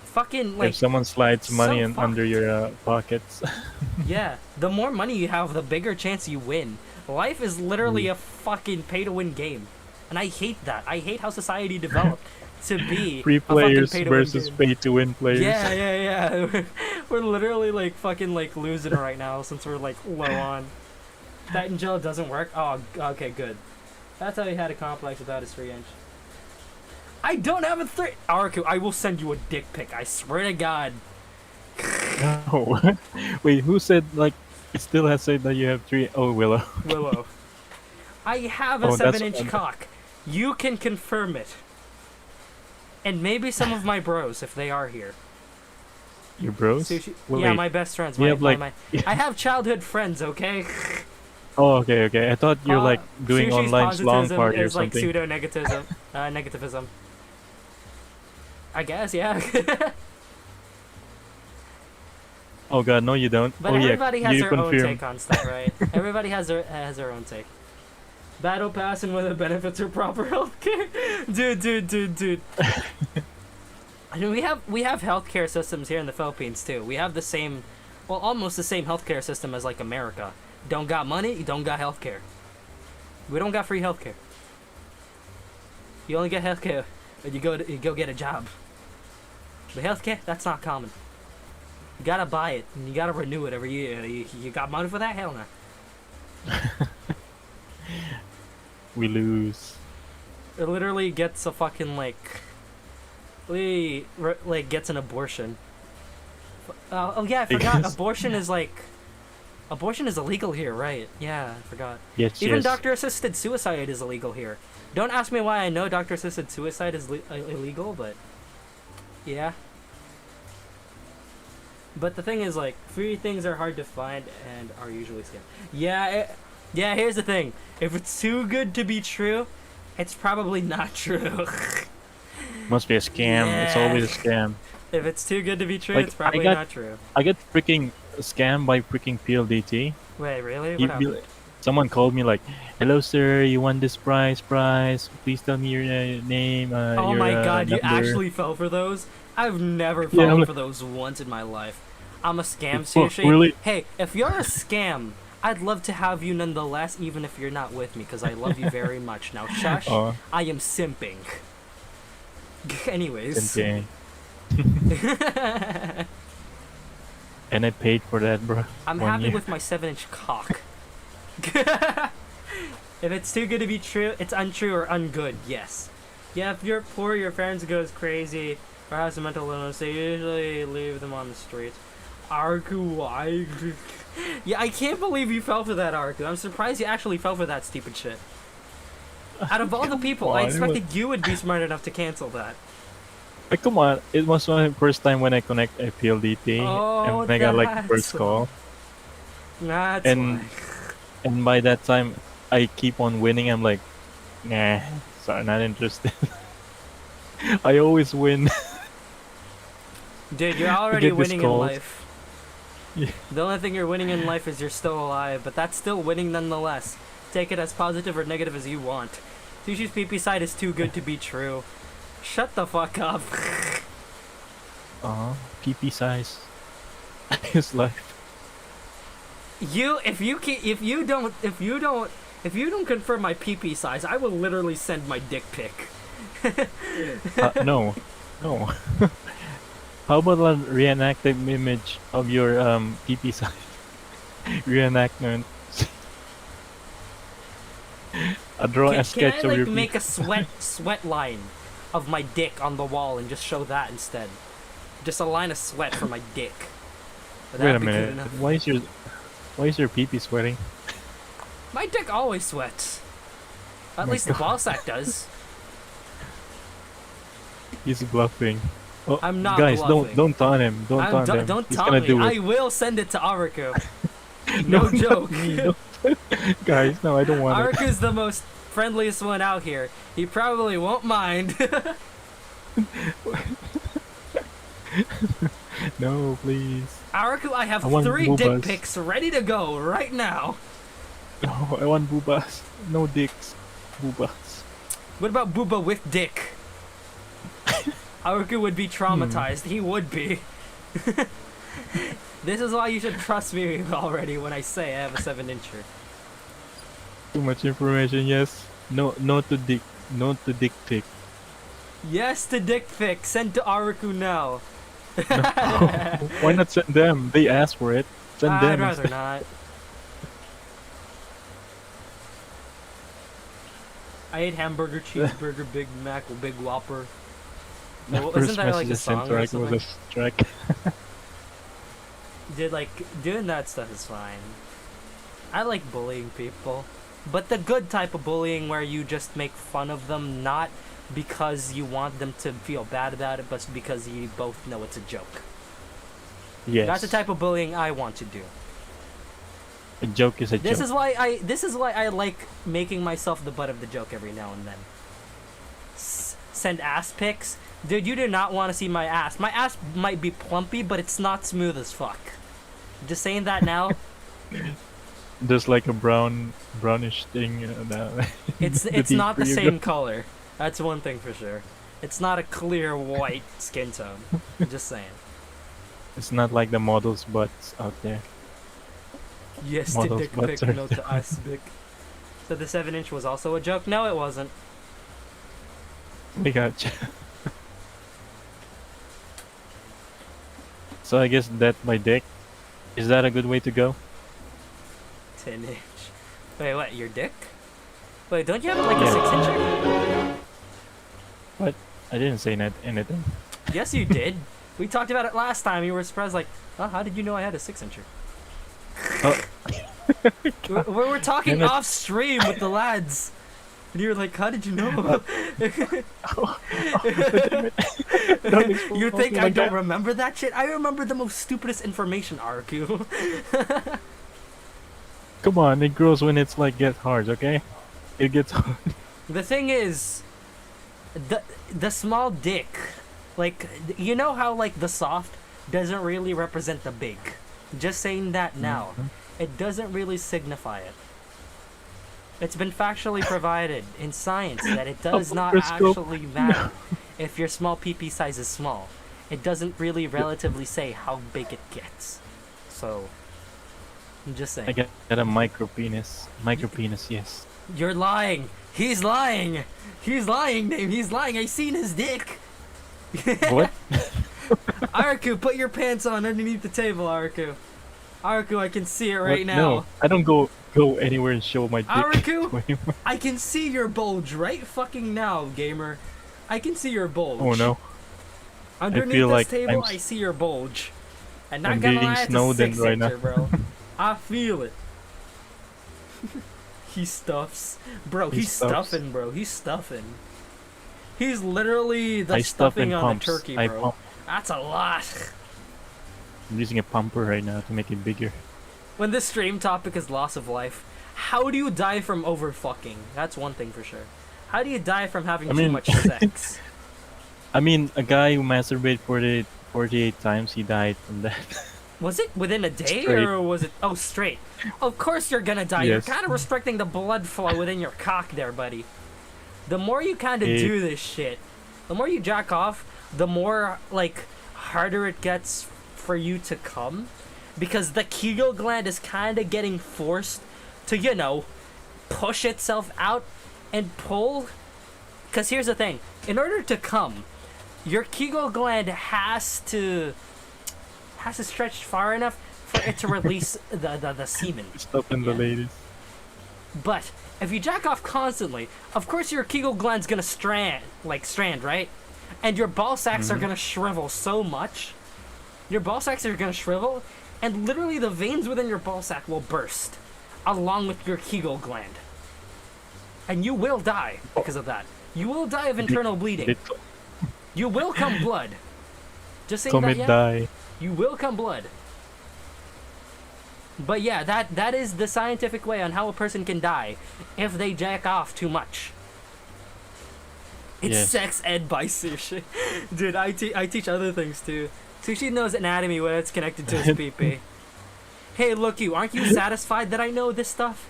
fucking like, if someone slides money under your pockets. Yeah, the more money you have, the bigger chance you win. Life is literally a fucking pay-to-win game, and I hate that. I hate how society developed to be free players versus pay-to-win players. Yeah. We're literally like fucking like losing right now since we're like low on. Titan gel doesn't work. Oh, okay, good. That's how he had a complex without his 3-inch. I don't have a 3. Areku, I will send you a dick pic. I swear to God. No. Wait, who said like it still has said that you have 3? Oh, Willow. Willow. I have a 7-inch cock. You can confirm it. And maybe some of my bros if they are here. Your bros? Yeah, my best friends. I have childhood friends, okay? Oh, okay. I thought you're like doing Sushi's online slong party or something. Like pseudo-negativism. Negativism. I guess, yeah. Oh god, no you don't. But Oh yeah, everybody has you their own confirm. take on stuff, right? Everybody has their own take. Battle pass and whether benefits or proper healthcare. Dude. I mean, we have healthcare systems here in the Philippines too. We have the same, well, almost the same healthcare system as like America. Don't got money, you don't got healthcare. We don't got free healthcare. You only get healthcare when you go get a job. But healthcare, that's not common. You gotta buy it and you gotta renew it every year. You got money for that? Hell no. We lose. It literally gets a fucking gets an abortion. Oh yeah, I forgot. Abortion is illegal here, right? Yeah, I forgot. Yes, Even yes. doctor-assisted suicide is illegal here. Don't ask me why I know doctor-assisted suicide is illegal, but yeah. But the thing is, like, free things are hard to find and are usually scam. Yeah, here's the thing. If it's too good to be true, it's probably not true. Must be a scam. Yeah. It's always a scam. If it's too good to be true, Like, it's probably I got- not true. I get freaking scammed by freaking PLDT. Wait, really? He What be happened? like- Someone called me like, "Hello, sir. You won this prize. Please tell me your name. Oh your, my god, you number." actually fell for those? I've never Yeah, fallen I'm like- for those once in my life. I'm a scam, Oh, seriously? really? Hey, if you're a scam, I'd love to have you nonetheless, even if you're not with me, because I love you very much. Now, shush, Oh, I am simping. Anyways. okay. And I paid for that, bro. I'm 1 happy year. with my 7-inch cock. If it's too good to be true, it's untrue or ungood, yes. Yeah, if you're poor, your parents goes crazy, or has a mental illness, they usually leave them on the streets. Areku, why? Yeah, I can't believe you fell for that, Areku. I'm surprised you actually fell for that stupid shit. Out of all the people, I on, it expected you would be smart enough to cancel that. Like, come on, it was my first time when I connect a PLDT, Oh, and I got like the that's first call. That's And- why. And by that time, I keep on winning. I'm like, nah, sorry, not interested. I always win. Dude, you're already get this winning in calls. life. Yeah. The only thing you're winning in life is you're still alive, but that's still winning nonetheless. Take it as positive or negative as you want. Sushi's pee-pee side is too good to be true. Shut the fuck up. PP size. His life. If you don't confirm my pee-pee size, I will literally send my dick pic. No. How about a reenacted image of your PP size? Reenactment. I draw a Can sketch I of like your make PP. a sweat line of my dick on the wall and just show that instead? Just a line of sweat for my dick. Would Wait that a be good minute. enough? Why is your PP sweating? My dick always sweats. At My least the God. ball sack does. He's bluffing. Oh, I'm not guys, bluffing. don't taunt him. Don't taunt him. Don't He's taunt gonna me. do I it. will send it to Areku. No joke. Me, no. Guys, no, I don't want it. Areku's the most friendliest one out here. He probably won't mind. No, please. Areku, I have I want 3 dick boobas. pics ready to go right now. No, I want boobas. No dicks. Boobas. What about Booba with dick? Areku would be traumatized. He would be. This is why you should trust me already when I say I have a 7-incher. Too much information, yes. No to dick. No to dick pic. Yes to dick pic. Send to Areku now. Why not send them? They asked for it. Send I'd them. rather instead. not. I ate hamburger, cheeseburger, Big Mac, or Big Whopper. The Well, first isn't that like a message I sent song to or Areku was a something? strike. Dude, like, doing that stuff is fine. I like bullying people. But the good type of bullying where you just make fun of them, not because you want them to feel bad about it, but because you both know it's a joke. Yes. That's the type of bullying I want to do. A joke is a This joke. is why I like making myself the butt of the joke every now and then. Send ass pics. Dude, you do not want to see my ass. My ass might be plumpy, but it's not smooth as fuck. Just saying that now. There's like a brownish thing. It's deep not the where you same go. color. That's one thing for sure. It's not a clear white skin tone. Just saying. It's not like the models' butts out there. Yes, the Models' dick butts pic, are not the ass pic. So the 7-inch was also a joke? No, it wasn't. We got you. So I guess that my dick. Is that a good way to go? 10-inch. Wait, what? Your dick? Wait, don't you have like a Yeah. 6-incher? What? I didn't say anything. Yes, you did. We talked about it last time. You were surprised, like, oh, how did you know I had a 6-incher? Oh. We were talking Damn it. off stream with the lads. And you were like, how did you know? You think I don't remember that shit? I remember the most stupidest information, Areku. Come on, it grows when it's like gets hard, okay? It gets hard. The thing is, the small dick, like, you know how like the soft doesn't really represent the big. Just saying that now, it doesn't really signify it. It's been factually provided in science that it does not microscope. actually matter if your small PP size is small. It doesn't really relatively say how big it gets. So, I'm just saying. I got a micro penis. Micro penis, yes. You're lying. He's lying. He's lying, Dave. He's lying. I seen his dick. What? Areku, put your pants on underneath the table, Areku. Areku, I can see it right What? now. No, I don't go anywhere and show my dick. Areku, I can see your bulge right fucking now, gamer. I can see your bulge. Oh no. Underneath feel this like table, I'm I see your bulge. And not I'm gonna being lie, it's a snowed in 6 right now. incher, bro. I feel it. He stuffs. Bro, He he's stuffs. stuffing, bro. He's stuffing. He's literally the I stuff stuffing in on pumps. a turkey, I bro. pump. That's a lot. I'm using a pumper right now to make it bigger. When the stream topic is loss of life, how do you die from overfucking? That's one thing for sure. How do you die from having I too mean- much sex? I mean, a guy who masturbated 48 times, he died from that. Was it within a day Straight. or was it... Oh, straight. Of course you're gonna die. Yes. You're kind of restricting the blood flow within your cock there, buddy. The more you kind of Hey. do this shit, the more you jack off, the more, like, harder it gets for you to come. Because the Kegel gland is kind of getting forced to, you know, push itself out and pull. Because here's the thing. In order to come, your Kegel gland has to stretch far enough for it to release the semen. Stopping the Yeah. ladies. But if you jack off constantly, of course your Kegel gland's gonna strand, right? And your ball sacks are gonna shrivel so much. Your ball sacks are gonna shrivel, and literally the veins within your ball sack will burst, along with your Kegel gland. And you will die because of that. You will die of internal bleeding. You will come blood. Just saying that, Commit yeah? die. You will come blood. But yeah, that is the scientific way on how a person can die if they jack off too much. It's Yes. sex ed by Sushi. Dude, I teach other things too. Sushi knows anatomy when it's connected to his pee-pee. Hey, look you, aren't you satisfied that I know this stuff?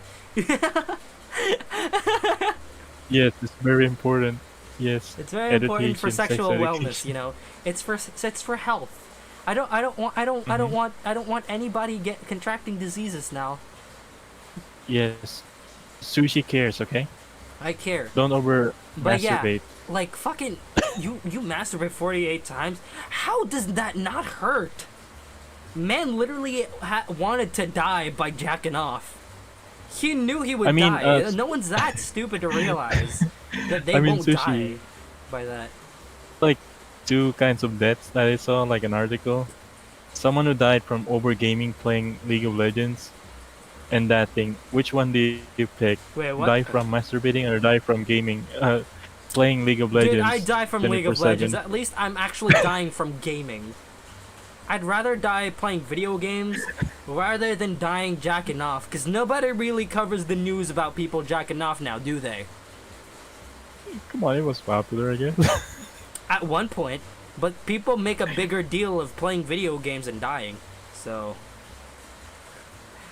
Yes, it's very important. Yes. It's very important for Education, sex sexual wellness, education. you know. It's for health. I don't want anybody contracting diseases now. Yes. Sushi cares, okay? I care. Don't over But yeah, masturbate. like fucking you masturbate 48 times. How does that not hurt? Man literally wanted to die by jacking off. He knew he would I mean, die. No one's that stupid to realize that they I mean, won't Sushi. die by that. Like two kinds of deaths that I saw, like an article. Someone who died from over gaming playing League of Legends, and that thing. Which one do you pick? Wait, what? Die from masturbating or die from gaming? Playing League of Legends. Dude, I die from League of 24/7. Legends. At least I'm actually dying from gaming. I'd rather die playing video games rather than dying jacking off, because nobody really covers the news about people jacking off now, do they? Come on, it was popular, I guess. At one point, but people make a bigger deal of playing video games and dying, so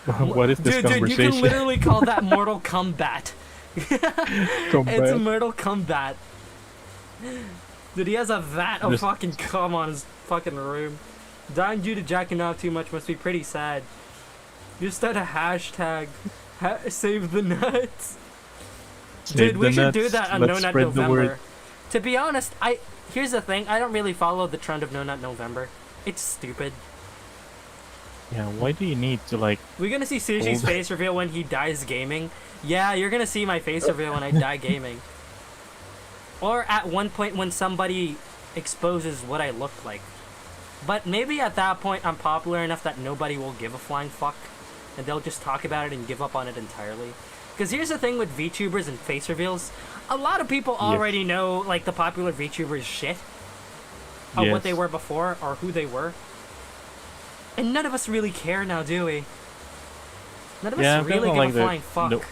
What is this Dude, you conversation? can literally call that Mortal Kombat. It's Mortal Kombat. Dude, he has a vat of fucking cum on his fucking room. Dying due to jacking off too much must be pretty sad. You start a hashtag. Save the nuts. Dude, we should do that on No Nut November. To be honest, here's the thing. I don't really follow the trend of No Nut November. It's stupid. Yeah, why do you need to like... We're gonna see Sushi's face reveal when he dies gaming. Yeah, you're gonna see my face reveal when I die gaming. Or at one point when somebody exposes what I look like. But maybe at that point I'm popular enough that nobody will give a flying fuck. And they'll just talk about it and give up on it entirely. Because here's the thing with VTubers and face reveals. A lot of people already know like the popular VTubers shit. Of what they were before or who they were. And none of us really care now, do we? None of us really give a flying fuck. No.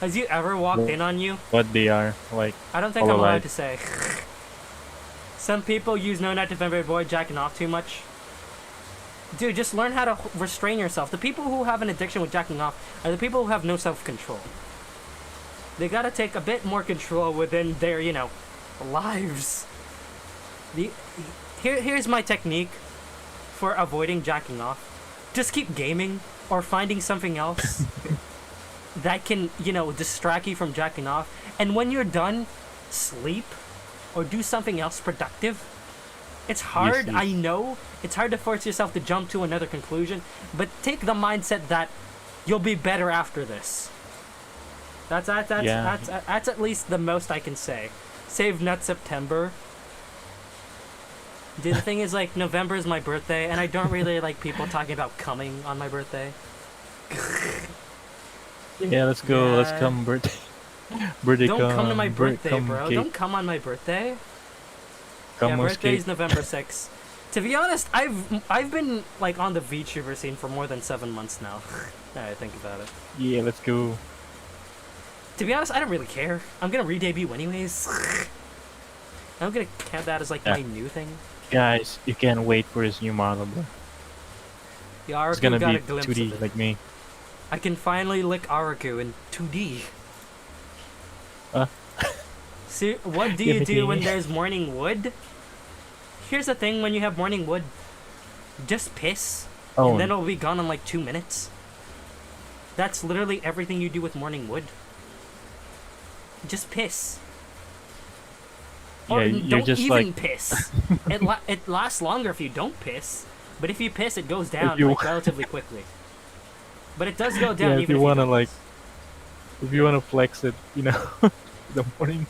Has you ever walked in on you? What they are, like... I don't think I'm allowed to say. Some people use No Nut November to avoid jacking off too much. Dude, just learn how to restrain yourself. The people who have an addiction with jacking off are the people who have no self-control. They gotta take a bit more control within their, you know, lives. Here's my technique for avoiding jacking off. Just keep gaming or finding something else that can, you know, distract you from jacking off. And when you're done, sleep or do something else productive. It's hard, I know. It's hard to force yourself to jump to another conclusion, but take the mindset that you'll be better after this. That's at least the most I can say. Save Nut September. Dude, the thing is, like, November is my birthday, and I don't really like people talking about coming on my birthday. Yeah, let's go. Yeah. Let's come birthday. Don't come to my birthday, bro. Don't come on my birthday. Yeah, birthday's November 6th. To be honest, I've been like on the VTuber scene for more than 7 months now. Now I think about it. Yeah, let's go. To be honest, I don't really care. I'm gonna re-debut anyways. I'm gonna count that as like my new thing. Guys, you can't wait for his new model, bro. The Areku it's gonna got be a glimpse 2D of it. like me. I can finally lick Areku in 2D. See, what do you do when there's morning wood? Here's the thing, when you have morning wood, just piss, and then it'll be gone in like 2 minutes. That's literally everything you do with morning wood. Just piss. Yeah, or you're don't just even like... piss. It lasts longer if you don't piss, but if you piss, it goes down like relatively quickly. But it does go down even if you wanna like... If you wanna flex it, you know, the morning...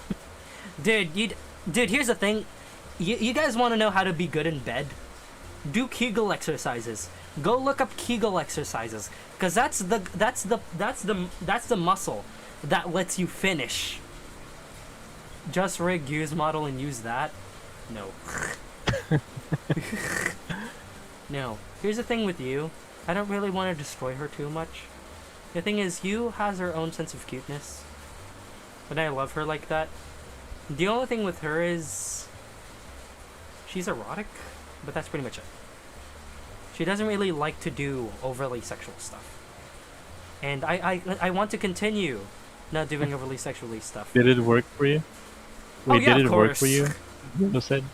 Dude, here's the thing. You guys want to know how to be good in bed? Do Kegel exercises. Go look up Kegel exercises, because that's the muscle that lets you finish. Just rig use model and use that? No. No. Here's the thing with you. I don't really want to destroy her too much. The thing is, you has her own sense of cuteness. And I love her like that. The only thing with her is... she's erotic, but that's pretty much it. She doesn't really like to do overly sexual stuff. And I want to continue not doing overly sexually stuff. Did it work for you? Wait, yeah, did of it course. work for you? You said?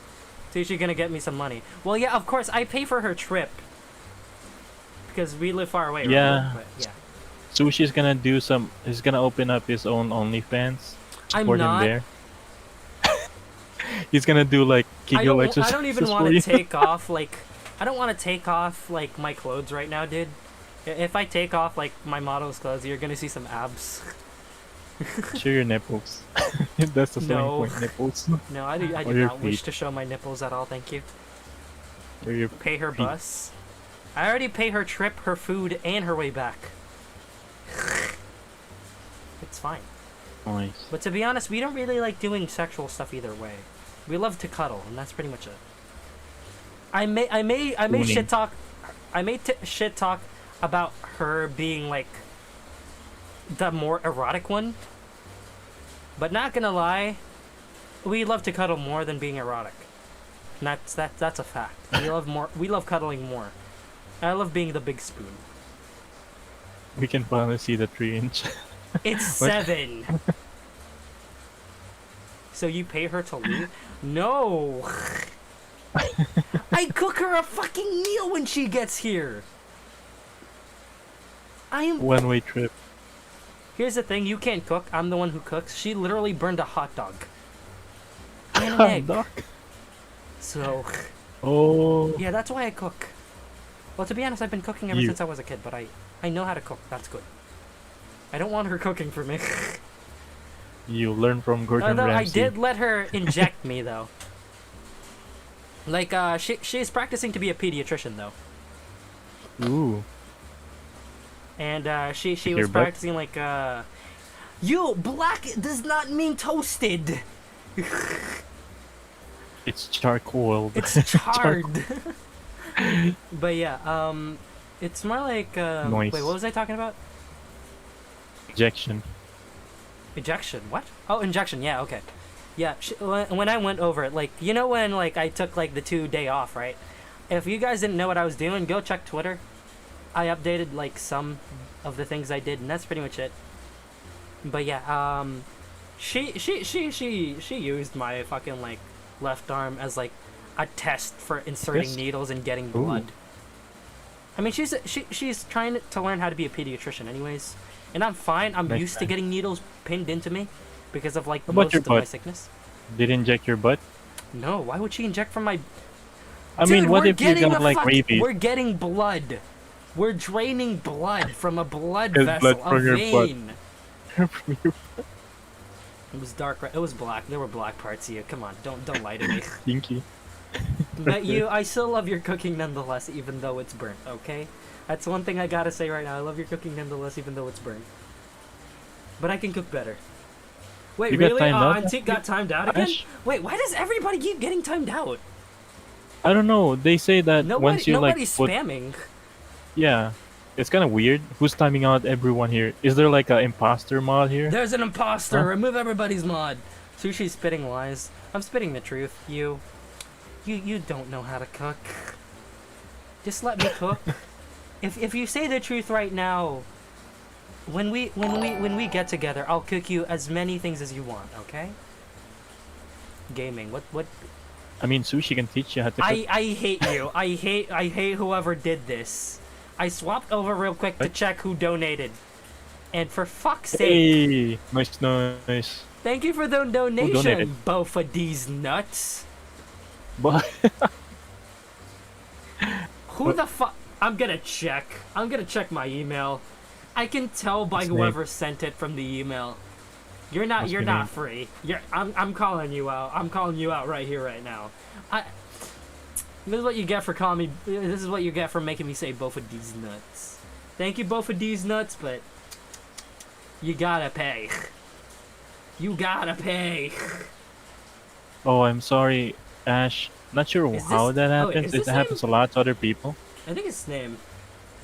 So she's gonna get me some money. Well, yeah, of course, I pay for her trip. Because we live far away, yeah. Right? But, yeah. Sushi's gonna do some... he's gonna open up his own OnlyFans. Support him there. He's gonna do like Kegel exercises. I don't even want to take off like... I don't want to take off like my clothes right now, dude. If I take off like my model's clothes, you're gonna see some abs. Show your nipples. That's the selling point, nipples. No, I do not wish to show my nipples at all, thank you. Or your pay her bus. I already pay her trip, her food, and her way back. It's fine. Nice. But to be honest, we don't really like doing sexual stuff either way. We love to cuddle, and that's pretty much it. I may shit talk. I may shit talk about her being like the more erotic one. But not gonna lie, we love to cuddle more than being erotic. And that's a fact. We love cuddling more. I love being the big spoon. We can finally see the 3-inch. It's What? 7. So you pay her to leave? No. I cook her a fucking meal when she gets here. I am. One-way trip. Here's the thing: you can't cook. I'm the one who cooks. She literally burned a hot dog and an Hot egg. dog? So Oh. yeah, that's why I cook. Well, to be honest, I've been cooking ever since I was a kid, but I know how to cook. That's good. I don't want her cooking for me. You learn from Gordon Although Ramsay. I did let her inject me though. Like she's practicing to be a pediatrician though. Ooh. And she Your was butt? practicing like you black does not mean toasted. It's charcoal. It's charred. But yeah, it's more like Noise. wait, what was I talking about? Injection. Ejection. What? Oh, injection. Yeah, okay. Yeah, when I went over it, like, you know when like I took like the 2-day off, right? If you guys didn't know what I was doing, go check Twitter. I updated like some of the things I did, and that's pretty much it. But yeah, she used my fucking like left arm as like a test for inserting Yes. needles and getting Ooh. blood. I mean, she's trying to learn how to be a pediatrician, anyways, and I'm fine. I'm Nice used to guy. getting needles pinned into me because of like How about most your of my butt? sickness. Did it inject your butt? No, why would she inject from my? I Dude, mean, what we're if you getting got a like rabies? We're getting blood. We're draining blood from a blood There's vessel, blood a from your butt. vein. It was dark. It was black. There were black parts here. Come on, don't lie to me. Stinky. But I still love your cooking nonetheless, even though it's burnt. Okay, that's one thing I gotta say right now. I love your cooking nonetheless, even though it's burnt. But I can cook better. Wait, You got really? timed out? Antique got timed out again? Ash? Wait, why does everybody keep getting timed out? I don't know. They say that once you like Nobody's put, spamming. yeah, it's kind of weird. Who's timing out everyone here? Is there like an imposter mod here? There's an imposter. Huh? Remove everybody's mod. Sushi's spitting lies. I'm spitting the truth. You don't know how to cook. Just let me cook. If you say the truth right now, when we get together, I'll cook you as many things as you want. Okay? Gaming. What? I mean, Sushi can teach you how to cook. I hate you. I hate whoever did this. I swapped over real quick to What? check who donated. And for fuck's sake, Hey, nice. thank you for the donation, donated? both of these nuts. But Who What? the fuck? I'm gonna check my email. I can tell by What's whoever sent it from the email. You're not What's your name? free. I'm calling you out. I'm calling you out right here, right now. This is what you get for calling me. This is what you get for making me say both of these nuts. Thank you, both of these nuts, but you gotta pay. You gotta pay. oh, I'm sorry, Ash. Not sure Is how this- that oh, wait, happens. is It this happens a lot to other people. I think it's name.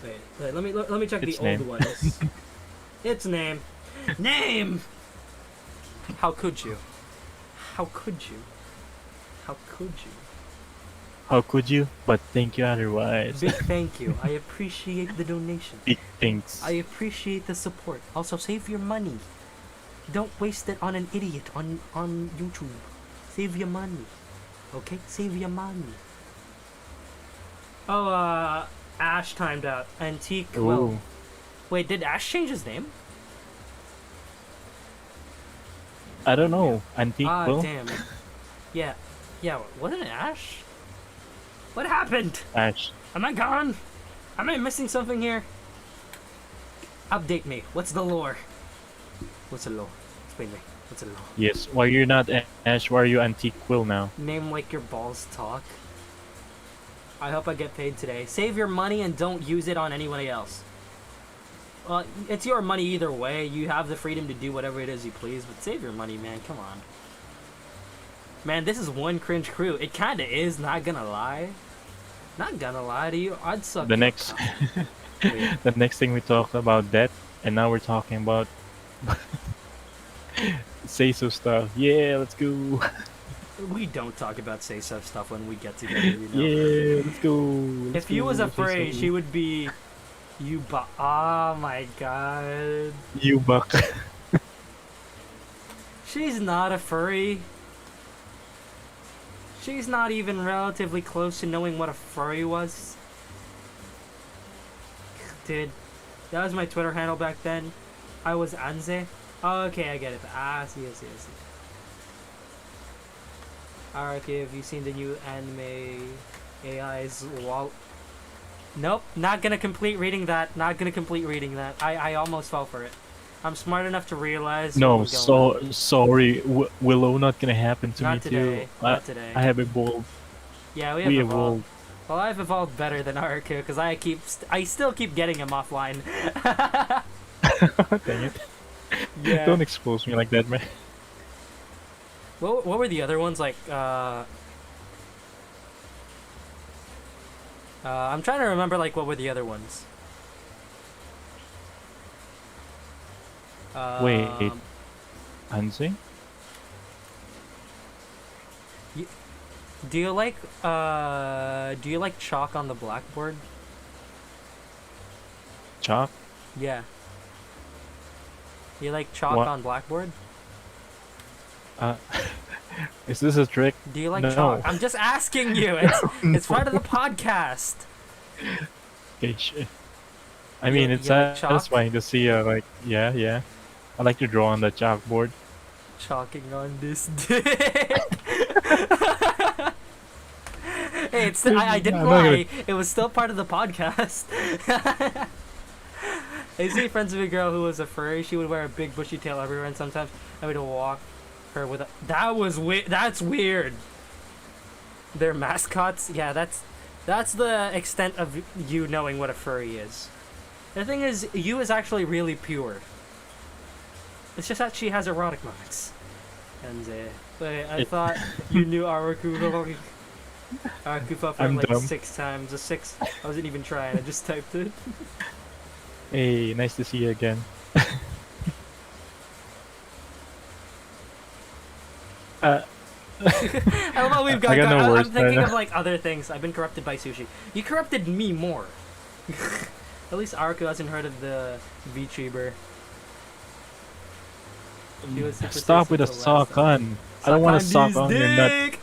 Wait, let me check Its the name. old ones. Its name. Name. How could you? How could you? How could you? How could you? But thank you otherwise. Big thank you. I appreciate the donation. Big things. I appreciate the support. Also, save your money. Don't waste it on an idiot on YouTube. Save your money. Okay? Save your money. Oh, Ash timed out. Antique Will. Ooh. Wait, did Ash change his name? I don't know. Antique Will? Damn. Yeah. Yeah, wasn't it Ash? What happened? Ash. Am I gone? Am I missing something here? Update me. What's the lore? What's the lore? Explain me. What's the lore? Yes. Why you're not Ash? Why are you Antique Will now? Name like your balls talk. I hope I get paid today. Save your money and don't use it on anybody else. Well, it's your money either way. You have the freedom to do whatever it is you please, but save your money, man. Come on. Man, this is one cringe crew. It kinda is, not gonna lie. Not gonna lie to you. I'd suck The your next, cock. Wait. the next thing we talked about that, and now we're talking about say so stuff. Yeah, let's go. We don't talk about say so stuff when we get together, you know. Yeah, let's go. If you was afraid, she would be Oh my god. You buck. She's not a furry. She's not even relatively close to knowing what a furry was. Dude, that was my Twitter handle back then. I was Anze. Oh, okay, I get it. I see. Areku, have you seen the new anime AI's wall? Nope, not gonna complete reading that. I almost fell for it. I'm smart enough to realize. No, sorry, Willow. Not gonna happen to me too. Not today. I have evolved. Yeah, we have evolved. Well, I've evolved better than Areku because I still keep getting him offline. Dang it! Yeah. Don't expose me like that, man. What were the other ones like? I'm trying to remember like what were the other ones. Wait, Anzi? Do you like chalk on the blackboard? Chalk? Yeah. You like chalk What? on blackboard? Is this a trick? Do you like No. chalk? I'm just asking you. It's part of the podcast. Okay, I mean, it's you like chalk? satisfying to see, yeah. I like to draw on the chalkboard. Chalking on this dick. Hey, I didn't lie. It was still part of the podcast. I used to be friends with a girl who was a furry. She would wear a big bushy tail everywhere, and sometimes I would walk her with a... That's weird. Their mascots? Yeah, that's the extent of you knowing what a furry is. The thing is, you is actually really pure. It's just that she has erotic moments. And I thought you knew Areku. Areku fell for I'm like dumb. 6 times. A 6. I wasn't even trying. I just typed it. Hey, nice to see you again. I don't know. We've got. I got no I'm words thinking right of now. like other things. I've been corrupted by sushi. You corrupted me more. At least Areku hasn't heard of the Vtuber. Stop with the sock on. I don't want to sock on your nut.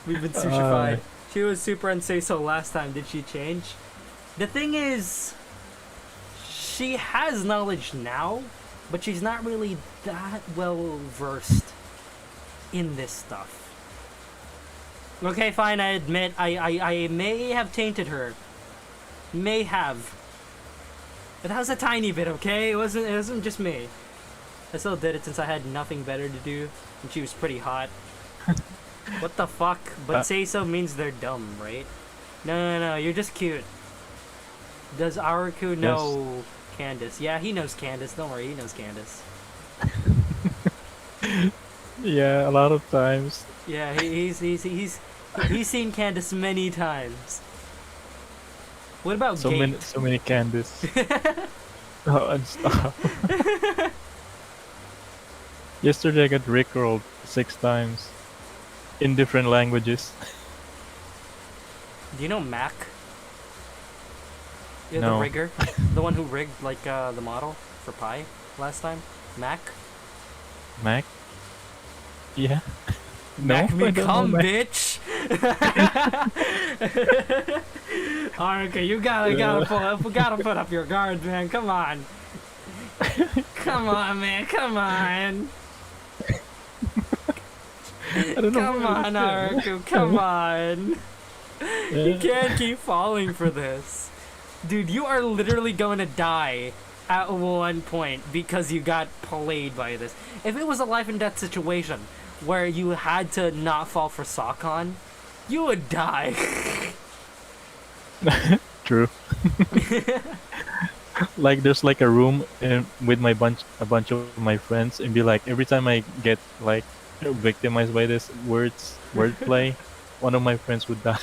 We've been sushified. She was super unsay so last time. Did she change? The thing is, she has knowledge now, but she's not really that well versed in this stuff. Okay, fine, I admit, I may have tainted her. May have. But that was a tiny bit, okay? It wasn't just me. I still did it since I had nothing better to do, and she was pretty hot. What the fuck? But say so means they're dumb, right? No, you're just cute. Does Areku know Candace? Yeah, he knows Candace. Don't worry, he knows Candace. Yeah, a lot of times. Yeah, he's seen Candace many times. What about so Gate? so many Candace. Oh, and stop. Yesterday I got rickrolled 6 times in different languages. Do you know Mac? Yeah, No. the rigger, the one who rigged like the model for Pi last time. Mac. Mac? Yeah. Mac No, me I don't come, know Mac. bitch. Areku, you gotta put up your guard, man. Come on. Come on, man. Come on. I don't know Come on, Areku. Come on. You can't keep falling for this. Dude, you are literally going to die at one point because you got played by this. If it was a life and death situation where you had to not fall for Sakon, you would die. True. Like there's like a room with a bunch of my friends, and be like every time I get like victimized by this wordplay, one of my friends would die.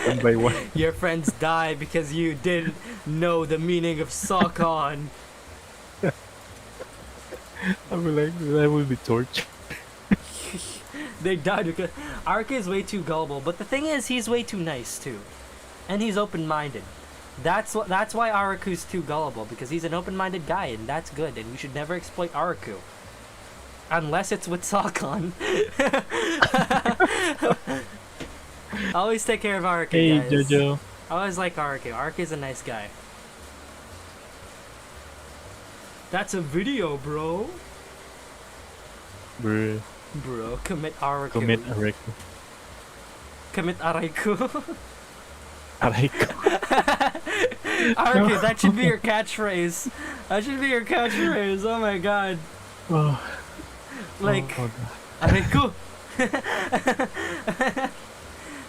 One by one. Your friends die because you didn't know the meaning of Sakon. I'll be like, that would be torture. They died because Areku is way too gullible. But the thing is, he's way too nice too, and he's open-minded. That's why Areku's too gullible, because he's an open-minded guy, and that's good. And you should never exploit Areku, unless it's with Salcon. Always take care of Areku, Hey, guys. Jojo. I always like Areku. Areku's a nice guy. That's a video, bro. Bruh. Bro, commit Areku. Commit Areku. Commit Areku. Areku. Areku, that should be your catchphrase. That should be your catchphrase. Oh my god. Oh. Like, Oh, Areku.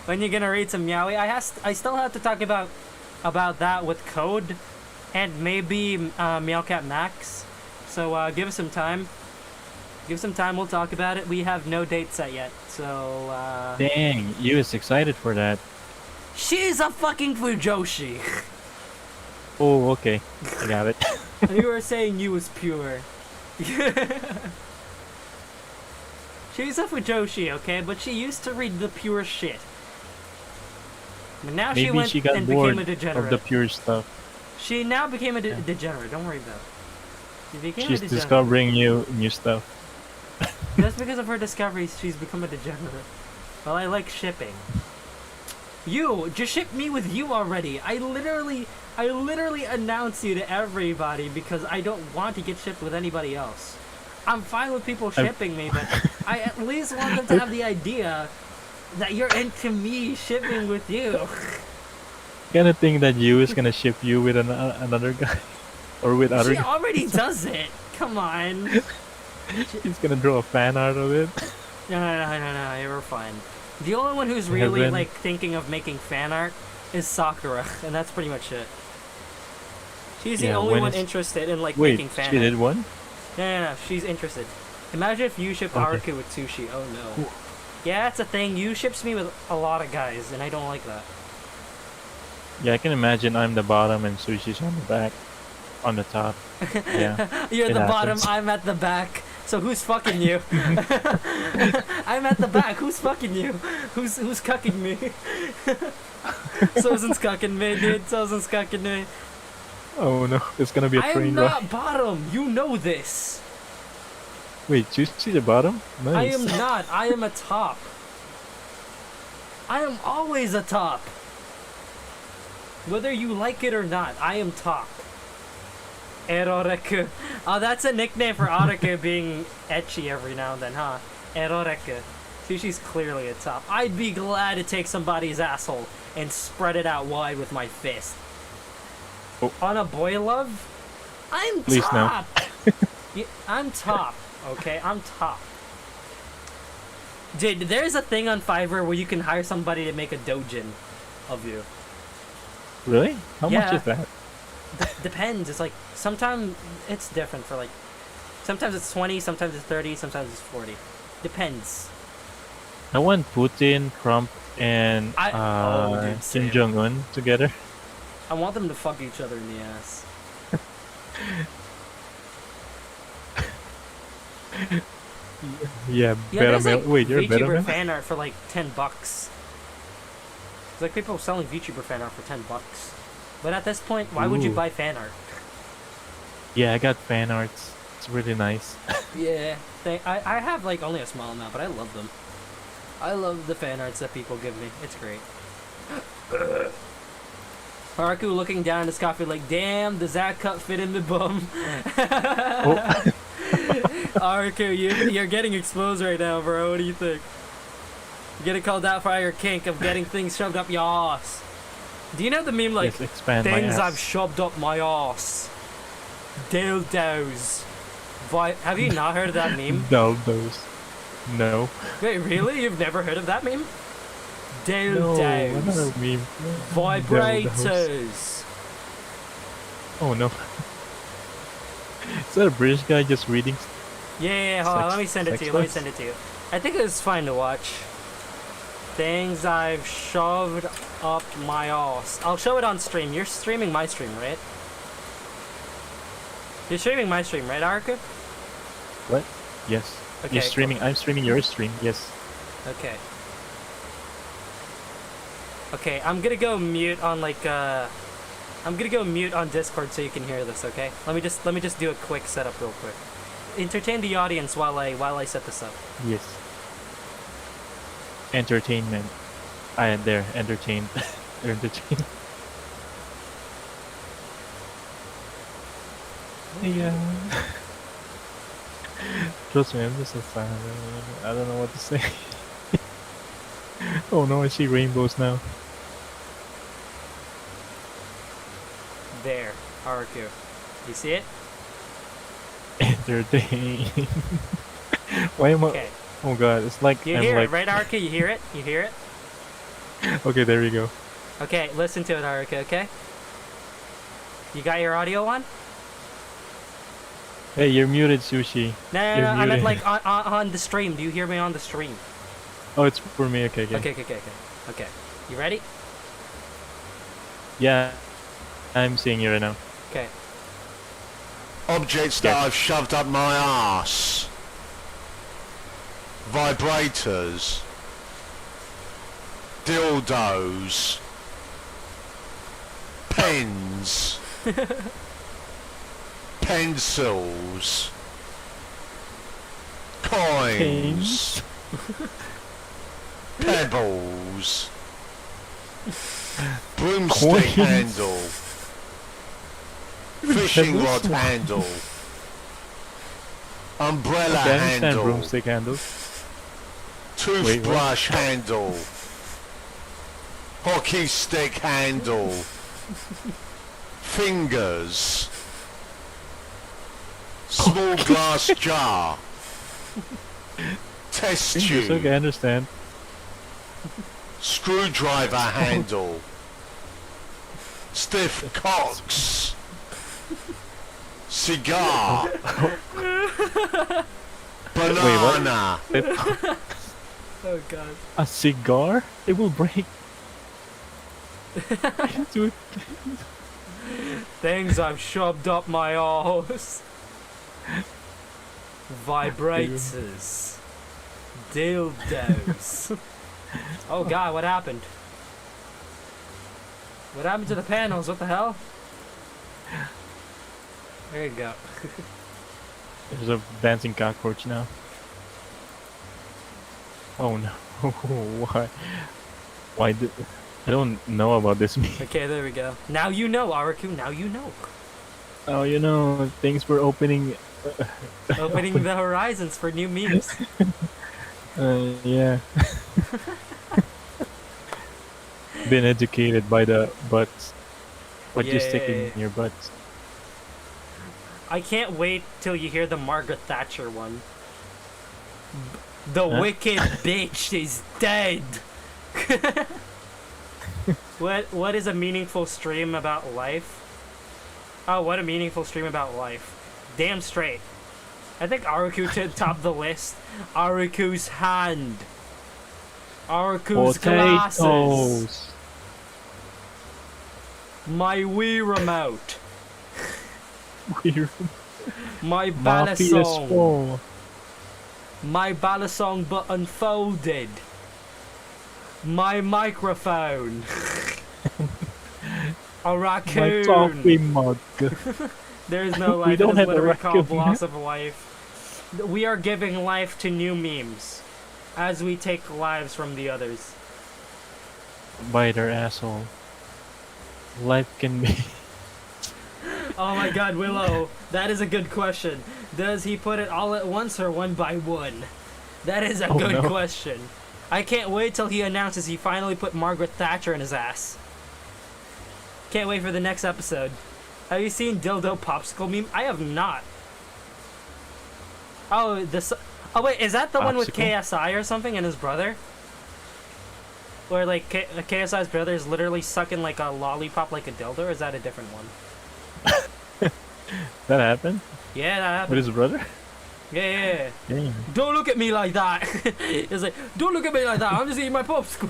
When you gonna read some yaoi? I still have to talk about that with Code, and maybe Meowcat Max. So give us some time. Give us some time. We'll talk about it. We have no date set yet. So Dang, you is excited for that. she's a fucking Fujoshi. Oh, okay. I got it. You were saying you was pure. She's a Fujoshi, okay, but she used to read the pure shit. But now she Maybe went she got and bored became a degenerate. of the pure stuff. She now became a degenerate. Don't worry about it. She became She's a degenerate. discovering new stuff. Just because of her discoveries, she's become a degenerate. Well, I like shipping. You just ship me with you already. I literally announce you to everybody because I don't want to get shipped with anybody else. I'm fine with people shipping me, but I at least want them to have the idea that you're into me shipping with you. Kinda think that you is gonna ship you with another guy. Or with other She already does it. Come on. He's gonna draw a fan art of it. No, you're fine. The only one who's really Heaven. like thinking of making fan art is Sakura, and that's pretty much it. She's the Yeah, only when one is- interested in like Wait, making fan she art. did one? No, she's interested. Imagine if you shipped Okay. Areku with Sushi. Oh no. Yeah, that's a thing. You ships me with a lot of guys, and I don't like that. Yeah, I can imagine I'm the bottom and Sushi's on the back. On the top. Yeah. You're It the bottom, happens. I'm at the back. So who's fucking you? I'm at the back. Who's fucking you? Who's cucking me? Sozin's cucking me, dude. Sozin's cucking me. Oh no, it's gonna be a I am train not ride. bottom. You know this. Wait, Sushi's the bottom? Nice. I am not. I am a top. I am always a top. Whether you like it or not, I am top. Areku. Oh, that's a nickname for Areku being etchy every now and then, huh? Areku. Sushi's clearly a top. I'd be glad to take somebody's asshole and spread it out wide with my fist. Oh. On a boy love? I'm Please no. top! Yeah, I'm top, okay? I'm top. Dude, there's a thing on Fiverr where you can hire somebody to make a dojin of you. Really? How much Yeah. is that? Depends. It's like sometimes it's different for like sometimes it's 20, sometimes it's 30, sometimes it's 40. Depends. I want Putin, Trump, and dude, Kim same. Jong-un together. I want them to fuck each other in the ass. Yeah, Yeah, there's like Wait, you're a VTuber Betterman? fan art for like $10. There's like people selling VTuber fan art for $10. But at this point, why would you Ooh. buy fan art? Yeah, I got fan arts. It's really nice. Yeah, I have like only a small amount, but I love them. I love the fan arts that people give me. It's great. Areku looking down at his coffee like, damn, does that cut fit in the bum? Oh. Areku, you're getting exposed right now, bro. What do you think? You're getting called out for your kink of getting things shoved up your ass. Do you know the meme like, Yes, expand my things ass. I've shoved up my ass? Dildos. Have you not heard of that meme? Dildos. No. Wait, really? You've never heard of that meme? No, Dildos. another meme. Vibrators. Oh no. Is that a British guy just reading? Yeah, hold on, Sex- let me send it to you. Let me send it to you. I think it's fine to watch. Things I've shoved up my ass. I'll show it on stream. You're streaming my stream, right? You're streaming my stream, right, Areku? What? Yes. Okay, You're streaming. I'm streaming your stream. Yes. Okay. Okay, I'm gonna go mute on like I'm gonna go mute on Discord so you can hear this, okay? Let me just do a quick setup real quick. Entertain the audience while I set this up. Yes. Entertainment. They're entertained. They're entertained. Yeah. Trust me, I'm just a fan. I don't know what to say. Oh no, I see rainbows now. There, Areku. You see it? Entertained. Why am I? Okay. Oh god, it's like You I'm hear like... it, right, Areku? You hear it? You hear it? Okay, there you go. Okay, listen to it, Areku, okay? You got your audio on? Hey, you're muted, Sushi. No, You're I meant muted. like on the stream. Do you hear me on the stream? Oh, it's for me. Okay, okay. Okay. You ready? Yeah, I'm seeing you right now. Okay. Objects that I've shoved up my ass. Vibrators. Dildos. Pens. Pencils. Coins. Pebbles. Broomstick Coins. handle. Fishing rod handle. Umbrella Okay, I understand handle. broomstick handles. Toothbrush handle. Hockey stick handle. Fingers. Small glass jar. Test Fingers, tube. okay, I understand. Screwdriver handle. Stiff cocks. Cigar. Banana. Oh god. A cigar? It will break. Dude. Things I've shoved up my arse. Vibrators. Dildos. Oh god, what happened? What happened to the panels? What the hell? There you go. There's a dancing cockroach now. Oh no. Why? Why did... I don't know about this meme. Okay, there we go. Now you know, Areku. Now you know. Oh, you know, things were opening... Opening the horizons for new memes. Yeah. Been educated by the butts. What you stick in your butts. I can't wait till you hear the Margaret Thatcher one. The wicked bitch is dead. What is a meaningful stream about life? Oh, what a meaningful stream about life. Damn straight. I think Areku should top the list. Areku's hand. Areku's glasses. Potatoes. My Wii remote. Weird. My My balisong. PS4. My balisong button folded. My microphone. A My raccoon. coffee mug. There is no We life. don't It is have what a we call raccoon. loss of life. We are giving life to new memes as we take lives from the others. Bite her asshole. Life can be... Oh my god, Willow, that is a good question. Does he put it all at once or one by one? That is a good question. I can't wait till he announces he finally put Margaret Thatcher in his ass. Can't wait for the next episode. Have you seen Dildo Popsicle meme? I have not. Oh, this... Oh wait, is that the one with Popsicle? KSI or something and his brother? Where like KSI's brother is literally sucking like a lollipop like a dildo, or is that a different one? That happened? Yeah, that happened. With his brother? Yeah. Damn. Don't look at me like that. It's like, don't look at me like that. I'm just eating my popsicle.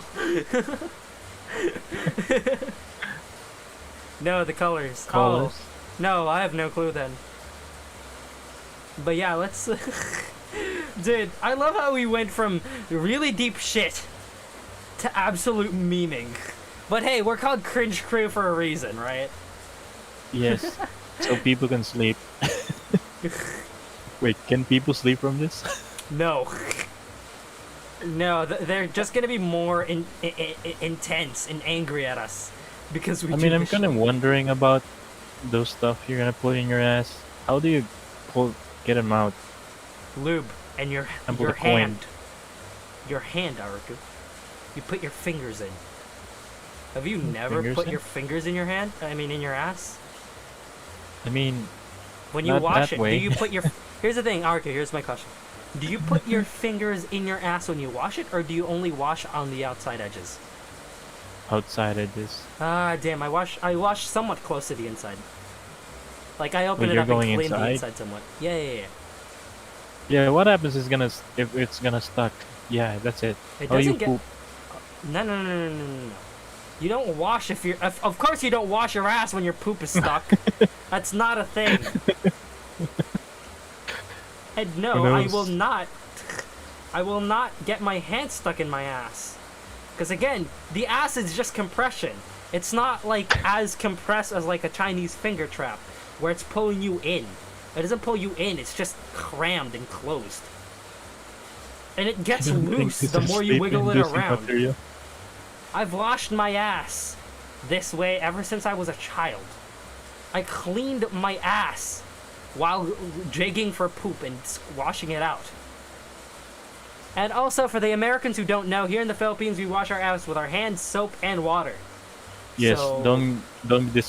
No, the colors. Colors? Oh, no, I have no clue then. But yeah, let's Dude, I love how we went from really deep shit to absolute memeing. But hey, we're called Cringe Crew for a reason, right? Yes. So people can sleep. Wait, can people sleep from this? No. No, they're just gonna be more intense and angry at us because we. I mean, I'm kind of wondering about those stuff you're gonna put in your ass. How do you get them out? Lube and your hand. Your hand, Areku. You put your fingers in. Have you never put your fingers in your hand? I mean, in your ass? I mean, when you wash it, way. do you put your... Here's the thing, Areku, here's my question. Do you put your fingers in your ass when you wash it, or do you only wash on the outside edges? Outside edges. Ah, damn, I wash somewhat close to the inside. Like, I open it up and clean the inside somewhat. Yeah. Yeah, what happens is if it's gonna stuck. Yeah, that's it. It How doesn't you poop? No. You don't wash if you're... Of course you don't wash your ass when your poop is stuck. That's not a thing. And no, I will not get my hand stuck in my ass. Because again, the ass is just compression. It's not like as compressed as like a Chinese finger trap, where it's pulling you in. It doesn't pull you in, it's just crammed and closed. And it gets loose the more you wiggle it around. Material. I've washed my ass this way ever since I was a child. I cleaned my ass while jigging for poop and washing it out. And also, for the Americans who don't know, here in the Philippines, we wash our ass with our hands, soap, and water. Yes, so don't be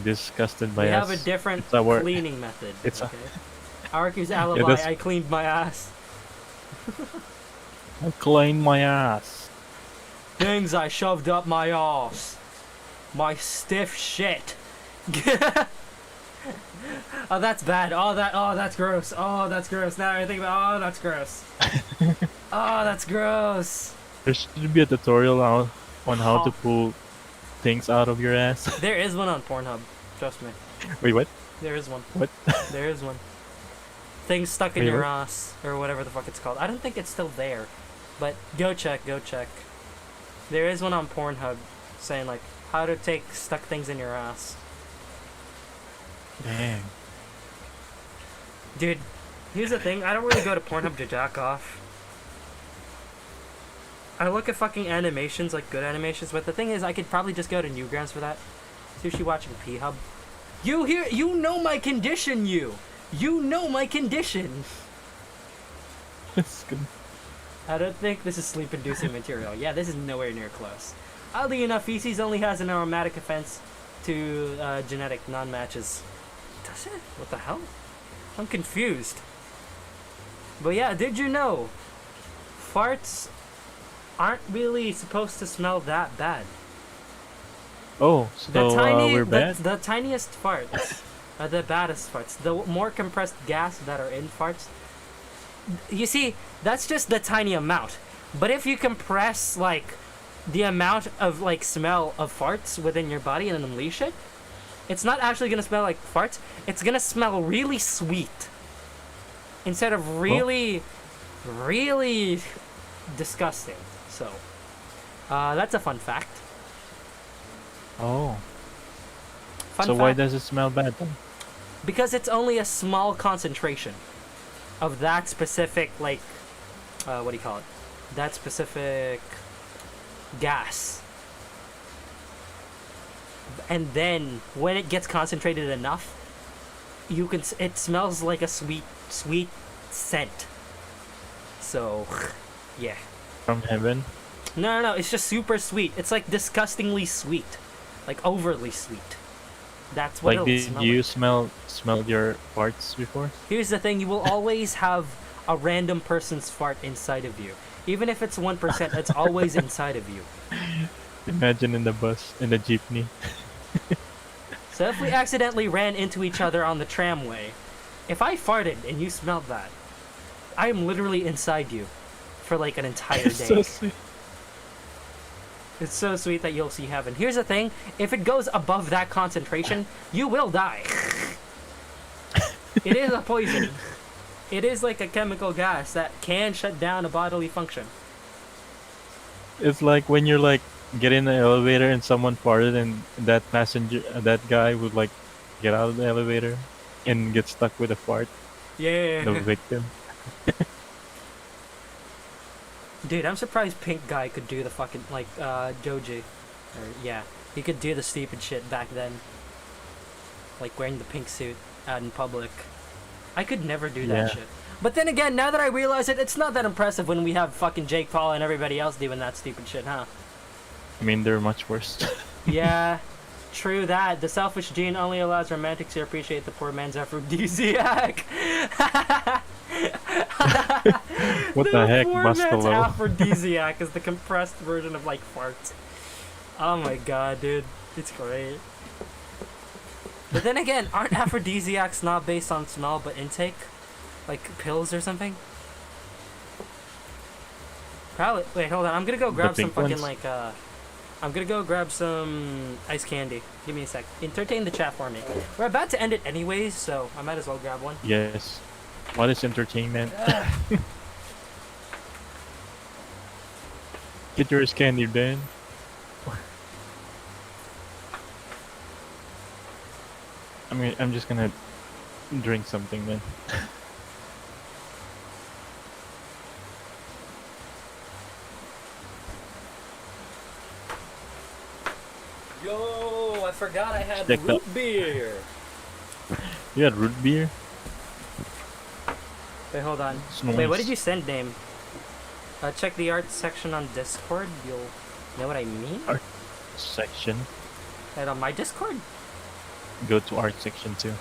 disgusted by us. We have a different cleaning method. It's okay? Areku's alibi, I cleaned my ass. I cleaned my ass. Things I shoved up my ass. My stiff shit. Oh, that's bad. Oh, that's gross. Oh, that's gross. Now I think about, oh, that's gross. Oh, that's gross. There should be a tutorial on how to pull things out of your ass. There is one on Pornhub. Trust me. Wait, what? There is one. What? There is one. Things stuck in your ass, or whatever the fuck it's called. I don't think it's still there, but go check. There is one on Pornhub saying like how to take stuck things in your ass. Dang. Dude, here's the thing. I don't really go to Pornhub to jack off. I look at fucking animations, like good animations, but the thing is, I could probably just go to Newgrounds for that. Sushi watching P-Hub. You know my condition, you know my condition. That's good. I don't think this is sleep-inducing material. Yeah, this is nowhere near close. Oddly enough, feces only has an aromatic offense to genetic non-matches. Does it? What the hell? I'm confused. But yeah, did you know farts aren't really supposed to smell that bad? Oh, so we're bad? The tiniest farts are the baddest farts. The more compressed gas that are in farts. You see, that's just the tiny amount. But if you compress, like, the amount of, like, smell of farts within your body and unleash it, it's not actually going to smell like farts. It's going to smell really sweet. Instead of really, really disgusting. So, that's a fun fact. Oh. Fun so fact, why does it smell bad then? because it's only a small concentration of that specific, like, what do you call it? That specific gas. And then when it gets concentrated enough, it smells like a sweet scent. So, yeah. From heaven? No, it's just super sweet. It's like disgustingly sweet. Like overly sweet. That's what like, did you smell your farts before? Here's the thing, you will always have a random person's fart inside of you. Even if it's 1%, it's always inside of you. Imagine in the bus, in the jeepney. So if we accidentally ran into each other on the tramway, if I farted and you smelled that, I am literally inside you for like an entire day. So sweet. It's so sweet that you'll see heaven. Here's the thing, if it goes above that concentration, you will die. It is a poison. It is like a chemical gas that can shut down a bodily function. It's like when you're like get in the elevator and someone farted and that passenger, that guy would like get out of the elevator and get stuck with a fart. Yeah. The victim. Dude, I'm surprised Pink Guy could do the fucking, like, Joji. Or, yeah. He could do the stupid shit back then. Like, wearing the pink suit out in public. I could never do that shit. But then again, now that I realize it, it's not that impressive when we have fucking Jake Paul and everybody else doing that stupid shit, huh? I mean, they're much worse. Yeah, true that. The selfish gene only allows romantics to appreciate the poor man's aphrodisiac. What the heck, poor man's Buffalo? aphrodisiac is the compressed version of, like, farts. Oh my god, dude. It's great. But then again, aren't aphrodisiacs not based on smell but intake? Like pills or something? Probably. Wait, hold on. I'm gonna go grab some fucking ones? I'm gonna go grab some ice candy. Give me a sec. Entertain the chat for me. We're about to end it anyways, so I might as well grab one. Yes. What is entertainment? Get yours candy, Ben. I'm just gonna drink something then. Yo, I forgot I had Check root that. beer. You had root beer? Wait, hold on. Snores. Wait, what did you send, name? Check the art section on Discord. You'll know what I mean. Art section. Right on my Discord. Go to art section too.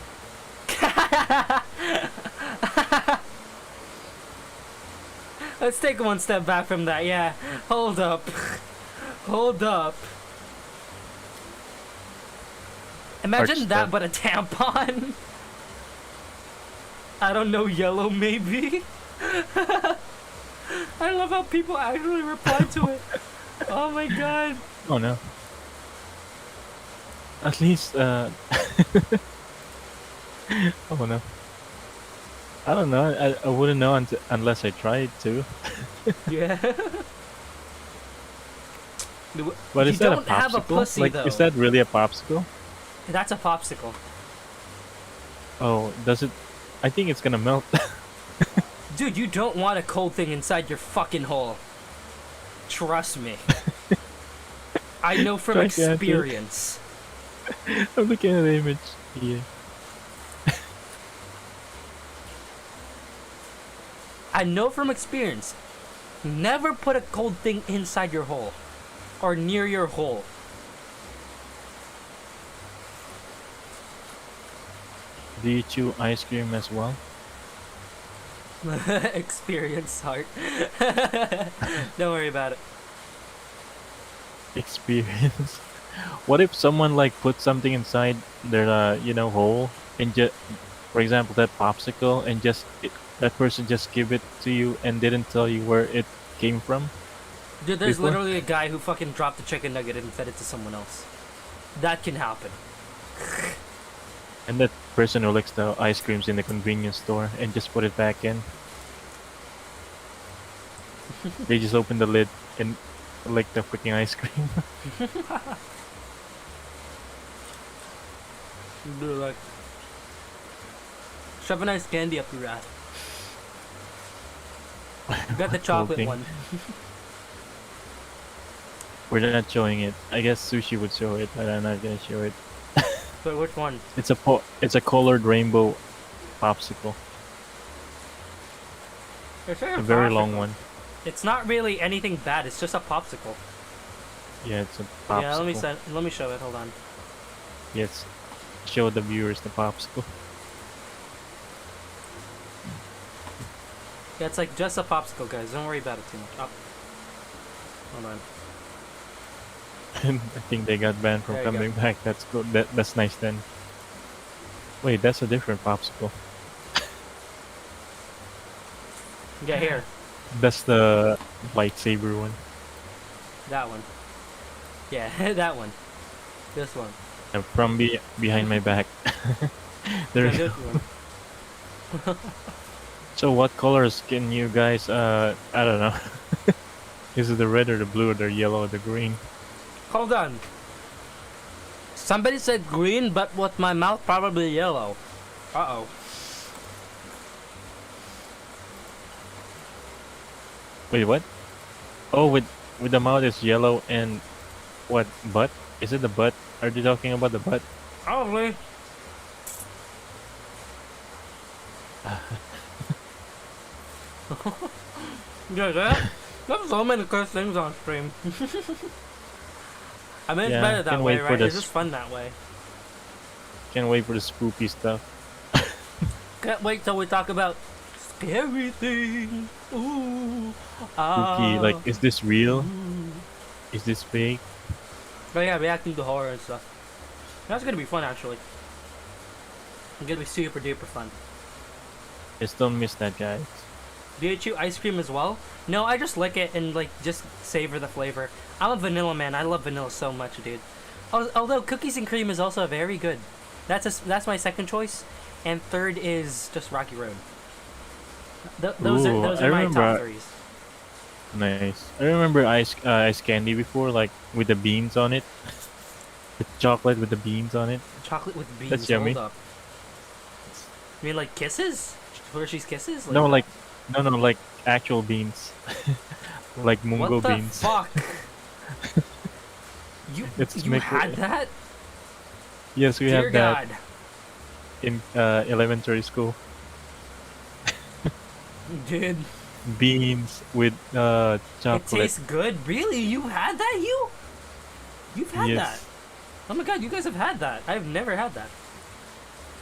Let's take one step back from that. Yeah. Hold up. Hold up. Imagine Art that, stuff. but a tampon. I don't know, yellow maybe. I love how people actually reply to it. Oh my god. Oh no. At least, oh no. I don't know. I wouldn't know unless I tried to. Yeah. But You is that a don't have a popsicle? pussy, Like, though. is that really a popsicle? That's a popsicle. Oh, does it? I think it's gonna melt. Dude, you don't want a cold thing inside your fucking hole. Trust me. I know from Try to answer. experience. I'm looking at the image. Yeah. I know from experience. Never put a cold thing inside your hole. Or near your hole. Do you chew ice cream as well? Experience, heart. Don't worry about it. Experience. What if someone like put something inside their hole and just, for example, that popsicle, and that person just give it to you and didn't tell you where it came from? Dude, there's Before? literally a guy who fucking dropped a chicken nugget and fed it to someone else. That can happen. And that person who licks the ice creams in the convenience store and just put it back in. They just open the lid and lick the freaking ice cream. They're like, shove a nice candy up your ass. You got the chocolate thing. one. We're not showing it. I guess Sushi would show it, but I'm not gonna show it. But which one? It's a colored rainbow popsicle. It's like A very popsicle. long one. It's not really anything bad. It's just a popsicle. Yeah, it's a popsicle. Yeah, let me show it. Hold on. Yes. Show the viewers the popsicle. Yeah, it's like just a popsicle, guys. Don't worry about it too much. Oh. Hold on. I think they got banned from There you coming back. That's good. That's nice then. Wait, that's a different popsicle. Yeah, here. That's the lightsaber one. That one. Yeah, that one. This one. And from behind my back. There Yeah, you this go. one. So what colors can you guys? I don't know. Is it the red or the blue or the yellow or the green? Hold on. Somebody said green, but with my mouth probably yellow. Uh-oh. Wait, what? Oh, with the mouth is yellow and what butt? Is it the butt? Are you talking about the butt? Probably. Yeah, there's so many curse things on stream. I mean, it's Yeah, better that can't way, wait for right? It's this. just fun that way. Can't wait for the spooky stuff. Can't wait till we talk about scary things. Ooh. Spooky, like, is this real? Ooh. Is this fake? But yeah, reacting to horror and stuff. That's gonna be fun, actually. It's gonna be super duper fun. Just don't miss that, guys. Do you chew ice cream as well? No, I just lick it and like just savor the flavor. I'm a vanilla man. I love vanilla so much, dude. Although cookies and cream is also very good. That's my second choice, and third is just Rocky Road. Those Ooh, are my top threes. Nice. I remember ice candy before, like with the beans on it. The chocolate with the beans on it. Chocolate with beans. That's yummy. Hold up. You mean like Kisses? Hershey's Kisses? No, like actual beans. Like mungo what the beans. fuck? you had that? Yes, we Dear have that God. in elementary school. Dude. Beans with chocolate. It tastes good? Really? You had that? You've had Yes. that? Oh my god, you guys have had that. I've never had that.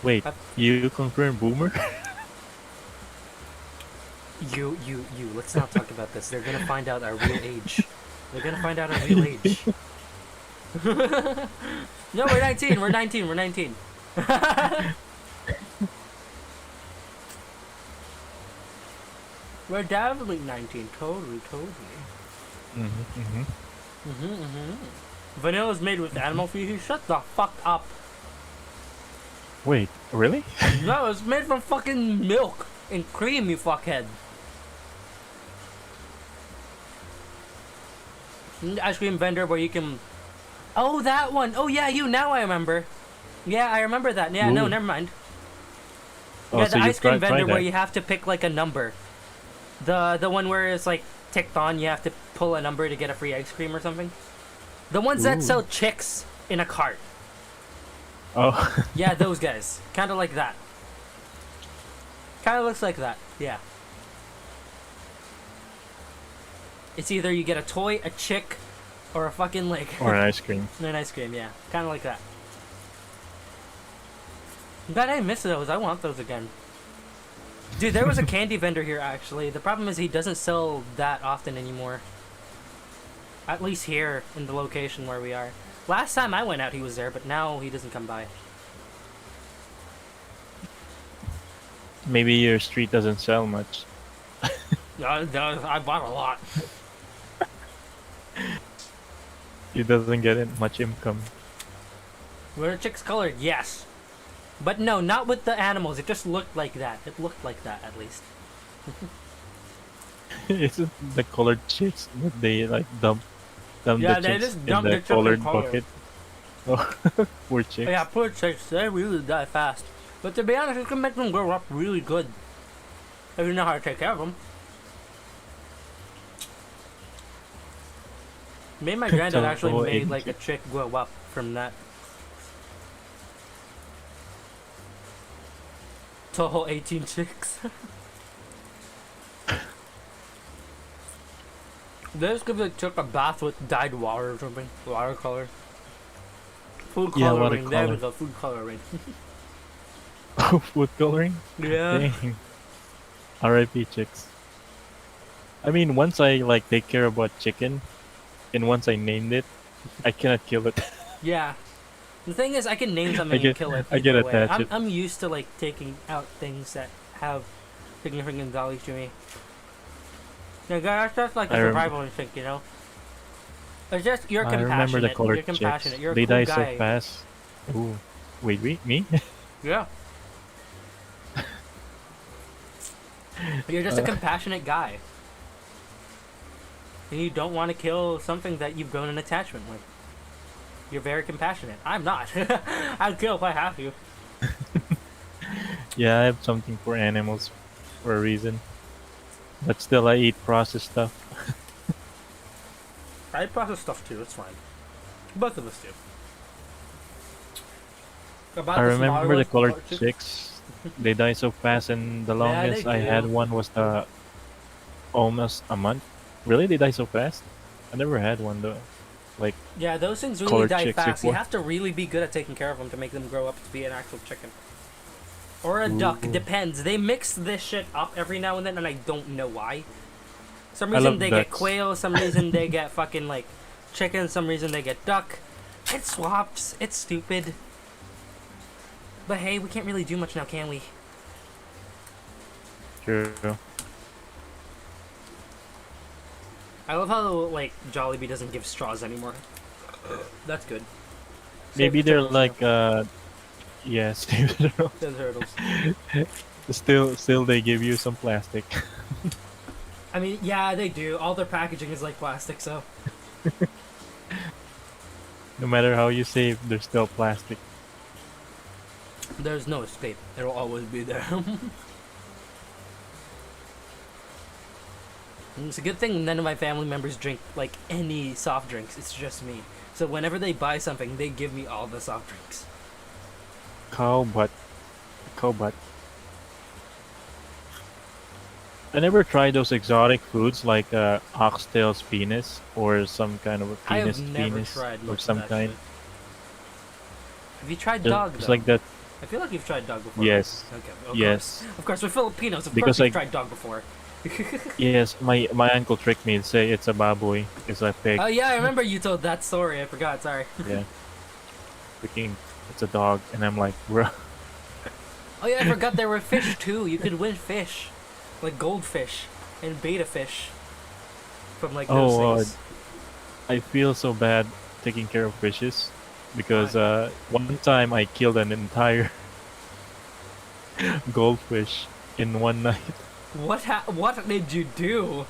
Wait, you confirm boomer? You, let's not talk about this. They're gonna find out our real age. They're gonna find out our real age. No, we're 19, we're 19, we're 19. We're definitely 19, totally. Vanilla's made with animal feces? Shut the fuck up. Wait, really? No, it's made from fucking milk and cream, you fuckhead. Ice cream vendor where you can... Oh, that one. Oh, yeah, now I remember. Yeah, I remember that. Yeah, no, Ooh. never mind. Oh, Yeah, so the you ice cream tried vendor where that. you have to pick like a number. The one where it's like ticked on, you have to pull a number to get a free ice cream or something. The ones that Ooh. sell chicks in a cart. Oh. Yeah, those guys. Kind of like that. Kind of looks like that. Yeah. It's either you get a toy, a chick, or a fucking like... Or an ice cream. an ice cream, yeah. Kind of like that. God, I miss those. I want those again. Dude, there was a candy vendor here, actually. The problem is he doesn't sell that often anymore. At least here, in the location where we are. Last time I went out, he was there, but now he doesn't come by. Maybe your street doesn't sell much. I bought a lot. It doesn't get it much income. Were the chicks colored? Yes. But no, not with the animals. It just looked like that. It looked like that, at least. Isn't the colored chicks that they like dump Yeah, the they chicks just in dump the the chicks in colored color. bucket? Oh, poor chicks. Yeah, poor chicks. They really die fast. But to be honest, you can make them grow up really good. If you know how to take care of them. Me and my granddad Toho actually made 18 like a chick grow up from that. Toho 18 chicks. They just give the chick a bath with dyed water or something. Watercolor. Food Yeah, coloring. There we watercolor. go, food coloring. Food coloring? Yeah. Dang. R.I.P. chicks. I mean, once I like take care about chicken, and once I named it, I cannot kill it. Yeah. The thing is, I can name something and kill it. I get either way. attached. I'm used to like taking out things that have significant value to me. Yeah, that's just like a I survival instinct, you know. It's just you're I compassionate. remember the colored You're compassionate. chicks. You're a They cool die guy. so fast. Ooh. Wait, me? Yeah. You're just a compassionate guy. And you don't want to kill something that you've grown an attachment with. You're very compassionate. I'm not. I'd kill if I have to. Yeah, I have something for animals for a reason. But still, I eat processed stuff. I process stuff too, it's fine. Both of us do. About I the remember smaller the ones, colored part two. chicks. They die so fast, and the Yeah, longest they I had do. one was almost a month. Really, they die so fast? I never had one though. Like Yeah, those things really colored die chicks fast. You before. have to really be good at taking care of them to make them grow up to be an actual chicken. Or a duck, Ooh. depends. They mix this shit up every now and then, and I don't know why. Some I reason love they get ducks. quail, some reason they get fucking like chicken, some reason they get duck. It swaps. It's stupid. But hey, we can't really do much now, can we? True. I love how like Jollibee doesn't give straws anymore. That's good. Maybe Save the they're turtles, like though. yes. The turtles. Still they give you some plastic. I mean, yeah, they do. All their packaging is like plastic, so No matter how you save, there's still plastic. there's no escape. It'll always be there. And it's a good thing none of my family members drink like any soft drinks. It's just me. So whenever they buy something, they give me all the soft drinks. Cow butt. Cow butt. I never tried those exotic foods like oxtail's penis or some kind of a I penis have never penis tried or much some of that kind. shit. Have you tried dog It's though? like that. I feel like you've tried dog before. Yes. Right? Okay. Of Yes. Course. Of course, we're Filipinos. Of Because course, you've I- tried dog before. Yes, my uncle tricked me to say it's a baboy. It's a pig. Oh yeah, I remember you told that story. I forgot. Sorry. Yeah. Freaking, it's a dog, and I'm like, bro. Oh yeah, I forgot there were fish too. You could win fish, like goldfish and beta fish, from like those Oh, things. I feel so bad taking care of fishes because Why? one time I killed an entire goldfish in one night. What did you do?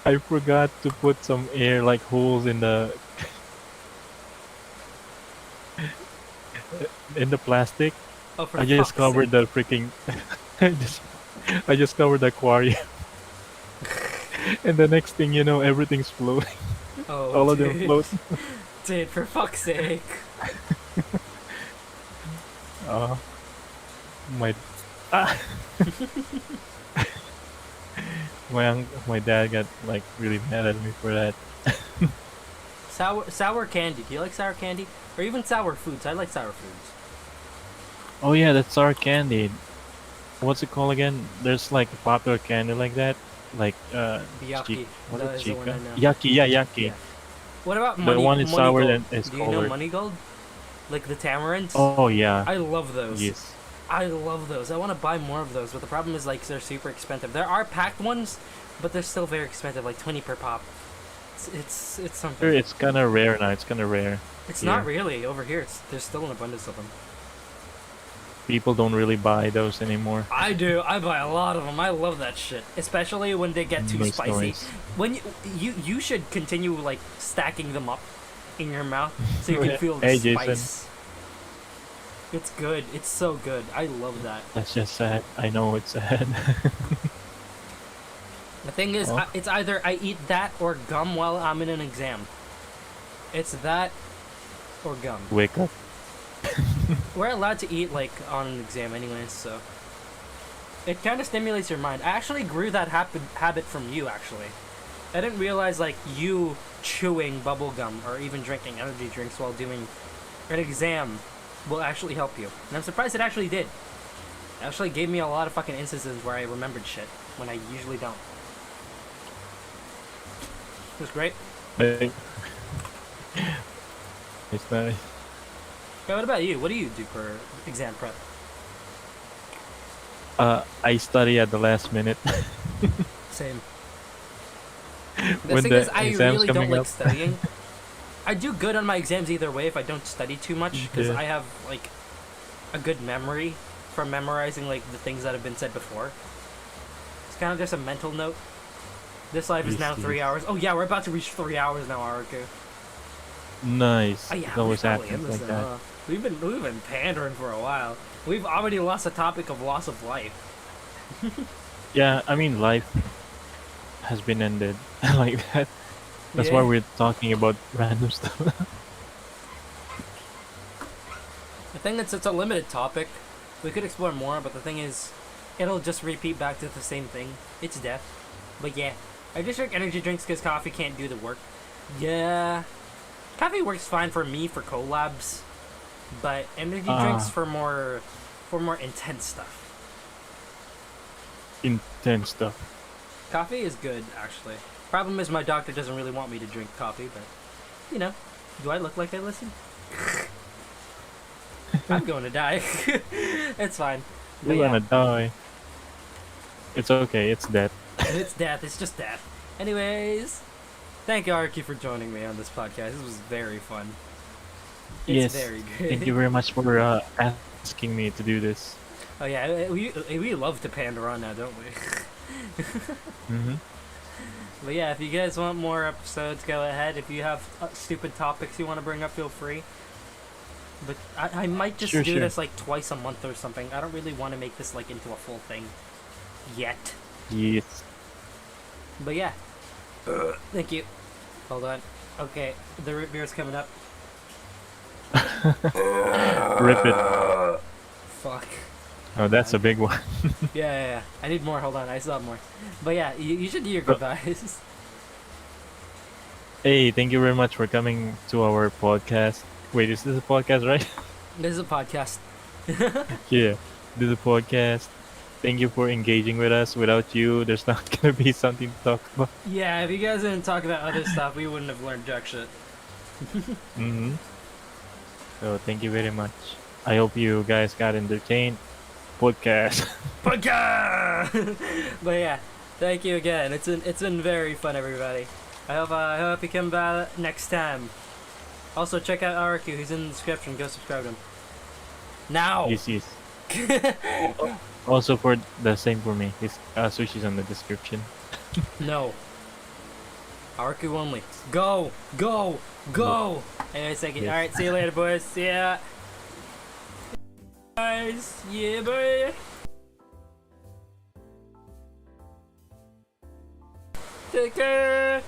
I forgot to put some air like holes in the plastic. Oh, for I just fuck's covered sake. the freaking I just covered the aquarium. And the next thing you know, everything's floating. Oh, All of them dude. float. Dude, for fuck's sake. My my dad got like really mad at me for that. Sour candy. Do you like sour candy? Or even sour foods? I like sour foods. Oh yeah, that's sour candy. What's it called again? There's like a popular candy like that, like Biyaki. what That is is the one chica? I know. Yaki, yeah, yaki. Yeah. What about The money? one is money sour gold? and is Do you know colored. money gold? Like the tamarinds? Oh yeah, I love those. yes. I love those. I want to buy more of those, but the problem is like they're super expensive. There are packed ones, but they're still very expensive, like 20 per pop. It's Sure, something. it's kind of rare now. It's kind of rare. It's here. not really over here. There's still an abundance of them. People don't really buy those anymore. I do. I buy a lot of them. I love that shit, especially when they get too Nice spicy. noise. When you should continue like stacking them up in your mouth so you can feel the Hey, spice. Jason. It's good. It's so good. I love that. That's just sad. I know it's sad. The thing is, Oh. it's either I eat that or gum while I'm in an exam. It's that or gum. Wake up. We're allowed to eat like on an exam anyways, so it kind of stimulates your mind. I actually grew that habit from you. Actually, I didn't realize like you chewing bubble gum or even drinking energy drinks while doing an exam will actually help you. And I'm surprised it actually did. It actually gave me a lot of fucking instances where I remembered shit when I usually don't. It was great. Hey. It's nice. Okay, what about you? What do you do for exam prep? I study at the last minute. Same. The When thing the is, I exam's really don't coming like up. studying. I do good on my exams either way if I don't study too much, because Yeah. I have, like, a good memory. from memorizing like the things that have been said before. It's kind of just a mental note. This life is now 3 hours. Oh yeah, we're about to reach 3 hours now, Areku. Nice. Oh yeah, It always probably happens in like this, that. We've been pandering for a while. We've already lost the topic of loss of life. Yeah, I mean, life has been ended like that. That's why Yeah. we're talking about random stuff. I think it's a limited topic. We could explore more, but the thing is, it'll just repeat back to the same thing. It's death. But yeah, I just drink energy drinks because coffee can't do the work. Yeah, coffee works fine for me for collabs, but energy drinks for more intense stuff. Intense stuff. Coffee is good, actually. Problem is my doctor doesn't really want me to drink coffee, but, you know, do I look like I listen? I'm going to die. It's fine. But You're yeah, gonna die. It's okay, it's death. it's death. It's just death. Anyways, thank you, Areku, for joining me on this podcast. This was very fun. It's Yes. very good. Thank you very much for asking me to do this. Oh yeah, we love to pander on now, don't we? Mm-hmm. But yeah, if you guys want more episodes, go ahead. If you have stupid topics you want to bring up, feel free. But I might just Sure, do sure. this like twice a month or something. I don't really want to make this like into a full thing yet. Yes. But yeah, thank you. Hold on. Okay, the root beer's coming up. Rip it. Fuck. Oh, that's a big one. Yeah. I need more. Hold on, I still have more. But yeah, you should do your goodbyes. Hey, thank you very much for coming to our podcast. Wait, is this a podcast, right? This is a podcast. Yeah, this is a podcast. Thank you for engaging with us. Without you, there's not gonna be something to talk about. Yeah, if you guys didn't talk about other stuff, we wouldn't have learned jack shit. Mm-hmm. So thank you very much. I hope you guys got entertained. Podcast. Podcast! But yeah, thank you again. It's been very fun, everybody. I hope you come back next time. Also, check out Areku. He's in the description. Go subscribe to him. Now! Yes. Also for the same for me. His sushi's on the description. No. Areku only. Go! Anyways, thank you. Yes. Alright, see you later, boys. See ya! Guys, yeah, boy! Take care!